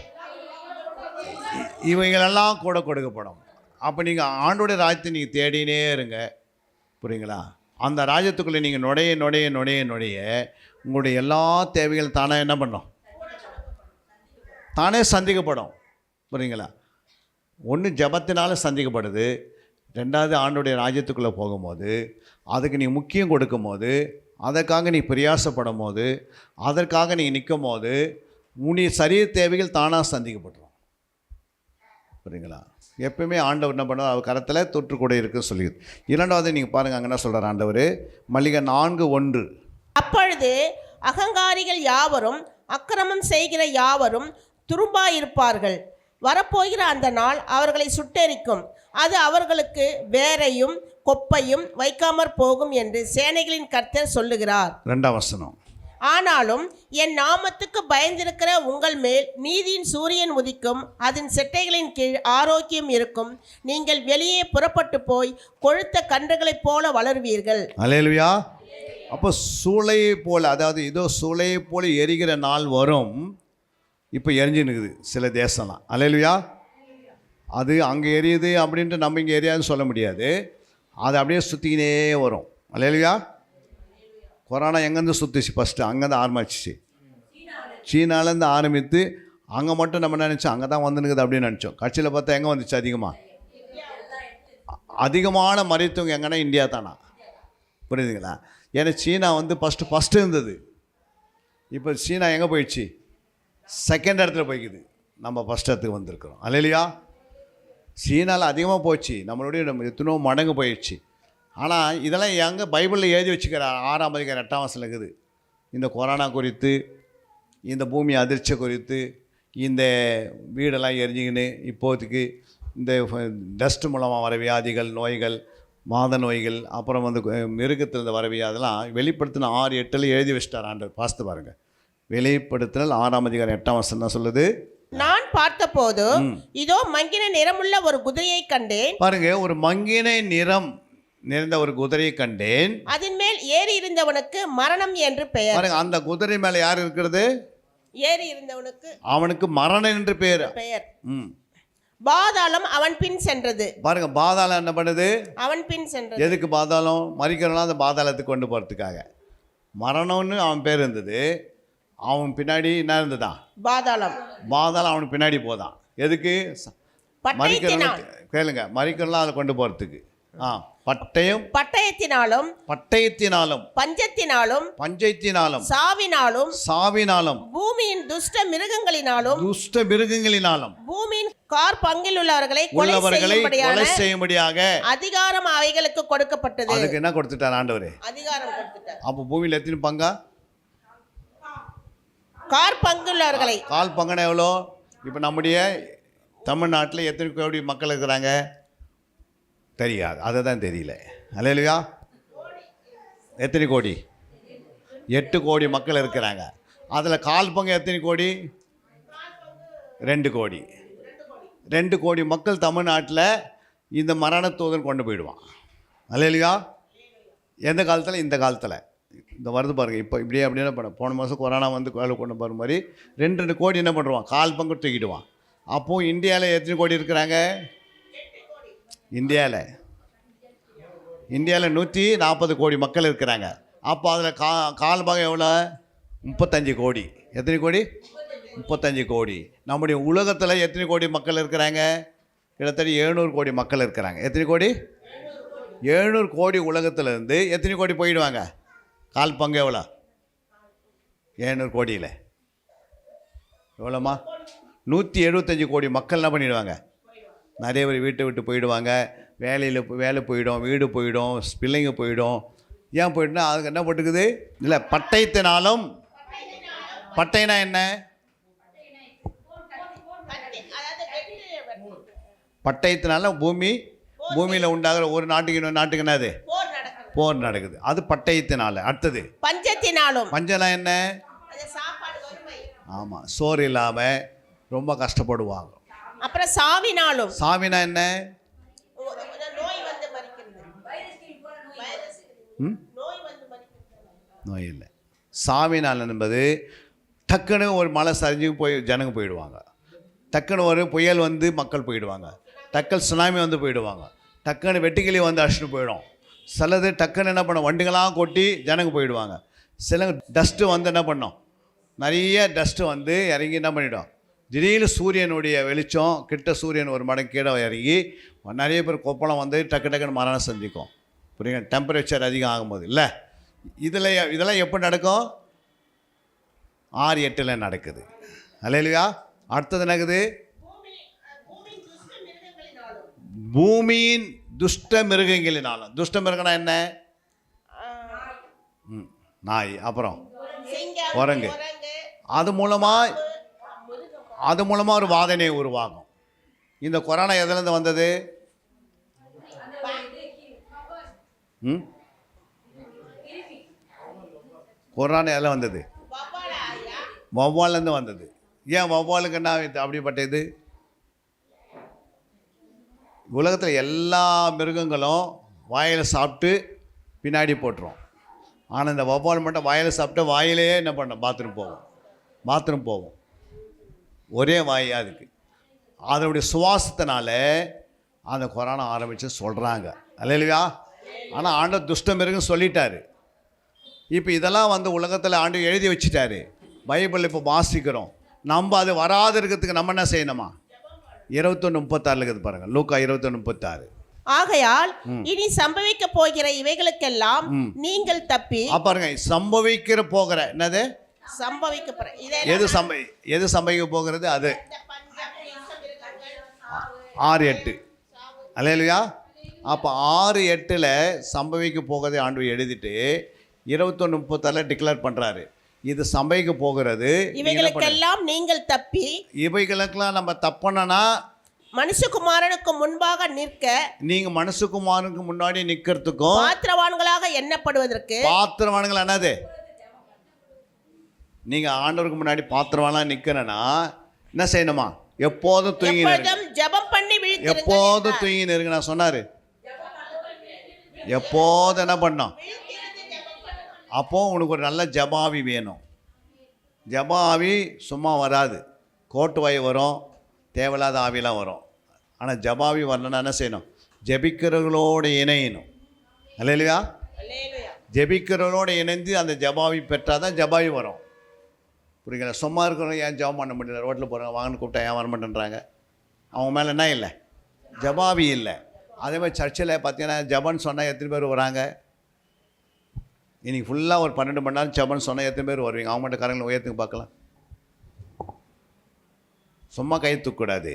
C: இவைகளெல்லாம் கூட கொடுக்கப்படும். அப்போ நீங்கள் ஆண்டோடைய ராஜ்யத்தை நீங்கள் தேடினே இருங்க. புரியுங்களா? அந்த ராஜ்யத்துக்குள்ளே நீங்கள் நுழைய உங்களுடைய எல்லா தேவைகள் தானே என்ன பண்ணோம்? தானே சந்திக்கப்படும். புரியுங்களா? ஒன்று ஜபத்தினால சந்திக்கப்படுது, 2வது ஆண்டோடைய ராஜ்யத்துக்குள்ளே போகும்போது, அதுக்கு நீ முக்கியம் கொடுக்கும் போது, அதற்காக நீ பிரயாசப்படும் போது, அதற்காக நீ நிற்கும் போது உன்னுடைய சரீர தேவைகள் தானாக சந்திக்கப்பட்டுரும். புரியுங்களா? எப்பவுமே ஆண்டவர் என்ன பண்ணுவார்? அவர் கரத்தில் தூற்றுக்கூடை இருக்குன்னு சொல்லிடுது. 2வது நீங்கள் பாருங்கள், அங்கே என்ன சொல்கிறார் ஆண்டவர்? மல்லிகை 4:1.
E: அப்பொழுது அகங்காரிகள் யாவரும் அக்கிரமம் செய்கிற யாவரும் துரும்பாயிருப்பார்கள். வரப்போகிற அந்த நாள் அவர்களை சுட்டெரிக்கும். அது அவர்களுக்கு வேரையும் கொப்பையும் வைக்காமற் போகும் என்று சேனைகளின் கர்த்தர் சொல்லுகிறார்.
C: 2ஆம் வசனம்.
E: ஆனாலும் என் நாமத்துக்கு பயந்திருக்கிற உங்கள் மேல் நீதியின் சூரியன் உதிக்கும், அதன் செட்டைகளின் கீழ் ஆரோக்கியம் இருக்கும். நீங்கள் வெளியே புறப்பட்டு போய் கொழுத்த கன்றுகளைப் போல வளருவீர்கள்.
C: அல்லேலூயா. அப்போ சூளையை போல், அதாவது இதோ சூளையை போல் எரிகிற நாள் வரும். இப்போ எரிஞ்சு நிற்குது சில தேசம்லாம். அல்லேலூயா. அது அங்கே எரியுது அப்படின்ட்டு நம்ம இங்கே எரியாதுன்னு சொல்ல முடியாது. அது அப்படியே சுற்றிக்கினே வரும். அல்லேலூயா. கொரோனா எங்கேருந்து சுற்றிச்சு? ஃபஸ்ட்டு அங்கேருந்து ஆரம்பிச்சிச்சு. சீனாலேருந்து ஆரம்பித்து அங்கே மட்டும் நம்ம நினச்சோம் அங்கே தான் வந்துனுக்குது அப்படின்னு நினச்சோம். கட்சியில் பார்த்தா எங்கே வந்துச்சு? அதிகமான மருத்துவங்க எங்கன்னா இந்தியா தானா? புரியுதுங்களா? ஏன்னா சீனா வந்து ஃபஸ்ட்டு இருந்தது. இப்போ சீனா எங்கே போயிடுச்சு? செகண்ட் இடத்துல போய்க்குது. நம்ம ஃபஸ்ட் இடத்துக்கு வந்திருக்கிறோம். அல்லேலூயா. சீனாவில் அதிகமாக போச்சு, நம்ம எத்தனோ மடங்கு போயிடுச்சு. ஆனால் இதெல்லாம் எங்கே பைபிளில் எழுதி வச்சுக்கிற 6ஆம் அதிகாரம் 8ஆம் வசனம் இருக்குது. இந்த கொரோனா குறித்து, இந்த பூமி அதிர்ச்சி குறித்து, இந்த வீடெல்லாம் எரிஞ்சிக்கின்னு இப்போதைக்கு இந்த டஸ்ட் மூலமாக வர வியாதிகள், நோய்கள், மாத நோய்கள், அப்புறம் வந்து மிருகத்திலிருந்து வர வியாதெல்லாம் வெளிப்படுத்தின 6:8 எழுதி வச்சிட்டார் ஆண்டவர். பார்த்து பாருங்கள். வெளிப்படுத்தினல் 6ஆம் அதிகாரம் 8ஆம் வசனம் தான் சொல்லுது.
E: நான் பார்த்தபோது இதோ மங்கின நிறமுள்ள ஒரு குதிரையை கண்டேன்.
C: பாருங்க, ஒரு மங்கின நிறம் நிறைந்த ஒரு குதிரையை கண்டேன்.
E: அதன் மேல் ஏறி இருந்தவனுக்கு மரணம் என்று பெயர்.
C: பாருங்க, அந்த குதிரை மேல யார் இருக்கிறது?
E: ஏறி இருந்தவனுக்கு
C: அவனுக்கு மரணம் என்று பெயர்.
E: பாதாளம் அவன் பின் சென்றது.
C: பாருங்க, பாதாளம் என்ன பண்ணுது?
E: அவன் பின் சென்றது.
C: எதுக்கு பாதாளம்? மறிக்கிறவனா அந்த பாதாளத்துக்கு கொண்டு போறதுக்காக. மரணம்னு அவன் பேர் இருந்தது. அவன் பின்னாடி என்ன இருந்ததான்?
E: பாதாளம்.
C: பாதாளம் அவனுக்கு பின்னாடி போதான். எதுக்கு? மறிக்கிறவன் கேளுங்க, மறிக்கிறவனா அதை கொண்டு போறதுக்கு.
E: பட்டயத்தினாலும்
C: பஞ்சத்தினாலும் சாவினாலும்
E: பூமியின் துஷ்ட மிருகங்களினாலும் பூமியின் கார் பங்கில் உள்ளவர்களை கொலை செய்யும்படியாக அதிகாரம் அவைகளுக்கு கொடுக்கப்பட்டது.
C: அதுக்கு என்ன கொடுத்துட்டார் ஆண்டவரே?
E: அதிகாரம் கொடுத்துட்டார்.
C: அப்போ பூமியில் எத்தனை பங்கா?
E: கார் பங்குள்ளவர்களை.
C: கால் பங்குனா எவ்வளோ? இப்போ நம்முடைய தமிழ்நாட்டில் எத்தனை கோடி மக்கள் இருக்கிறாங்க தெரியாது. அதை தான் தெரியல. அல்லேலூயா. எத்தனை கோடி? 8 கோடி மக்கள் இருக்கிறாங்க. அதில் கால் பங்கு எத்தனை கோடி? 2 கோடி. 2 கோடி மக்கள் தமிழ்நாட்டில் இந்த மரணத்தூதன் கொண்டு போயிடுவான். அல்லேலூயா. எந்த காலத்தில்? இந்த காலத்தில். இந்த வருது பாருங்கள். இப்போ இப்படியே அப்படியே பண்ண போன மாதம் கொரோனா வந்து கொண்டு போகிற மாதிரி 2 கோடி என்ன பண்ணுவான்? கால் பங்கு தூக்கிடுவான். அப்போது இந்தியாவில் எத்தனை கோடி இருக்கிறாங்க? இந்தியாவில் 140 கோடி மக்கள் இருக்கிறாங்க. அப்போ அதில் கால் பாகம் எவ்வளோ? 35 கோடி. எத்தனை கோடி? 35 கோடி. நம்முடைய உலகத்தில் எத்தனை கோடி மக்கள் இருக்கிறாங்க? கிட்டத்தட்ட 700 கோடி மக்கள் இருக்கிறாங்க. எத்தனை கோடி? 700 கோடி. உலகத்திலேருந்து எத்தனை கோடி போயிடுவாங்க? கால் பங்கு எவ்வளோ? 700 கோடியில் எவ்வளோம்மா? 175 கோடி மக்கள் என்ன பண்ணிடுவாங்க? நிறைய பேர் வீட்டை விட்டு போயிடுவாங்க. வேலை போயிடும், வீடு போயிடும், பிள்ளைங்க போயிடும். ஏன் போயிட்டுனா அதுக்கு என்ன போட்டுக்குது? இல்லை, பட்டயத்தினாலும். பட்டயனா என்ன? பட்டயத்தினால பூமியில் உண்டாகிற ஒரு நாட்டுக்கு இன்னொரு நாட்டுக்கு என்னது? போர் நடக்குது. அது பட்டயத்தினால. அடுத்தது
E: பஞ்சத்தினாலும்.
C: பஞ்சனா என்ன? ஆமாம், சோறு இல்லாமல் ரொம்ப கஷ்டப்படுவாங்க.
E: அப்புறம் சாவினாலும்.
C: சாவினா என்ன? நோய் இல்லை. சாவினால் என்பது டக்குன்னு ஒரு மழை சரிஞ்சு ஜனங்க போயிடுவாங்க. டக்குன்னு ஒரு புயல் வந்து மக்கள் போயிடுவாங்க. டக்குன்னு சுனாமி வந்து போயிடுவாங்க. டக்குன்னு வெட்டுக்கிளி வந்து அடிச்சுட்டு போயிடும். சிலது டக்குன்னு என்ன பண்ணும்? வண்டிகளாம் கொட்டி ஜனங்க போயிடுவாங்க. சில டஸ்ட்டு வந்து என்ன பண்ணோம்? நிறைய டஸ்ட்டு வந்து இறங்கி என்ன பண்ணிவிடும்? திடீர்னு சூரியனுடைய வெளிச்சம் கிட்ட, சூரியன் ஒரு மடங்கு கீழே இறங்கி நிறைய பேர் கொப்பளம் வந்து டக்குன்னு மரணம் செஞ்சுக்கும். புரியுங்க? டெம்பரேச்சர் அதிகம் ஆகும்போது இல்லை. இதெல்லாம் எப்போ நடக்கும்? 6-8 நடக்குது. அல்லேலூயா. அடுத்தது நடக்குது பூமியின் துஷ்ட மிருகங்களினாலும். துஷ்ட மிருகனா என்ன? நாய், அப்புறம் குரங்கு. அது மூலமாக ஒரு வாதனை உருவாகும். இந்த கொரோனா எதுலேருந்து வந்தது? கொரோனா எதில் வந்தது? வௌவாலேருந்து வந்தது. ஏன் வௌவாலுக்கு என்ன அப்படிப்பட்டது? உலகத்தில் எல்லா மிருகங்களும் வாயில் சாப்பிட்டு பின்னாடி போட்டுரும். ஆனால் இந்த வௌவால் மட்டும் வாயில் சாப்பிட்டு வாயிலேயே என்ன பண்ண பாத்ரூம் போகும். ஒரே வாயா அதுக்கு. அதனுடைய சுவாசத்தினால அந்த கொரோனா ஆரம்பித்து சொல்கிறாங்க. அல்லேலூயா. ஆனால் ஆண்டவர் துஷ்டம் இருக்குன்னு சொல்லிட்டாரு. இப்போ இதெல்லாம் வந்து உலகத்தில் ஆண்டவர் எழுதி வச்சுட்டாரு. பைபிள் இப்போ வாசிக்கிறோம். நம்ம அது வராது இருக்கிறதுக்கு நம்ம என்ன செய்யணுமா? 21:36 இருக்குது பாருங்கள். லூக்கா 21:36.
E: ஆகையால் இனி சம்பவிக்க போகிற இவைகளுக்கெல்லாம் நீங்கள் தப்பி.
C: பாருங்க, சம்பவிக்கிற போகிற என்னது
E: சம்பவிக்க
C: எது சம்பவிக்க போகிறது? அது 6:8. அல்லேலூயா. அப்போ 6:8 சம்பவிக்க போகிறதை ஆண்டவர் எழுதிட்டு 21:36 டிக்ளேர் பண்ணுறாரு. இது சம்பவிக்க போகிறது.
E: இவைகளுக்கெல்லாம் நீங்கள் தப்பி.
C: இவைகளுக்கெல்லாம் நம்ம தப்பனா
E: மனுஷகுமாரனுக்கு முன்பாக நிற்க,
C: நீங்க மனுஷகுமாரனுக்கு முன்னாடி நிக்கிறதுக்கும்
E: பாத்திரவான்களாக எண்ணப்படுவதற்கு.
C: பாத்திரவான்கள் என்னது? நீங்க ஆண்டவருக்கு முன்னாடி பாத்திரவானா நிக்கணும்னா என்ன செய்யணுமா? எப்போதும் தூங்கி
E: ஜெபம் பண்ணி விழித்திருங்கள்.
C: எப்போதும் தூங்கி இருங்க. நான் சொன்னாரு எப்போதும் என்ன பண்ணோம்? அப்போ உனக்கு ஒரு நல்ல ஜபாவி வேணும். ஜபாவி சும்மா வராது. கோட்டு வாய் வரும், தேவையில்லாத ஆவிலாம் வரும். ஆனால் ஜபாவி வரணும்னா என்ன செய்யணும்? ஜபிக்கிறவர்களோடு இணையணும். அல்லேலூயா. ஜபிக்கிறவர்களோடு இணைந்து அந்த ஜபாவி பெற்றால் தான் ஜபாவி வரும். புரியுங்களா? சும்மா இருக்கிறவங்க ஏன் ஜபம் பண்ண முடியல? ரோட்டில் போகிறாங்க, வாங்கன்னு கூப்பிட்டா ஏன் வர மாட்டேன்றாங்க? அவங்க மேலே என்ன இல்லை? ஜபாவி இல்லை. அதே மாதிரி சர்ச்சில் பார்த்தீங்கன்னா ஜபன்னு சொன்னால் எத்தனை பேர் வராங்க? இன்றைக்கி ஃபுல்லாக ஒரு 12 மணி நேரம் ஜபன்னு சொன்னால் எத்தனை பேர் வருவீங்க? அவங்க மட்டும் கரங்களை உயர்த்துக்கு பார்க்கலாம். சும்மா கை தூக்கக்கூடாது.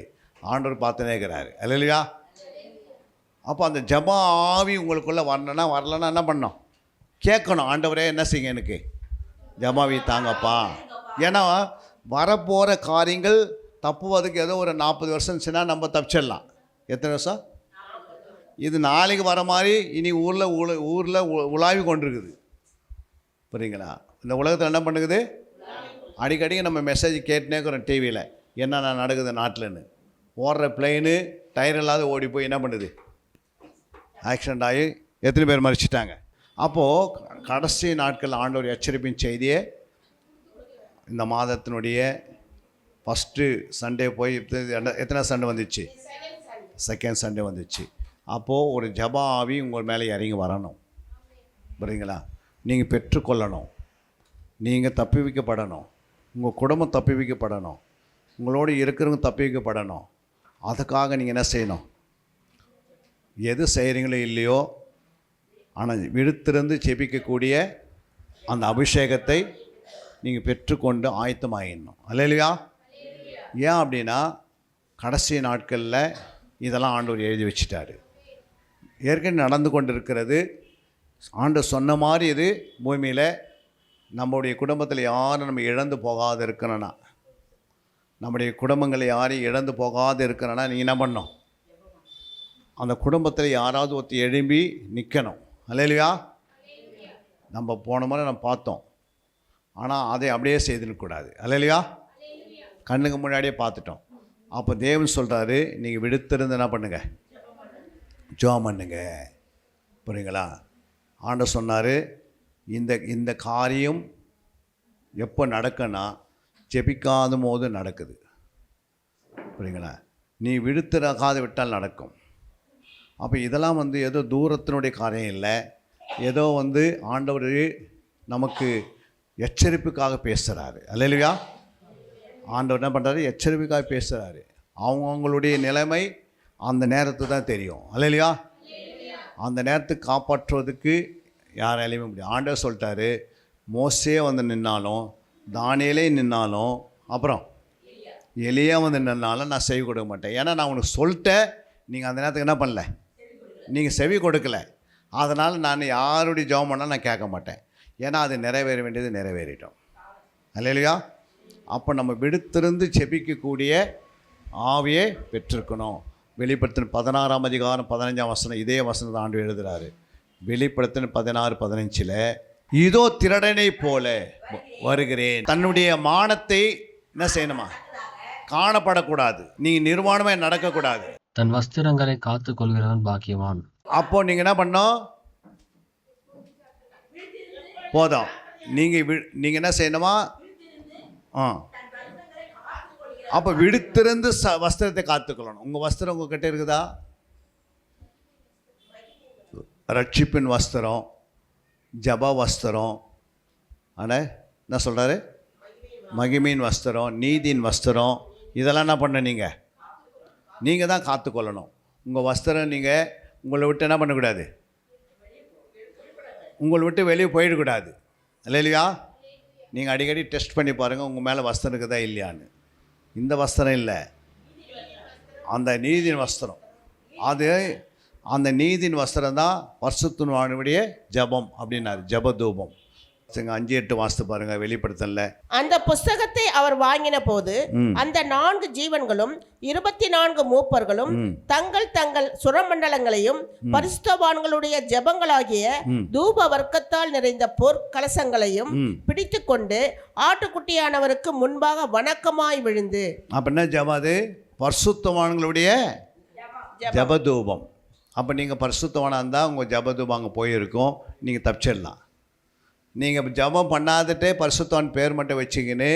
C: ஆண்டவர் பார்த்துனே இருக்கிறாரு. அல்லேலூயா. அப்போ அந்த ஜப ஆவி உங்களுக்குள்ளே வரணுன்னா வரலன்னா என்ன பண்ணணும்? கேட்கணும். ஆண்டவரே என்ன செய்யுங்க, எனக்கு ஜபாவி தாங்கப்பா. ஏன்னா வரப்போகிற காரியங்கள் தப்புவதுக்கு ஏதோ ஒரு 40 வருஷம் இருந்துச்சுன்னா நம்ம தப்பிச்சிடலாம். எத்தனை வருஷம்? இது நாளைக்கு வர மாதிரி இனி ஊரில் உலாவி கொண்டிருக்குது. புரியுங்களா? இந்த உலகத்தில் என்ன பண்ணுக்குது? அடிக்கடிக்கு நம்ம மெசேஜ் கேட்டுனே இருக்கிறோம் டிவியில், என்னென்ன நடக்குது நாட்டில்னு. ஓடுற பிளெயின் டயர் இல்லாத ஓடி போய் என்ன பண்ணுது? ஆக்சிடெண்ட் ஆகி எத்தனை பேர் மறிச்சிட்டாங்க. அப்போது கடைசி நாட்கள் ஆண்டவர் எச்சரிப்பின் செய்தியே இந்த மாதத்தினுடைய ஃபஸ்ட்டு சண்டே போய் எத்தனை சண்டே வந்துச்சு? செகண்ட் சண்டே வந்துச்சு. அப்போது ஒரு ஜப ஆவி உங்கள் மேலே இறங்கி வரணும். புரியுங்களா? நீங்கள் பெற்றுக்கொள்ளணும். நீங்கள் தப்பி வைக்கப்படணும். உங்கள் குடும்பம் தப்பி வைக்கப்படணும். உங்களோடு இருக்கிறவங்க தப்பி வைக்கப்படணும். அதுக்காக நீங்கள் என்ன செய்யணும்? எது செய்கிறீங்களோ இல்லையோ, ஆனால் விழுத்திருந்து செபிக்கக்கூடிய அந்த அபிஷேகத்தை நீங்கள் பெற்றுக்கொண்டு ஆயத்தமாகிடணும். அல்லேலூயா. ஏன் அப்படின்னா கடைசி நாட்களில் இதெல்லாம் ஆண்டவர் எழுதி வச்சிட்டாரு. ஏற்கனவே நடந்து கொண்டு இருக்கிறது. ஆண்டவர் சொன்ன மாதிரி இது பூமியில் நம்முடைய குடும்பத்தில் யாரும் நம்ம இழந்து போகாது இருக்கணும்னா, நம்முடைய குடும்பங்களை யாரையும் இழந்து போகாது இருக்கணும்னா நீங்கள் என்ன பண்ணணும்? அந்த குடும்பத்தில் யாராவது ஒருத்தர் எழும்பி நிற்கணும். அல்லேலூயா. நம்ம போன முறை நம்ம பார்த்தோம், ஆனால் அதை அப்படியே செய்துக்கூடாது. அல்லேலூயா. கண்ணுக்கு முன்னாடியே பார்த்துட்டோம். அப்போ தேவன் சொல்கிறாரு, நீங்கள் விடுத்திருந்து என்ன பண்ணுங்கள்? ஜெபம் பண்ணுங்க. புரியுங்களா? ஆண்டவர் சொன்னார், இந்த காரியம் எப்போ நடக்குன்னா ஜெபிக்காத போது நடக்குது. புரியுங்களா? நீ விடுத்திறக்காது விட்டால் நடக்கும். அப்போ இதெல்லாம் வந்து ஏதோ தூரத்தினுடைய காரியம் இல்லை. ஏதோ வந்து ஆண்டவர் நமக்கு எச்சரிப்புக்காக பேசுகிறாரு. அல்லேலூயா. ஆண்டவர் என்ன பண்ணுறாரு? எச்சரிப்புக்காக பேசுகிறாரு. அவங்களுடைய நிலைமை அந்த நேரத்து தான் தெரியும். அல்லேலூயா. அந்த நேரத்துக்கு காப்பாற்றுவதுக்கு யாராலையுமே முடியும். ஆண்டவர் சொல்லிட்டாரு, மோசே வந்து நின்னாலும், தானியேலே நின்னாலும், அப்புறம் எலியா வந்து நின்னாலும் நான் செவி கொடுக்க மாட்டேன். ஏன்னா நான் உனக்கு சொல்லிட்டேன், நீங்கள் அந்த நேரத்துக்கு என்ன பண்ணல? நீங்கள் செவி கொடுக்கல. அதனால் நான் யாருடைய ஜெபம் பண்ணாலும் நான் கேட்க மாட்டேன். ஏன்னா அது நிறைவேற வேண்டியது நிறைவேறிட்டோம். அல்லேலூயா. அப்போ நம்ம விடுத்திருந்து செபிக்கக்கூடிய ஆவியை பெற்றிருக்கணும். வெளிப்படுத்தின 16ஆம் அதிகாரம் 15ஆம் வசனம், இதே வசனத்தை ஆண்டு எழுதுகிறாரு. வெளிப்படுத்தின 16:15 இதோ திருடனை போல வருகிறேன். தன்னுடைய மானத்தை என்ன செய்யணுமா? காணப்படக்கூடாது. நீங்கள் நிர்வாணமாக நடக்கக்கூடாது.
D: தன் வஸ்திரங்களை காத்து கொள்கிறவன் பாக்கியவான்.
C: அப்போ நீங்கள் என்ன பண்ணோம்? போதும். நீங்கள் என்ன செய்யணுமா? அப்போ விடுத்திருந்து வஸ்திரத்தை காத்துக்கொள்ளணும். உங்கள் வஸ்திரம் உங்ககிட்ட இருக்குதா? ரட்சிப்பின் வஸ்திரம், ஜப வஸ்திரம், ஆனால் என்ன சொல்கிறாரு? மகிமையின் வஸ்திரம், நீதியின் வஸ்திரம், இதெல்லாம் என்ன பண்ண நீங்கள் தான் காத்துக்கொள்ளணும். உங்கள் வஸ்திரம் நீங்கள் உங்களை விட்டு என்ன பண்ணக்கூடாது? உங்களை விட்டு வெளியே போயிடக்கூடாது. இல்லையா? நீங்கள் அடிக்கடி டெஸ்ட் பண்ணி பாருங்கள் உங்கள் மேலே வஸ்திரம் இருக்குதா இல்லையான்னு. இந்த வஸ்திரம் இல்லை, அந்த நீதியின் வஸ்திரம். அது அந்த நீதியின் வஸ்திரம் தான் பரிசுத்தவானுடைய ஜபம் அப்படின்னாரு. ஜப தூபம் 5-8 வாசித்து பாருங்க வெளிப்படுத்தல.
E: அந்த புஸ்தகத்தை அவர் வாங்கின போது அந்த 4 ஜீவன்களும் 24 மூப்பர்களும் தங்கள் தங்கள் சுரமண்டலங்களையும் பரிசுத்தவான்களுடைய ஜெபங்களாகிய தூப வர்க்கத்தால் நிறைந்த பொற்கலசங்களையும் பிடித்து கொண்டு ஆட்டுக்குட்டியானவருக்கு முன்பாக வணக்கமாய் விழுந்து.
C: அப்படின்னா ஜபாது பரிசுத்தவான்களுடைய ஜபதூபம். அப்போ நீங்கள் பரிசுத்தவானாக இருந்தால் உங்கள் ஜபதூபம் அங்கே போயிருக்கும், நீங்கள் தப்பிச்சிடலாம். நீங்கள் ஜபம் பண்ணாதட்டே பரிசுத்தவான் பேர் மட்டும் வச்சிங்கன்னு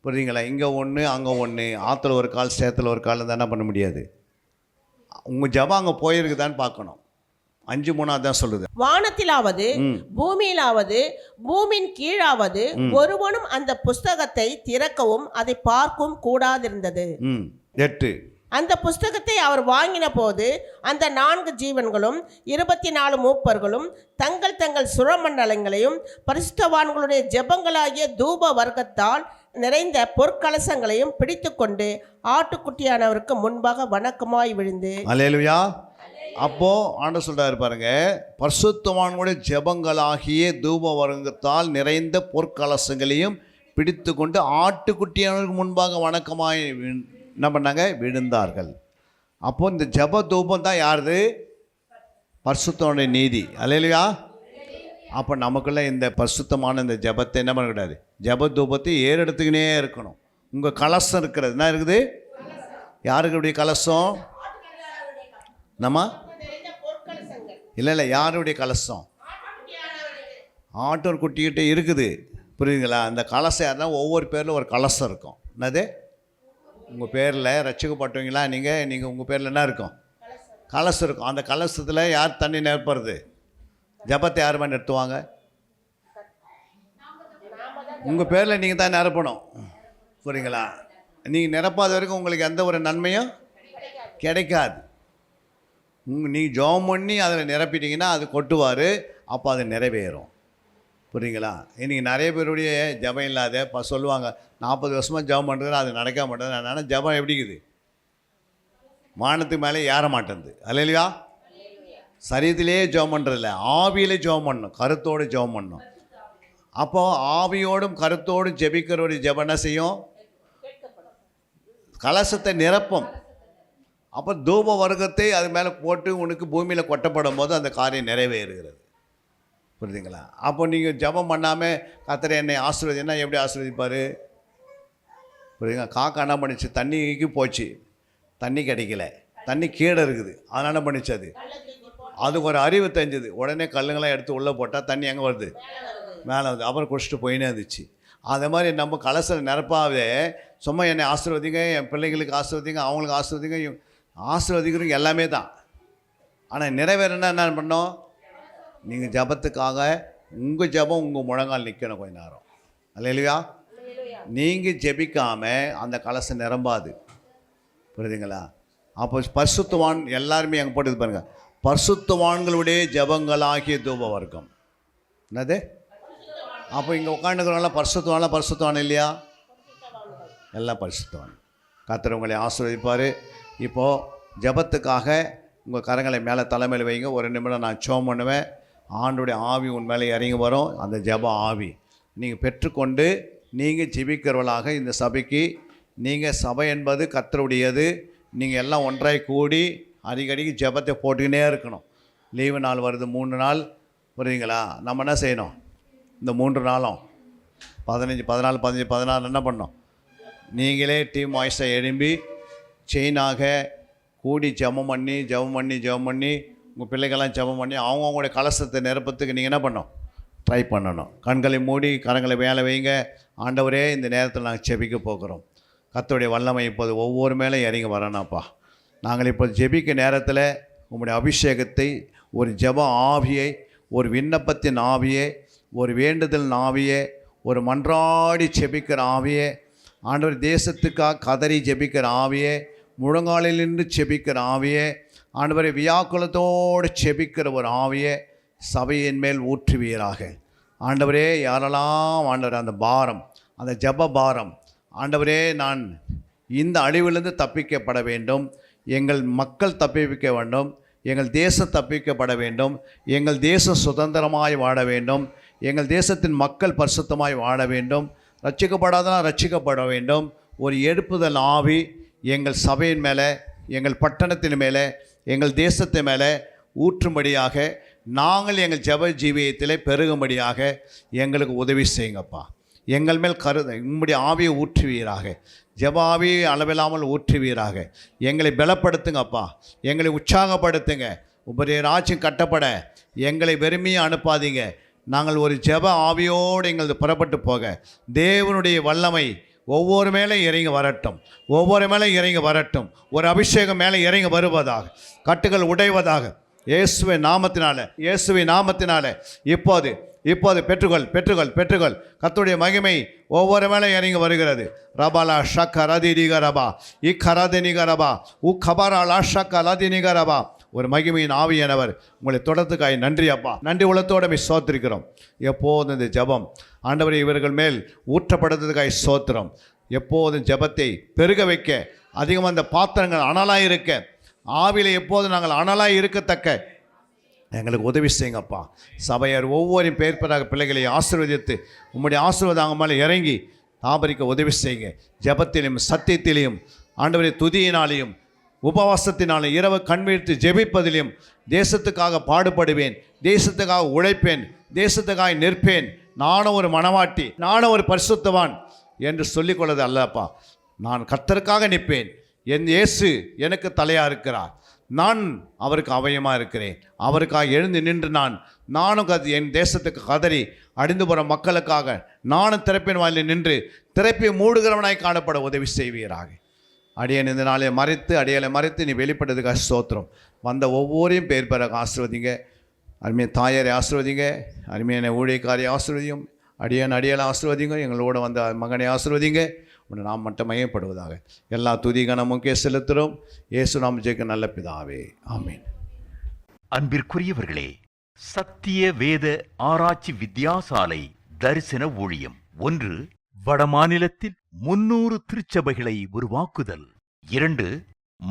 C: புரியுங்களா? இங்கே ஒன்று அங்கே ஒன்று, ஆற்றுல ஒரு கால் சேத்துல ஒரு கால் தான் என்ன பண்ண முடியாது. உங்கள் ஜபம் அங்கே போயிருக்குதான்னு பார்க்கணும். 5:3 தான் சொல்லுது.
E: வானத்திலாவது பூமியிலாவது பூமியின் கீழாவது ஒருவனும் அந்த புஸ்தகத்தை திறக்கவும் அதை பார்க்கவும் கூடாதிருந்தது.
C: 8
E: அந்த புஸ்தகத்தை அவர் வாங்கின போது அந்த 4 ஜீவன்களும் 24 மூப்பர்களும் தங்கள் தங்கள் சுரமண்டலங்களையும் பரிசுத்தவான்களுடைய ஜெபங்களாகிய தூப வர்க்கத்தால் நிறைந்த பொற்கலசங்களையும் பிடித்து கொண்டு ஆட்டுக்குட்டியானவருக்கு முன்பாக வணக்கமாய் விழுந்து.
C: அல்லேலூயா. அப்போ ஆண்டவர் சொல்றாரு பாருங்க, பரிசுத்தவான்களுடைய ஜெபங்களாகிய தூப வர்க்கத்தால் நிறைந்த பொற்கலசங்களையும் பிடித்து கொண்டு ஆட்டுக்குட்டியானவருக்கு முன்பாக வணக்கமாய் என்ன பண்ணாங்க? விழுந்தார்கள். அப்போது இந்த ஜப தூபம் தான் யாருது? பரிசுத்தனுடைய நீதி. அல்லேலூயா. அப்போ நமக்குள்ளே இந்த பரிசுத்தமான இந்த ஜபத்தை என்ன பண்ணக்கூடாது? ஜப தூபத்தை ஏறெடுத்துக்கினே இருக்கணும். உங்கள் கலசம் இருக்கிறது என்ன இருக்குது? யாருடைய கலசம்? நம்ம இல்லை யாருடைய கலசம்? ஆட்டோர் குட்டிக்கிட்ட இருக்குது. புரியுதுங்களா? அந்த கலசம் யாருன்னா ஒவ்வொரு பேரில் ஒரு கலசம் இருக்கும். என்னது? உங்கள் பேரில் ரட்சிக்கப்பட்டவங்களா நீங்கள் உங்கள் பேரில் என்ன இருக்கும்? கலசம் இருக்கும். அந்த கலசத்தில் யார் தண்ணி நிரப்புறது? ஜபத்தை யாருமே நிறுத்துவாங்க? உங்கள் பேரில் நீங்கள் தான் நிரப்பணும். புரியுங்களா? நீங்கள் நிரப்பாத வரைக்கும் உங்களுக்கு எந்த ஒரு நன்மையும் கிடைக்காது. நீங்கள் ஜெபம் பண்ணி அதில் நிரப்பிட்டீங்கன்னா அது கொட்டுவார், அப்போ அது நிறைவேறும். புரியுங்களா? இன்றைக்கி நிறைய பேருடைய ஜபம் இல்லாத சொல்லுவாங்க 40 வருஷமாக ஜபம் பண்ணுறது அது நடக்க மாட்டேது. அதனால் ஜபம் எப்படி இருக்குது? வானத்துக்கு மேலே ஏற மாட்டேங்குது. அல்லேலூயா. சரீரத்திலே ஜபம் பண்ணுறதில்ல, ஆவியிலே ஜபம் பண்ணணும், கருத்தோடு ஜபம் பண்ணணும். அப்போது ஆவியோடும் கருத்தோடும் ஜெபிக்கிறோடைய ஜபம் என்ன செய்யும்? கலசத்தை நிரப்பும். அப்போ தூப வர்க்கத்தை அது மேலே போட்டு உனக்கு பூமியில் கொட்டப்படும் போது அந்த காரியம் நிறைவேறுகிறது. புரியுதுங்களா? அப்போ நீங்கள் ஜபம் பண்ணாமல் கர்த்தர் என்னை ஆசீர்வதினா எப்படி ஆசீர்வதிப்பார்? புரியுதுங்க? காக்கா என்ன பண்ணிச்சு? தண்ணிக்கு போச்சு, தண்ணி கிடைக்கல, தண்ணி கீழே இருக்குது. அதனால் என்ன பண்ணிச்சு? அதுக்கு ஒரு அறிவு தெரிஞ்சுது. உடனே கல்லுங்களாம் எடுத்து உள்ளே போட்டால் தண்ணி எங்கே வருது? மேலே வருது. அப்புறம் குடிச்சிட்டு போயினே இருந்துச்சு. அதே மாதிரி நம்ம கலசம் நிரப்பாவே சும்மா என்னை ஆசீர்வதிங்க, என் பிள்ளைங்களுக்கு ஆசீர்வதிங்க, அவங்களுக்கு ஆசீர்வதிங்க, ஆசீர்வதிக்கிறவங்க எல்லாமே தான். ஆனால் நிறைவேறனா என்ன பண்ணோம்? நீங்கள் ஜபத்துக்காக உங்கள் ஜபம் உங்கள் முழங்கால் நிற்கணும் கொஞ்ச நேரம். அல்லேலூயா. நீங்கள் ஜெபிக்காமல் அந்த கலசம் நிரம்பாது. புரியுதுங்களா? அப்போ பரிசுத்தவான் எல்லாருமே எங்கே போட்டு பாருங்கள், பரிசுத்தவான்களுடைய ஜபங்களாகிய தூப வர்க்கம். என்னது? அப்போ இங்கே உட்காந்துக்கிறவங்களாம் பரிசுத்தவான் இல்லையா? எல்லாம் பரிசுத்தவான். கர்த்தர் உங்களை ஆசீர்வதிப்பார். இப்போது ஜபத்துக்காக உங்கள் கரங்களை மேலே தலைமையில் வைங்க. ஒரு நிமிடம் நான் ஜெபம் பண்ணுவேன். ஆண்டுடைய ஆவி உன் மேலே இறங்கி வரும். அந்த ஜப ஆவி நீங்கள் பெற்றுக்கொண்டு நீங்கள் ஜெபிக்கிறவர்களாக இந்த சபைக்கு, நீங்கள் சபை என்பது கர்த்தருடையது. நீங்கள் எல்லாம் ஒன்றாய் கூடி அடிக்கடிக்கு ஜபத்தை போட்டுக்கினே இருக்கணும். லீவு நாள் வருது 3 நாள். புரியுங்களா? நம்ம என்ன செய்யணும்? இந்த 3 நாளும் 15, 14, 15, 16 என்ன பண்ணோம்? நீங்களே டீம் வாய்ஸை எழும்பி செயினாக கூடி ஜபம் பண்ணி உங்கள் பிள்ளைகள்லாம் ஜபம் பண்ணி அவங்கவுங்களுடைய கலசத்தை நிரப்பத்துக்கு நீங்கள் என்ன பண்ணோம்? ட்ரை பண்ணணும். கண்களை மூடி கரங்களை மேலே வைங்க. ஆண்டவரே, இந்த நேரத்தில் நாங்கள் ஜெபிக்க போகிறோம். கர்த்தருடைய வல்லமை இப்போது ஒவ்வொரு மேலே இறங்கி வரணும்ப்பா. நாங்கள் இப்போ ஜெபிக்க நேரத்தில் உம்முடைய அபிஷேகத்தை, ஒரு ஜெப ஆவியை, ஒரு விண்ணப்பத்தின் ஆவியை, ஒரு வேண்டுதல் ஆவியை, ஒரு மன்றாடி ஜெபிக்கிற ஆவியை, ஆண்டவர் தேசத்துக்காக கதறி ஜெபிக்கிற ஆவியை, முழங்காலில் நின்று ஜெபிக்கிற ஆவியை, ஆண்டவரை வியாக்குலத்தோடு ஜெபிக்கிற ஒரு ஆவியை சபையின் மேல் ஊற்றுவீராக. ஆண்டவரே, யாரெல்லாம் ஆண்டவர் அந்த பாரம், அந்த ஜெப பாரம், ஆண்டவரே, நான் இந்த அழிவிலிருந்து தப்பிக்கப்பட வேண்டும், எங்கள் மக்கள் தப்பிக்க வேண்டும், எங்கள் தேசம் தப்பிக்கப்பட வேண்டும், எங்கள் தேசம் சுதந்திரமாய் வாழ வேண்டும், எங்கள் தேசத்தின் மக்கள் பரிசுத்தமாய் வாழ வேண்டும், ரட்சிக்கப்படாதான் ரட்சிக்கப்பட வேண்டும். ஒரு எழுப்புதல் ஆவி எங்கள் சபையின் மேலே, எங்கள் பட்டணத்தின் மேலே, எங்கள் தேசத்தின் மேலே ஊற்றும்படியாக, நாங்கள் எங்கள் ஜெப ஜீவியத்திலே பெருகும்படியாக எங்களுக்கு உதவி செய்யுங்கப்பா. எங்கள் மேல் உம்முடைய ஆவியை ஊற்றுவீராக. ஜெப ஆவியை அளவில்லாமல் ஊற்றுவீராக. எங்களை பலப்படுத்துங்கப்பா, எங்களை உற்சாகப்படுத்துங்க. உங்களுடைய ராஜ்யம் கட்டப்பட எங்களை வெறுமையாக அனுப்பாதீங்க. நாங்கள் ஒரு ஜெப ஆவியோடு எங்களது புறப்பட்டு போக தேவனுடைய வல்லமை ஒவ்வொரு மேலே இறங்கி வரட்டும், ஒவ்வொரு மேலே இறங்கி வரட்டும். ஒரு அபிஷேகம் மேலே இறங்கி வருவதாக, கட்டுகள் உடைவதாக, இயேசுவின் நாமத்தினால, இயேசுவின் நாமத்தினால இப்போது பெற்றுகள் கர்த்தருடைய மகிமை ஒவ்வொரு மேலே இறங்கி வருகிறது. ரபாலா ஷக்க ரதி நிகரபா இக்கரதி நிகரபா உக்கபராலா ஷக்க ரதி நிகரபா. ஒரு மகிமையின் ஆவியானவர் உங்களை தொடர்ந்துக்காய் நன்றி அப்பா. நன்றி உள்ளத்தோடு சோத்திருக்கிறோம். எப்போதும் இந்த ஜெபம் ஆண்டவரை இவர்கள் மேல் ஊற்றப்படுறதுக்காய் சோத்திரம். எப்போதும் ஜெபத்தை பெருக வைக்க, அதிகமாக அந்த பாத்திரங்கள் அனலாக இருக்க, ஆவியில் எப்போதும் நாங்கள் அனலாக இருக்கத்தக்க எங்களுக்கு உதவி செய்யுங்கப்பா. சபையார் ஒவ்வொரு பேர்பதாக பிள்ளைகளை ஆசீர்வதித்து உம்முடைய ஆசீர்வாதம் மேலே இறங்கி தாபரிக்க உதவி செய்யுங்க. ஜெபத்திலும் சத்தியத்திலையும் ஆண்டவரை துதியினாலேயும் உபவாசத்தினாலும் இரவு கண்வீழ்த்து ஜெபிப்பதிலும் தேசத்துக்காக பாடுபடுவேன், தேசத்துக்காக உழைப்பேன், தேசத்துக்காக நிற்பேன். நானும் ஒரு மனவாட்டி, நானும் ஒரு பரிசுத்தவான் என்று சொல்லிக்கொள்வது அல்லப்பா. நான் கர்த்தருக்காக நிற்பேன். என் இயேசு எனக்கு தலையாக இருக்கிறார். நான் அவருக்கு அவயமாக இருக்கிறேன். அவருக்காக எழுந்து நின்று நானும் என் தேசத்துக்கு கதறி அடிந்து போகிற மக்களுக்காக நானும் திறப்பின் வாயிலில் நின்று திறப்பை மூடுகிறவனாய் காணப்பட உதவி செய்வீராக. அடியன் இந்த நாளை அடியலை மறைத்து நீ வெளிப்பட்டதுக்காக ஸ்தோத்திரம். வந்த ஒவ்வொரையும் பேர் பெற ஆசீர்வதிங்க. அருமையை தாயாரை ஆசீர்வதிங்க. அருமையான ஊழியக்காரை ஆசீர்வதியும். அடியலை ஆசீர்வதிங்க. எங்களோட வந்த மகனை ஆசீர்வதிங்க. உன்னை நாம் மட்டும் மையப்படுவதாக. எல்லா துதி கனமும் செலுத்துகிறோம். இயேசு நாம ஜெயிக்க நல்ல பிதாவே, ஆமீன்.
F: அன்பிற்குரியவர்களே, சத்திய வேத ஆராய்ச்சி வித்தியாசாலை தரிசன ஊழியம் 1. வடமாநிலத்தில் 300 திருச்சபைகளை உருவாக்குதல். 2.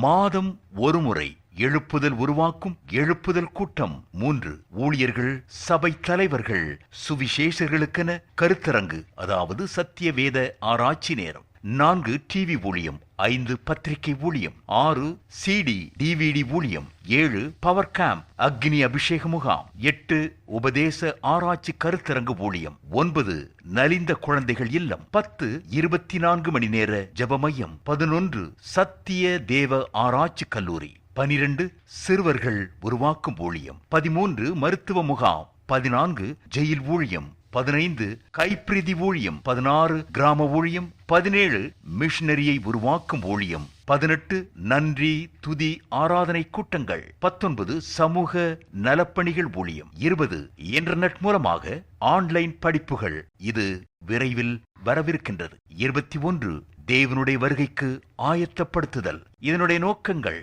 F: மாதம் ஒருமுறை எழுப்புதல் உருவாக்கும் எழுப்புதல் கூட்டம். 3. ஊழியர்கள், சபை தலைவர்கள், சுவிசேஷர்களுக்கென கருத்தரங்கு, அதாவது சத்திய வேத ஆராய்ச்சி நேரம். 4. டிவி ஊழியம். 5. பத்திரிகை ஊழியம். 6. சிடி டிவிடி ஊழியம். 7. பவர் கேம்ப் அக்னி அபிஷேக முகாம். 8. உபதேச ஆராய்ச்சி கருத்தரங்கு ஊழியம். 9. நலிந்த குழந்தைகள் இல்லம். 10. 24 மணி நேர ஜெப மையம். 11. சத்திய தேவ ஆராய்ச்சி கல்லூரி. 12. சிறுவர்கள் உருவாக்கும் ஊழியம். 13. மருத்துவ முகாம். 14. ஜெயில் ஊழியம். 15. கைப்பிரதி ஊழியம். 16. கிராம ஊழியம். 17. மிஷனரியை உருவாக்கும் ஊழியம். 18. நன்றி துதி ஆராதனை கூட்டங்கள். 19. சமூக நலப்பணிகள் ஊழியம். 20. இன்டர்நெட் மூலமாக ஆன்லைன் படிப்புகள். இது விரைவில் வரவிருக்கின்றது. 21. தேவனுடைய வருகைக்கு ஆயத்தப்படுத்துதல். இதனுடைய நோக்கங்கள்: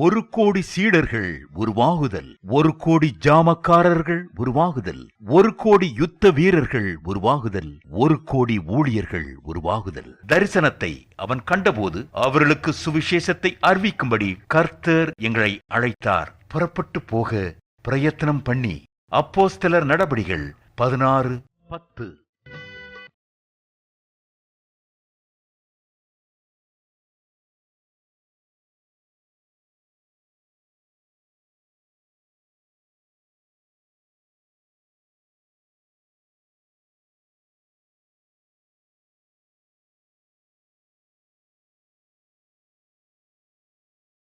F: 1 கோடி சீடர்கள் உருவாகுதல், 1 கோடி ஜாமக்காரர்கள் உருவாகுதல், 1 கோடி யுத்த வீரர்கள் உருவாகுதல், 1 கோடி ஊழியர்கள் உருவாகுதல். தரிசனத்தை அவன் கண்டபோது அவர்களுக்கு சுவிசேஷத்தை அறிவிக்கும்படி கர்த்தர் எங்களை அழைத்தார். புறப்பட்டு போக பிரயத்தனம் பண்ணி. அப்போஸ்தலர் நடபடிகள் 16:10.